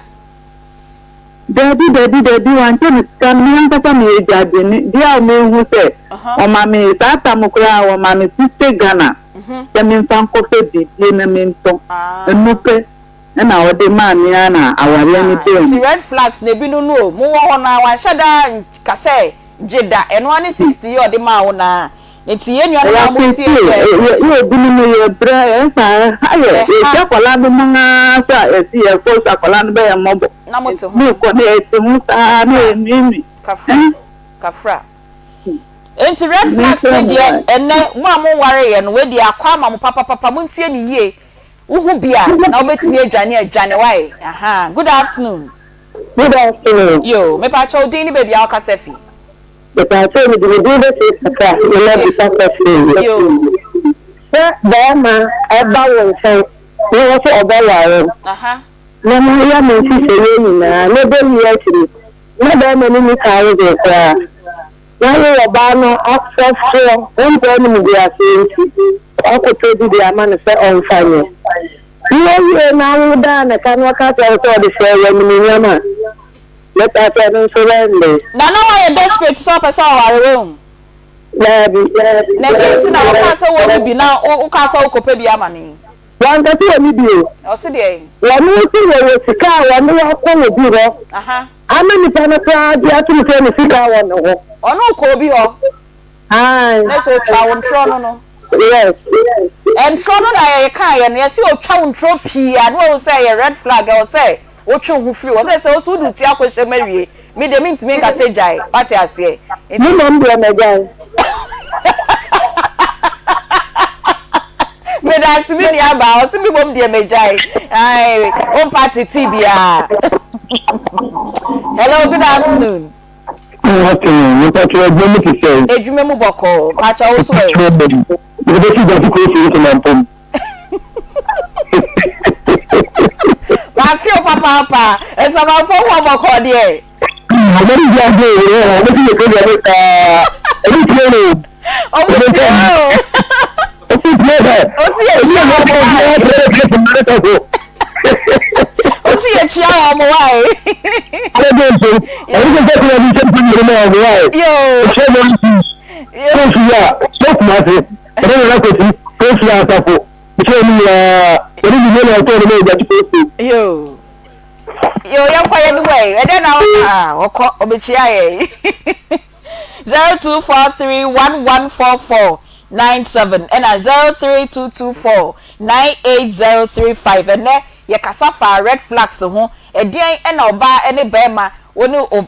Daddy want to come to me garden dia me hu se o mami tata mukura o mami sister Ghana ya me fan ko fe bi na me nto enupe na o de man ya na aware ni pe ti red flags na bi no no mo wo na wa shada kase jeda eno ani 60 ye o de ma wo na enti ye nua na mo ti ye binu no ye bra sa aye e chakola bi mo nga sa e si e ko chakola no be ya mo na mo te ho mo ko ne ti mu ta ne mimi kafra enti red flags ne dia enne mo amon ware ye no we dia akwa ma mo papa mo ntie ni ye uhu bia na obetimi adwane why good afternoon yo me pa cho din ni baby akasefi the person with the good is yo Bama eba won say we also obaware na mo ya mo si se ni na no be ni actually na ba mo ni ka ro de kwa na yo ba no access to on be ni bi ase ako to di dia man say on fanye yo na wo da na kan waka to the say ya ni nyama let us surrender na no why desperate so person ware room na get na waka so wo bi na o ka so ko pe bi amani wan da ti ni bi o se de wan ni ti wo sika wan ni ko wo bi ro ama ni pa na ka di atu ni se ni sika wan ho ono ko bi ho na so twa won tro no yes and tro no na ye kan ye no ye se o twa won tro pi a no o say ye red flag o say o twa hu free o say o so du ti akose mawie me de mint me ka say jai party ase ni mo mbe na jai me da si mi ni aba o si mi mom de me jai ai on party tibia hello good afternoon you touch your baby to say ejume mu boko pacha o so e you dey see that ko si to man pom wa feel papa e so ma fo wo boko de e o mo di ade o mo di ko de ka e di no o mo di o si e chi o si e chi o mo wa e ale de so e di ko de ni se pi mo wa yo se mo si ya so kuma se e na ko ti ko si ya ta ko se ni ya e di ni na to ni ja ti ko yo ya kwa ye duwe e de na oko obechi aye 0243114497 and 0322498035 and ye kasafa red flags ho e den e na oba e ne bema woni o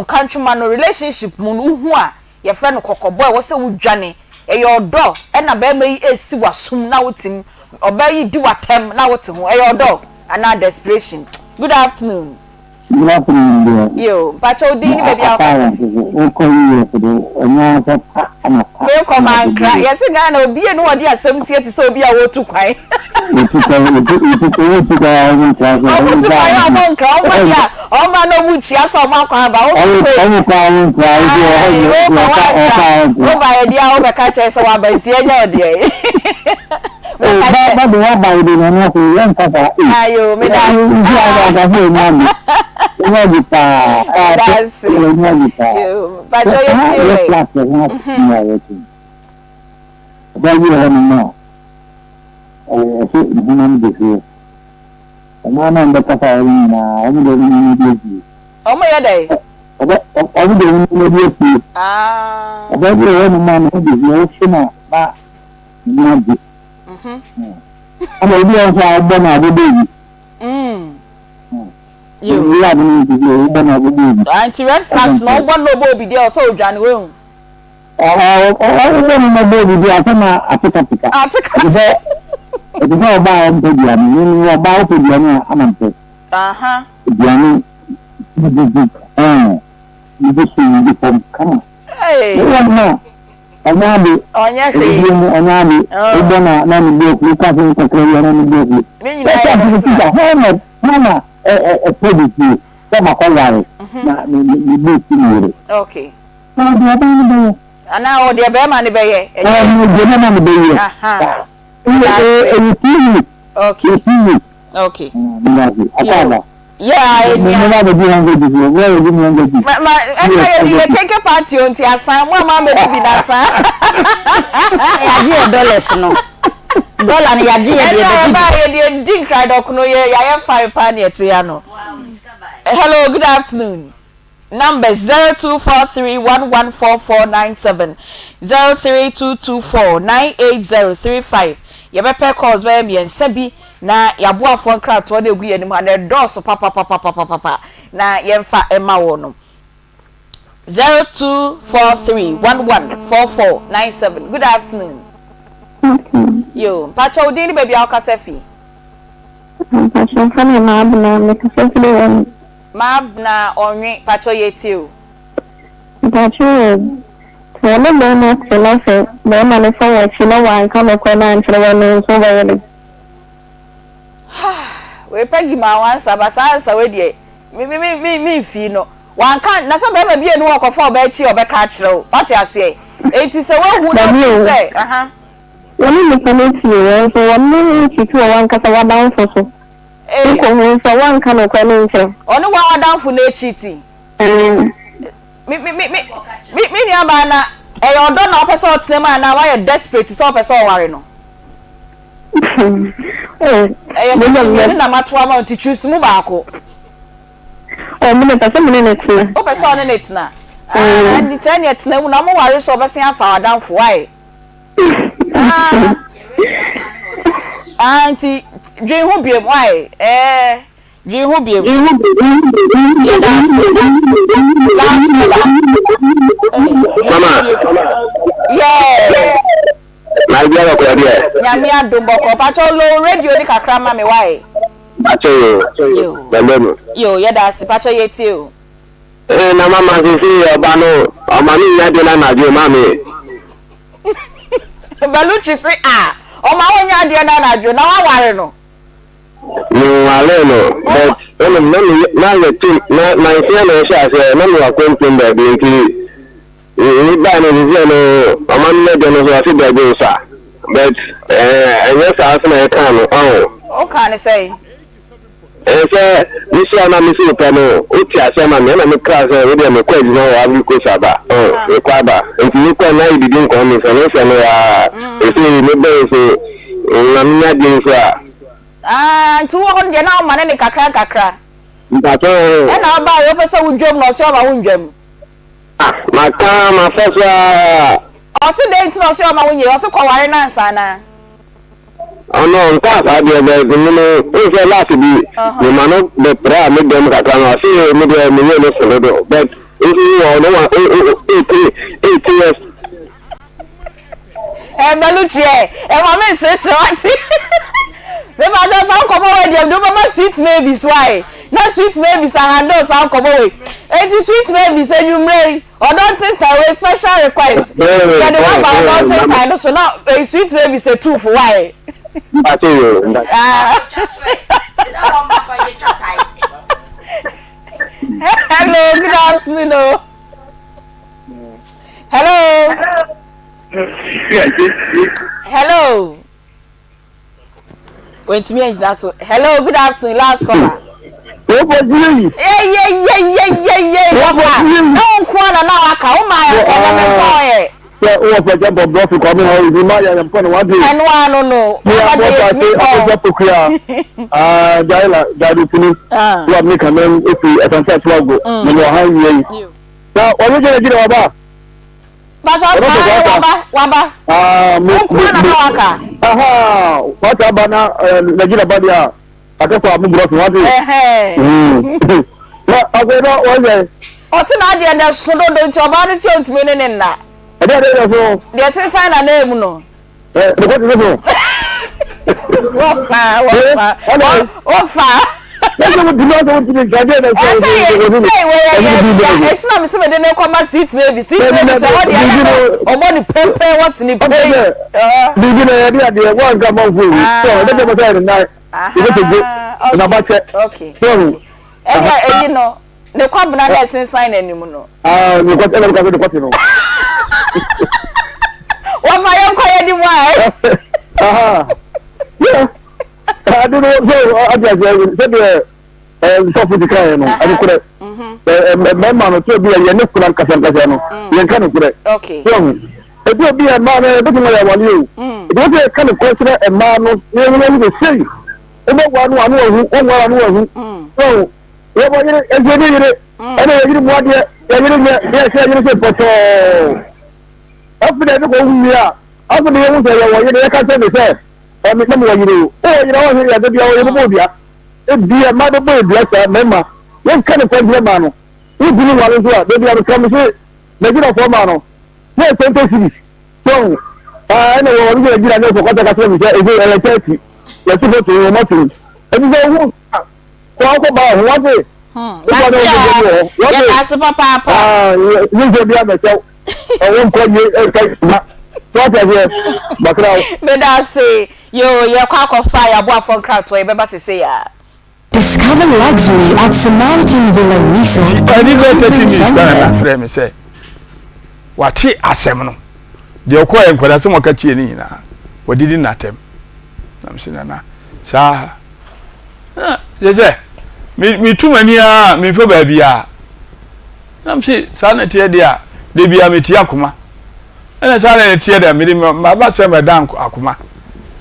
countryman no relationship mu no hu a ye frɛ no kokoboy wo se wudwane e ye odo e na bema yi esi wasum na wotim oba yi di watem na wote ho e ye odo ana desperation. Good afternoon. Good afternoon. Yo, Pacho Dini baby Akasa. We come and cry. Yes, Ghana obi enu odi asem sie ti so obi a wo tu kwan. O ma no mu chia so ma kwan ba o. O ba e dia o be ka che so wa ba ti enya odi e. Ayo, me da. That's you. But you anti red flags no one no bo bi there so odwane we hu no bo bi there sama atika it is all about the diani ni about the diani amante diani you just see from come hey no Onyabi Ibona na niboku nikaze ntakreya na niboku mama a product ma ko ware na ni book ni okay na dia ba ni be ana o de be ma ni be ye ni de na ni be ye aha okay okay Akoma yeah na be bi na go di where you me go di ma ye keke party on ti asan mo ma be bi na asan ya ji dollars no dollar ni ya ji ye de din cry dok no ye ya 5 pound ye ti ya no. Hello, good afternoon. Number 0243114497 032249835. Ye bepe calls by me and sebi na yaboa fon kra to na egu ye ni ma na dos papa na yemfa ema wo no 0243114497. Good afternoon. Yo, pacha odini baby akasefi. Pacha fani mabna mekasefi le Mabna onwe pacho yeti o. Pacha wala na selafe na na sawa china wa kama kwa na nchira na so bayele. We pegi ma wan sabasa we die. Mi fi no. Wan kan na so be ma bie no akofo ba chi obeka akire o. Pati ase. Enti se we hu na say, aha. Wani mekaniki yo so wani chitu wan kasa wa down so. Ko hu so wan kan kwa na nchira. Onu wa down fu na chiti. Mi ni aba na e odo na opese otnema na wa desperate so opese o ware no. Ni na matwa ma nti choose mu baako. Mune pese mune netina. O pese on netina. Ndi tani netina mu na mo ware so opese afa wadanfo why. Auntie dream hu biem why? Dream hu biem. Mama. Yes. Na dia ko dia. Nyame adomboko pacho low radio ni kakra ma me why? Pacho yo. Bembe. Yo, yeda si pacho yeti o. Na mama sisi oba no, ọmọ mi nya de na jo mami. Baluchi say o ma wonya de na jo na wa ware no. Wale no, but na le team na ise na sha se na mi wa kwenten da bi nti. Ni ba no zi no, ọmọ mi de no so asi da go sa. But yes as na kan no. O kan say Say this one I'm missing no. Uti asema me na me class we dey me kwadi na wa bi ko saba. E kwaba. Nti ni kwa na ibi din ko mi so no se no ya. E se me be so na nya din so a. Nti wo hon de na o ma ne kakra. Mpato. E na ba yo pese wudwom na o se o ma wundwom. Maka ma fesa. O se de nti na o se o ma wunye, o se ko ware na nsa na. No, nka sa de be no o se last bi. Ni ma no be pra me dem ka kan o se me de me no so do. But if you no one 8 years. Baluchi ma me stress wanti. Me ba do so komo we dem do mama sweet babies why? Na sweet babies handle so komo we. Enti sweet babies enumre o don't think I special request. Yeah, the one about don't think I know so now sweet babies a two for why? That's it. Hello, good afternoon. Hello. Hello. Wait me engineer so. Hello, good afternoon. Last caller. Yeah. No kwana na waka o ma ya ka na me boy. Yeah, o fa jabo bro fi ko mi ho ibi ma ya mpo one day. Anu anu no. Yeah, Jaila, Jadu Fini. Wa mi kamen ifi atansa twago. Me no ha yi. Na o je je waba. Waba. Mo kwana na waka. Aha, wata bana Nigeria badia. Atafa mu bro fi one day. Na agora o je. O se na de na so do nti oba ne si ontime ne nna. Ade so. De sensan na name no. De ko te so. Ofa. It's not me some de come sweet baby. Sweet baby say what the body pepper what's in the pay. Okay. Okay. You know, ne kwabna na sensan anim no ne kwabna na kwabna kwabna no wa fa yan koye di mo ai aha yeah I don't know so I so for the guy no I could member no to be a ne kula kasa no yen kan kure okay so e do be a man e do mo ya wale o e do be kan ko sira e man no ne no say e do wa no anu ohu o wa no ohu so e bo yire e je yire e na yire mo ade e yire ne e se yire se poto after ko hu ya after the you say ya yire e ka se me say e me mo yire o yire o yire ya de bia o yire mo bia e bia ma de bo bia sa member yen kan ko bia ma no e bi ni wale so a de bia ko me say me gina for ma no ne tento series so ene wo ni gina ne ko kota ka se me say e go ele tete ya ti go to mo tu e bi go hu ko ba hu wa se ya ta se papa ni je bia me so o won ko ye e kai ma so ta je bakra me da say yo ye kwa ko fire bo afon craft we be ba se ya. Discover luxury at Mountain Villa Resort. I didn't get it in me say. What he asem no. De okwa enkwada se moka tie ni na. We did not them. I'm saying na. Sa. Je say me too many me fo ba bia. I'm say sa na tie dia de bia me tie Akoma. Ena sa na tie da me ma ba se me dan Akoma.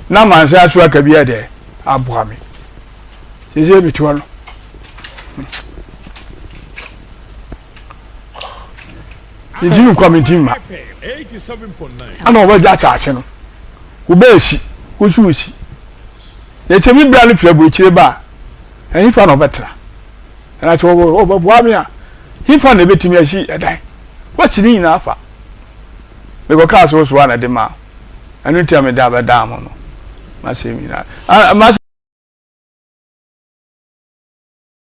Na man se aso aka bia de aboa me. Is me to one. Did you come in team? 87.9. I know what that's asking. Who bears who shoes? They tell me brand if you're which bar. And he found a better. And I told her, oh, but Wamia. He found a bit to me as she had died. What's the need offer? The cars was one at the mouth. And you tell me that a damn. Must say me that. I must.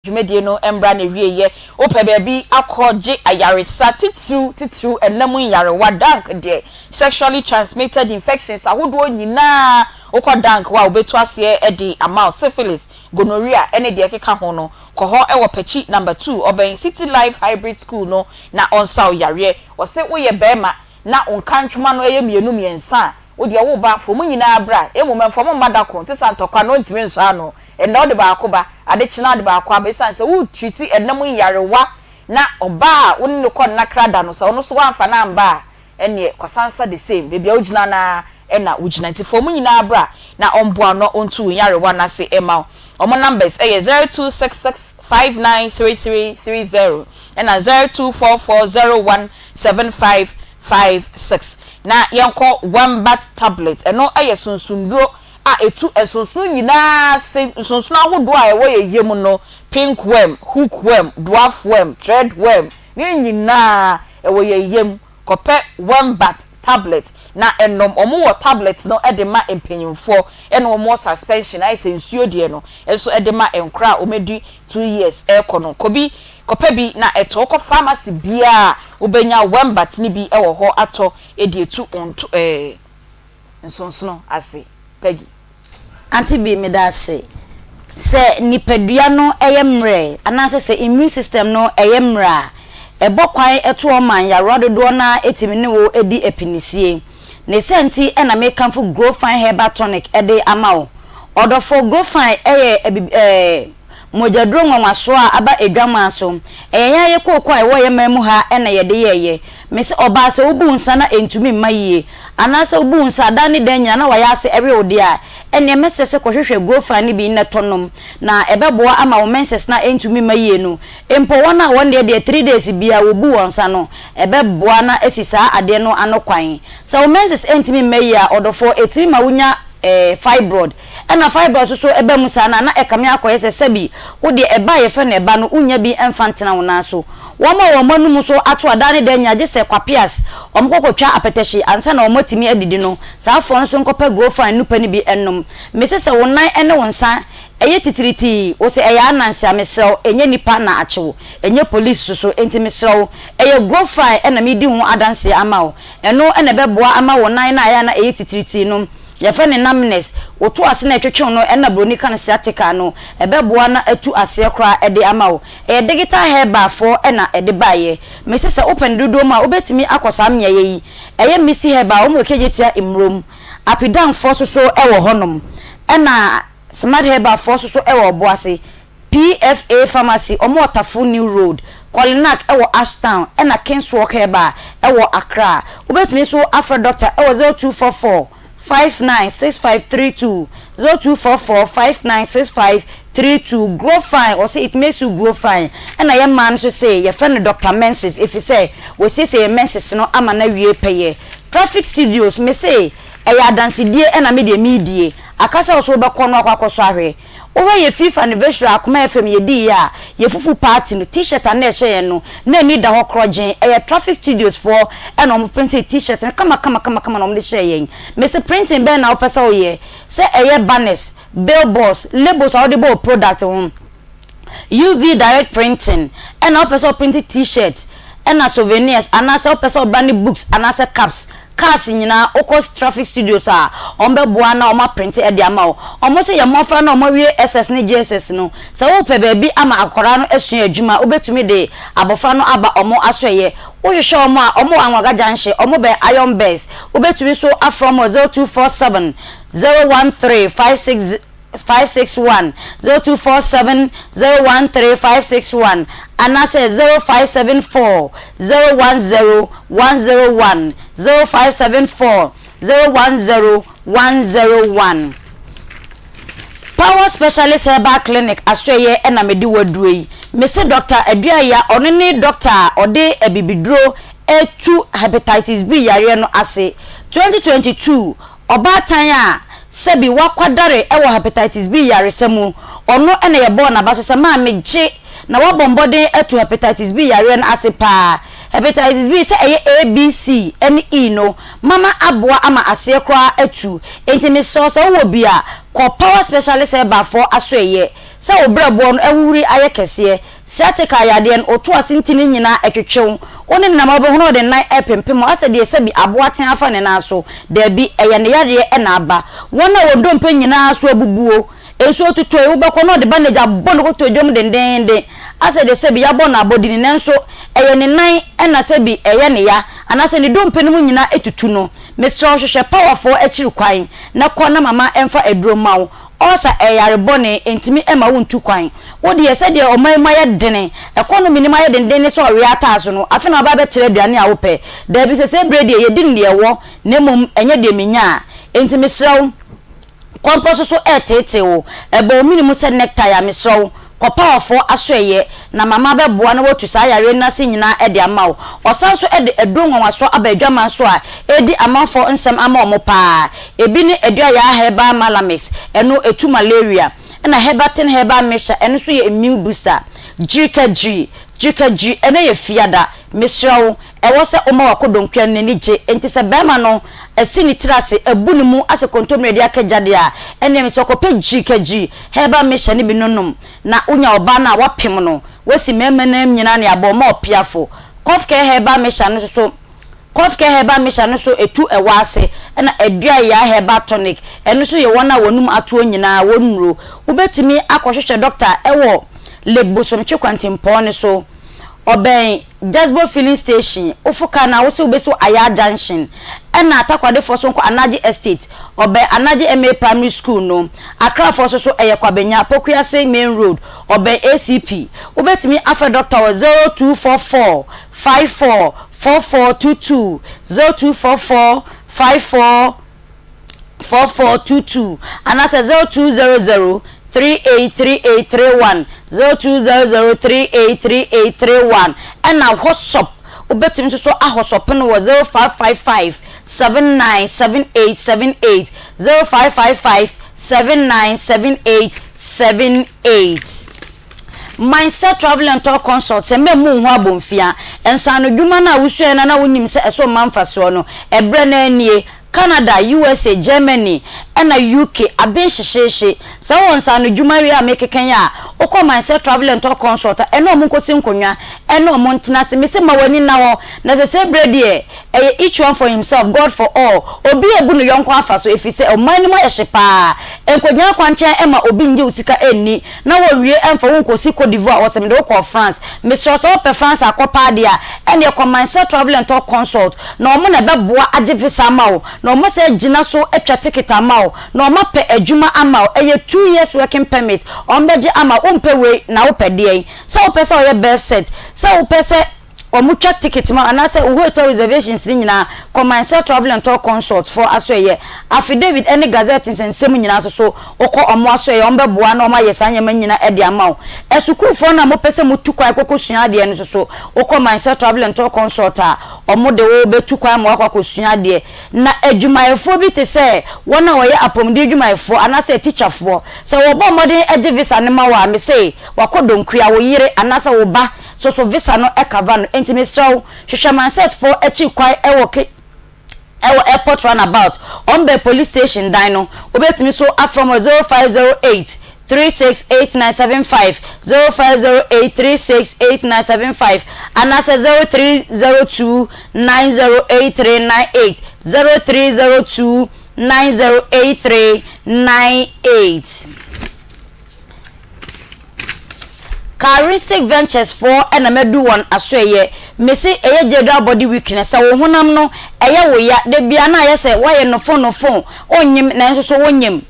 Jumedie no embra na wieye ope baby akoje ayaresa titu enamu yarewa dank de sexually transmitted infections ahodo nyina okọ dank wa obetu ase e de amount syphilis gonorrhea ene de keka ho no koho e wo pachi number 2 oben City Life Hybrid School no na onsa yare wo se wo ye bema na onkantwuma no eye mienu miensa odi wo ba fo mu nyina bra emomemfo mo madako te santokwa no ntime nso ano enda ode ba akoba ade china ade ba akwa be sanse wo treat enam yarewa na oba woni no kon na krada no so ono so wanfa na mba ene kwasansa the same baby ojina na ena ojina nti fo mu nyina bra na omboa no ontu yarewa na se ema omo numbers 0266593330 ena 0244017556 na yanko one bat tablet eno aye sunsundro a etu esunsun nyina se sunsun ahodo a ewo ye yem no pink worm, hook worm, dwarf worm, thread worm ni nyina ewo ye yem kope one bat tablet na enom omo wo tablet no edema empenyimfo eno omo suspension ai se nsuo de no enso edema enkra omedi 2 years ekono kobi kope bi na eto ko pharmacy bia obenya one bat ni bi ewo ho ato edi etu onto nsonsono ase Peggy anti bi me da se nipadua no eyemre anase se immune system no eyemra ebokwan eto oman ya rododo na etimi ne wo edi epinisie ne senti na me kanfo grow fine herbal tonic ede amawo odofo grow fine mojadro nwanwaso a aba edwama so eya ye kokwa ewo ye mamu ha na ye de ye me se oba se obu nsa na entumi maye anase obu nsa da ne danya na waya se ewe odi a ene mesese kohwehwe grofa ne bi ne tonom na ebeboa ama wo menses na entumi maye no empo wona wonde de 3 days bia obu wonsa no ebeboa na esisa ade no anokwan se wo menses entumi maye a odofo etimi mawunya fibroid ena fibroid so ebe musa na ekame akoyese sebi wo de eba ye fe na eba no unya bi enfantena wona so wo manum so ato adane de nya gese kwapias omkokotwa apeteshi ansa na omotimi adidi no saa fo nso nkopa grow fine nupa ni bi ennom mesese wonan ene wonsa eye titiriti wo se eya ananse amesrew enye nipa na achewo enye police so enti mesrew eye grow fine ena medi ho adanse amawo eno ena beboa ama wonan na aya na eye titiriti no ye fe ne numbness oto ase na etwetwe no na broni kan sciatica no ebeboa na atu ase kra ede ama wo digital herbal for na ede baye me se open dodo ma obetimi akosa amya yi eye misi herbal wo mo kejetia imrom apidan for so ewo honom na smart herbal for so ewo oboase PFA pharmacy omo otafo new road Kolinak ewo Ashtown na Kingswalk herbal ewo Accra obetimi so afra doctor ewo 0244 596532 0244 596532 grow fine or say it makes you grow fine and I man so say your friend Dr. Menses if you say we say Menses no ama na wie peye traffic studios me say eya dance die na media akasa so be kono akwakoso ahwe owe ye 5th anniversary Akoma FM ye di ya ye fufu party no t-shirt na e share no na ni da ho krogen e traffic studios for e no print t-shirt na kama no mo share yen me se printing be na opesa oye se e banners billboards labels all the product on UV direct printing and opesa printed t-shirts and souvenirs and as opesa brand books and as caps cars nyina okos traffic studios ombe boa na oma print e de ama omo se ye mofra na omo wie SS ne JSS no se wo pe baabi ama akora no esua adwuma obetumi de abofra no aba omo asoye wo hwehwe omo a omo anwaga janshe omo be iron base obetumi so afrom 0247 013 561 0247 013 561 and I say 0574 010 101 0574 010 101 Power Specialist Herbal Clinic asweye na medi wadue me se doctor aduaya ono ne doctor ode ebibidro etu hepatitis B yare no ase 2022 obatan a sebi wakwadare ewo hepatitis B yaresemu ono ene ye bo na baso se ma meje na wabombode etu hepatitis B yare na asepa hepatitis B se eye ABC NE no mama aboa ama ase kra etu entimi so wo bia ko Power Specialist eba for asoye se obrabo no ewuri ayekese sciatica yade en oto asintini nyina etwetwew oni na mabo hono de nan epempem ase de sebi aboaten afa ne na so da bi eye ne yade na aba wona wodompe nyina so abubuo enso tutoe wo beko no de bandage abono ko tojom dendende ase de sebi yabo na abodini nenso eye ne nan na sebi eye ne ya anase ne dompe no nyina etutu no mesro hwehwe powerful ekiri kwan na kona mama emfa eduro mawo osa eyare bone entimi ema wontu kwan wodi yese de omanma ye dene economy ni ma ye dendene so ori ataso no afi na ba be kire aduane a wo pe da bi sese bread ye din de wo nemum enye de menya entimi sew komposo so etete wo ebo minimum se nectar ya mesro ko powerful asoye na mama be boa na wotu sa yare na se nyina e de ama wo osan so e de edonwa so abadwama so a edi amanfo nsem ama omo pa ebi ni edua ya heba malamex eno etu malaria na hebatin heba mesha eno so ye immune booster GKG ene ye fiada mesrawo ewo se oma wakodonkwa nani je enti se bema no asini trase abunimu ase kontomre dia kajade a ene me soko pe GKG heba mesha ni binonom na unya oba na wapem no wasi mema na nyina ne aboma opiafo kofke heba mesha no so kofke heba mesha no so etu ewase na edua ya heba tonic eno so ye wona wonum atuo nyina wonuro ubetimi akohwehwe doctor ewo lebosom chekwantimpo ne so oben Jasbo filling station ofuka na wo se obeso aya junction na atakwade for so nko Anaji estate oben Anaji MA primary school no Accra for so eyekwabenya Pokuase main road oben ACP obetimi afa doctor 0244 54 4422 0244 54 4422 and that's 0200 383831 0200383831 and now WhatsApp obetim so ahosop no 0555 797878 0555 797878 mindset travel and talk consult se memu ho abomfia ensa no dwuma na wusu na wonyim se eso manfa so no ebre na anie Canada, USA, Germany, and a UK, a bench sheshe. So on San Jumaria make a Kenya, Oko myself travel and talk consult, and no Munko Sinkonya, and no Montanas, Missing Mawani now, there's a same bread each one for himself, God for all. Obi a bunu young kwafa, so if he say, oh, mine my shepa, and Konya Quancha Emma Obin Usika Eni, now we am for Unko Siko Divoire or some local of France, Mistress Ope France are copadia, and your myself travel and talk consult, no man about boa adjevisa mao, no more say Jinaso extra ticket amao, no more pay a Juma amao, and your 2 years working permit, on Beji ama umpe way now per day. So person your best set, so person. Or mucha tickets ma and I say hotel reservations na commercial travel and talk consult for asweye affidavit any gazettes and seminar so oko omo asweye ombe boa na oma yesanya manyina e de amaw esuku for na mo pese mutu kwa kokosua de no so oko commercial travel and talk consult a omo de wo betu kwa mo akokosua de na adwumayefo bi te say wona wo ye apomde adwumayefo ana say teacher fo so wo bo modern edi visa ne ma wa me say wakodonkua wo yire ana say wo ba so visa no ekava no ntimi so hwehwaman set for echi kwai ewo airport runabout on the police station dino obetimi so afrom 0508 368975 0508368975 and as 0302 908398 0302 908398 Caristic Ventures for and a medu one asweye me say eye general body weakness wo honam no eye wo ya de bia na ye say why no phone onyim na nso so wonyim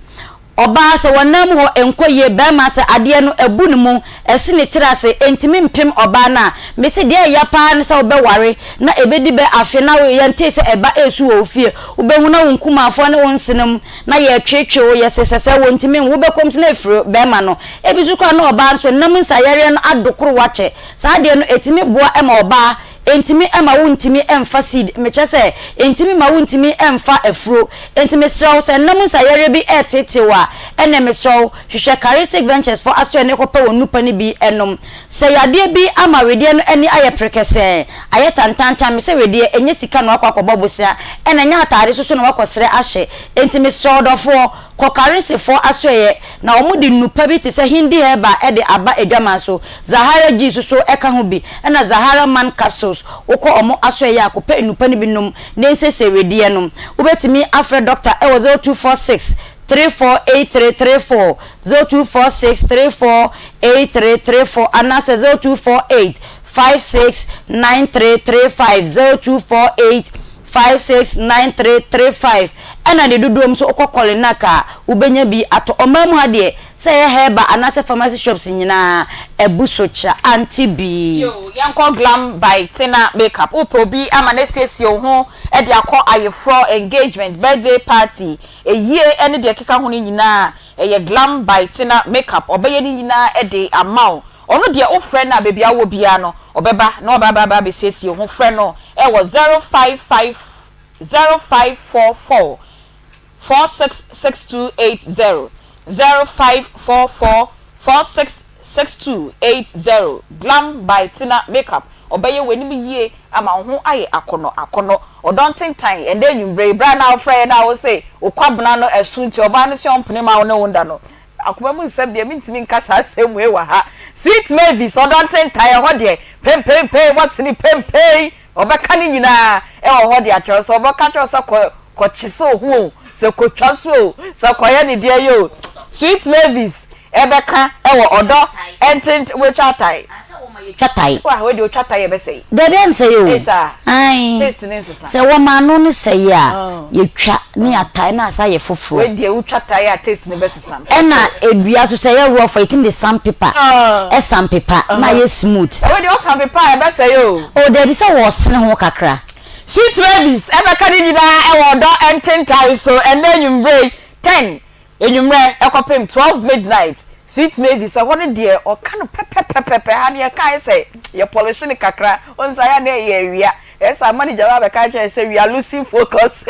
oba se wonam ho enkoye be ma se ade no ebu ne mu esi ne tirase entimi mpem oba na me se de ya pa ne se obeware na ebedi be afe na we yante se eba esu wo fie obehu na wonkuma afo ne wonsenam na ye twetwe wo ye sesese wontimi wo bekom se na efro be ma no ebisu kwa na oba so nam nsayare no adokoro wache sa ade no etimi boa ema oba entimi ema wontimi emfa seed meche se entimi ma wontimi emfa afro entimi so se nam nsayare bi etetewa ene meso hwehwe Caristic Ventures for aso ene kopa wonupa ni bi enom se yade bi ama wedie no eni aye prekese aye tantanta me se wedie enye sika no akwakobobosia ene nya atare so no wakosere ahye entimi so dofo ko Caristic for aso ye na omudi nupa bi te se hindi heba ede aba edwama so Zahara Jesus so eka ho bi ena Zahara man capsules woko omo aso ye akopa nupa ni bi nom nense se wedie nom ubetimi afre doctor e 0246 348334 0246 348334 and that's 0248 569335 0248 569335 and I do so okokole naka ubenya bi ato omamu ade say heba anase pharmacy shops nyina ebusocha anti bi yo yanko glam by Tina makeup uprobi amanesiesi ho e de akọ ayefro engagement birthday party a year any de keka ho nyina ye glam by Tina makeup obeye ni nyina e de amaw ono de o friend na baby awo bia no obeba na obaba be siesi ho friend no e was 0544 466280 0544 466280 glam by Tina makeup obeye weni yie ama ho aye akono odonten time and then you bra na friend na wo say okwabna no esunti oba no se ompene ma wo ne wonda no akoma mu nsem de mintimi nkasa asem we wa ha sweet mavis odonten time ho de pem wasini pem obeka ni nyina e ho de akere so obeka kere so ko chise ohu se ko twaso se ko ye ne de yo sweet mavis ebeka e wo odo entent we chatai chatai wa we de chatai be say de den say o ai taste ne sesa se wo ma no ne say a ye twa ne atai na asa ye foforo we de u chatai a taste ne be sesa ena edua so say ye raw for eating the sandpaper sandpaper na ye smooth we de o sandpaper be say o de bi say wo sene ho kakra sweet babies ebeka ni nyina e wo do ententai so and then you break 10 enyumre ekopem 12 midnight sweet babies I want de o kan pepe ha ne kai say ye polish ni kakra on say na ye wia esa manager ba be kai say we are losing focus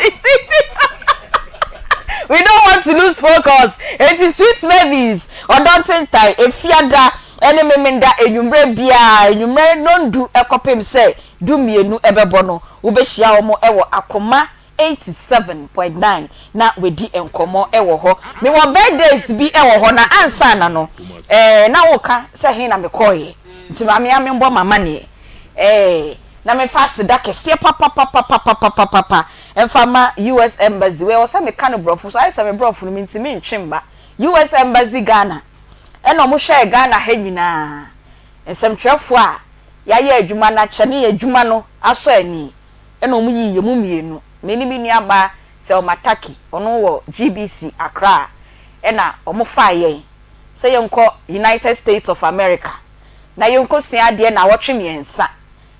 we don't want to lose focus it is sweet babies o don't tie efiada ene memenda enyumre bia enyumre nondu ekopem say du mienu ebebo no wo be hia wo mo ewo Akoma 87.9 na wedi enkomo ewo ho me wo birthdays bi ewo ho na ansa na no na woka se he na me koye nti ma me amembo mama ne na me fast da kese papa emfama US embassy we wose me kan brofo so ai se me brofo no nti me ntwemba US embassy Ghana eno mo hwe Ghana ha nyina ensemtwefo a yaye adwuma na kyane adwuma no aso ani eno mo yiye mu mienu meni bi nuaba Thelmataki ono wo GBC Accra ena omo fa yen se yenko United States of America na yenko sua de na wotwe miensa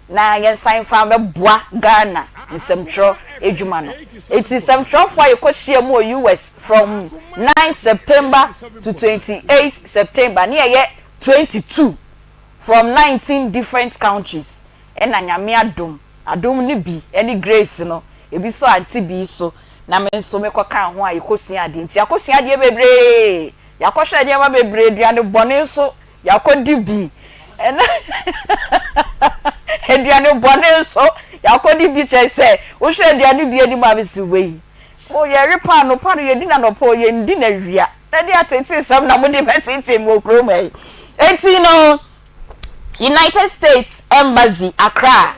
na yensan fa beboa Ghana nsemtro adwuma no eti semtro for yekohia mu US from 9th September to 28th September near ye 22 from 19 different countries ena nyame adom ni bi any grace no ebi so anti bi so na me so me kokan ho a yekosua ade nti yakosua de bebre yakohwe de ma bebre duane bone so yakodi bi ena eduane bone so yakodi bi chese wo hwe eduane bi ani ma bisi wei o ye repa no pa no ye dina no po ye ndi na wia na de atenti sam na mo de betenti mo kroma yi enti no United States Embassy Accra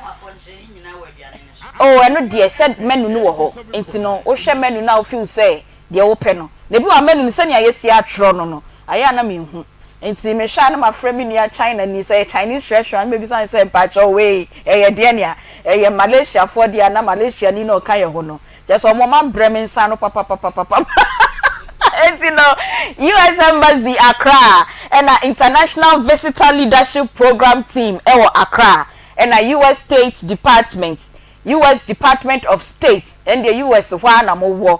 oh eno de said menu no wo ho enti no wo hwe menu na wo feel say de wo pe no na bi wa menu se ne ayesi atro no aya na me hu enti me hwa na ma frɛ me nua China ni say Chinese restaurant maybe say pacho way de ne a Malaysia for dia na Malaysia ni no kan ye ho no just o mo ma brem nsa no papa enti no US Embassy Accra and a International Visitor Leadership Program team ewo Accra and a US Department of State and the US na mo wo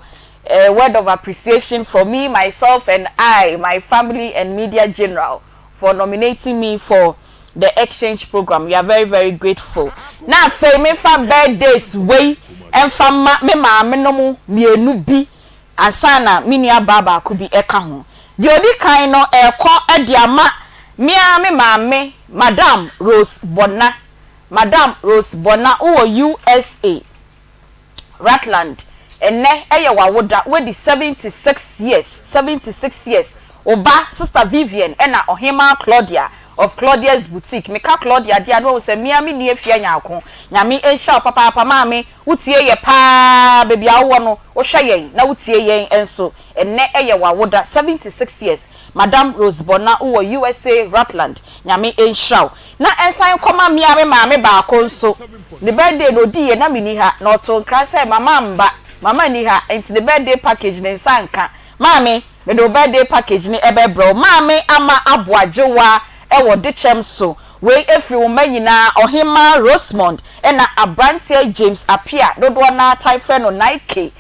word of appreciation for me, myself and my family and media general for nominating me for the exchange program. We are very, very grateful. Now for me for birthdays way and for me no mu mienu bi asana minia baba kubi eka ho di odi kan no ekọ ediama mia me maame Madam Rose Bona wo USA Rutland enne eye wawoda we di 76 years oba sister Vivian ena ohima Claudia of Claudia's boutique meka Claudia dia no se mia me nu afia nyako nyame ensha papa maame wutie ye pa baby awo no wo hwe yen na wutie yen enso enne eye wawoda 76 years Madam Rose Bona wo USA Rutland nyame ensha na ensan koma mia me maame ba ko nso the birthday no di ye na mini ha na oto nkra se mama ni ha enti the birthday package ne nsanka maame me the birthday package ni ebebro maame ama aboajewa ewo de chemso we efri wo manyina ohima Rosemond ena abrantie James Apia dodo na type no Nike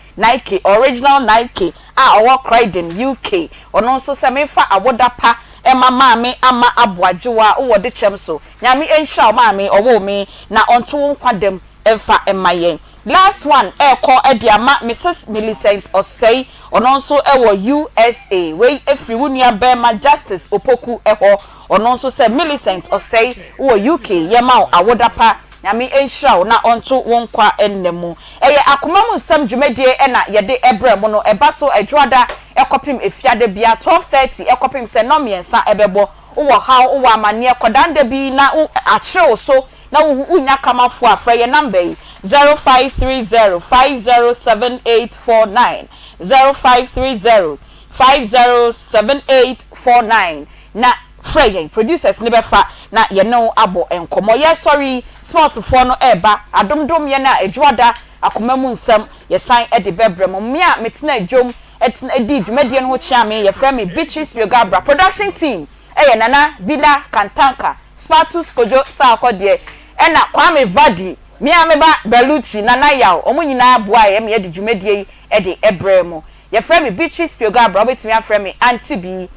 original Nike owo Croydon UK ono nso se mefa awoda pa ema maame ama aboajewa wo de chemso nyame ensha maame owo me na onto nkwadem emfa emayen last one eko ediama Mrs Millicent Osei ono nso ewo USA we efri wunia bema Justice Opoku eho ono nso se Millicent Osei wo UK yema awodapa nyame enhira na onto wonkwa ennemu eye akoma mu nsam dwumadie ena yede ebrem no ebaso adwoada ekopim efiade bia 12:30 ekopim se no miensa ebebo wo ha wo amane kodanda bi na achire so na unya kamafo afra ye number 0530507849 0530507849 na Freyen producers ne befa na ye no abo enkomo ye sorry sports for no eba adomdom ye na adwoada akoma mu nsam ye san e de bebrem mia metina adwom etina edi dwumadie no ho chiame ye frɛ me Beatrice Biogabra production team eye nana Bila Kantanka Spatus Kojo Saakode ena Kwame Vadi mia meba Beluchi nana yaw omo nyina aboa ye me de dwumadie e de ebrem ye frɛ me Beatrice Biogabra obetimi afrɛ me Auntie B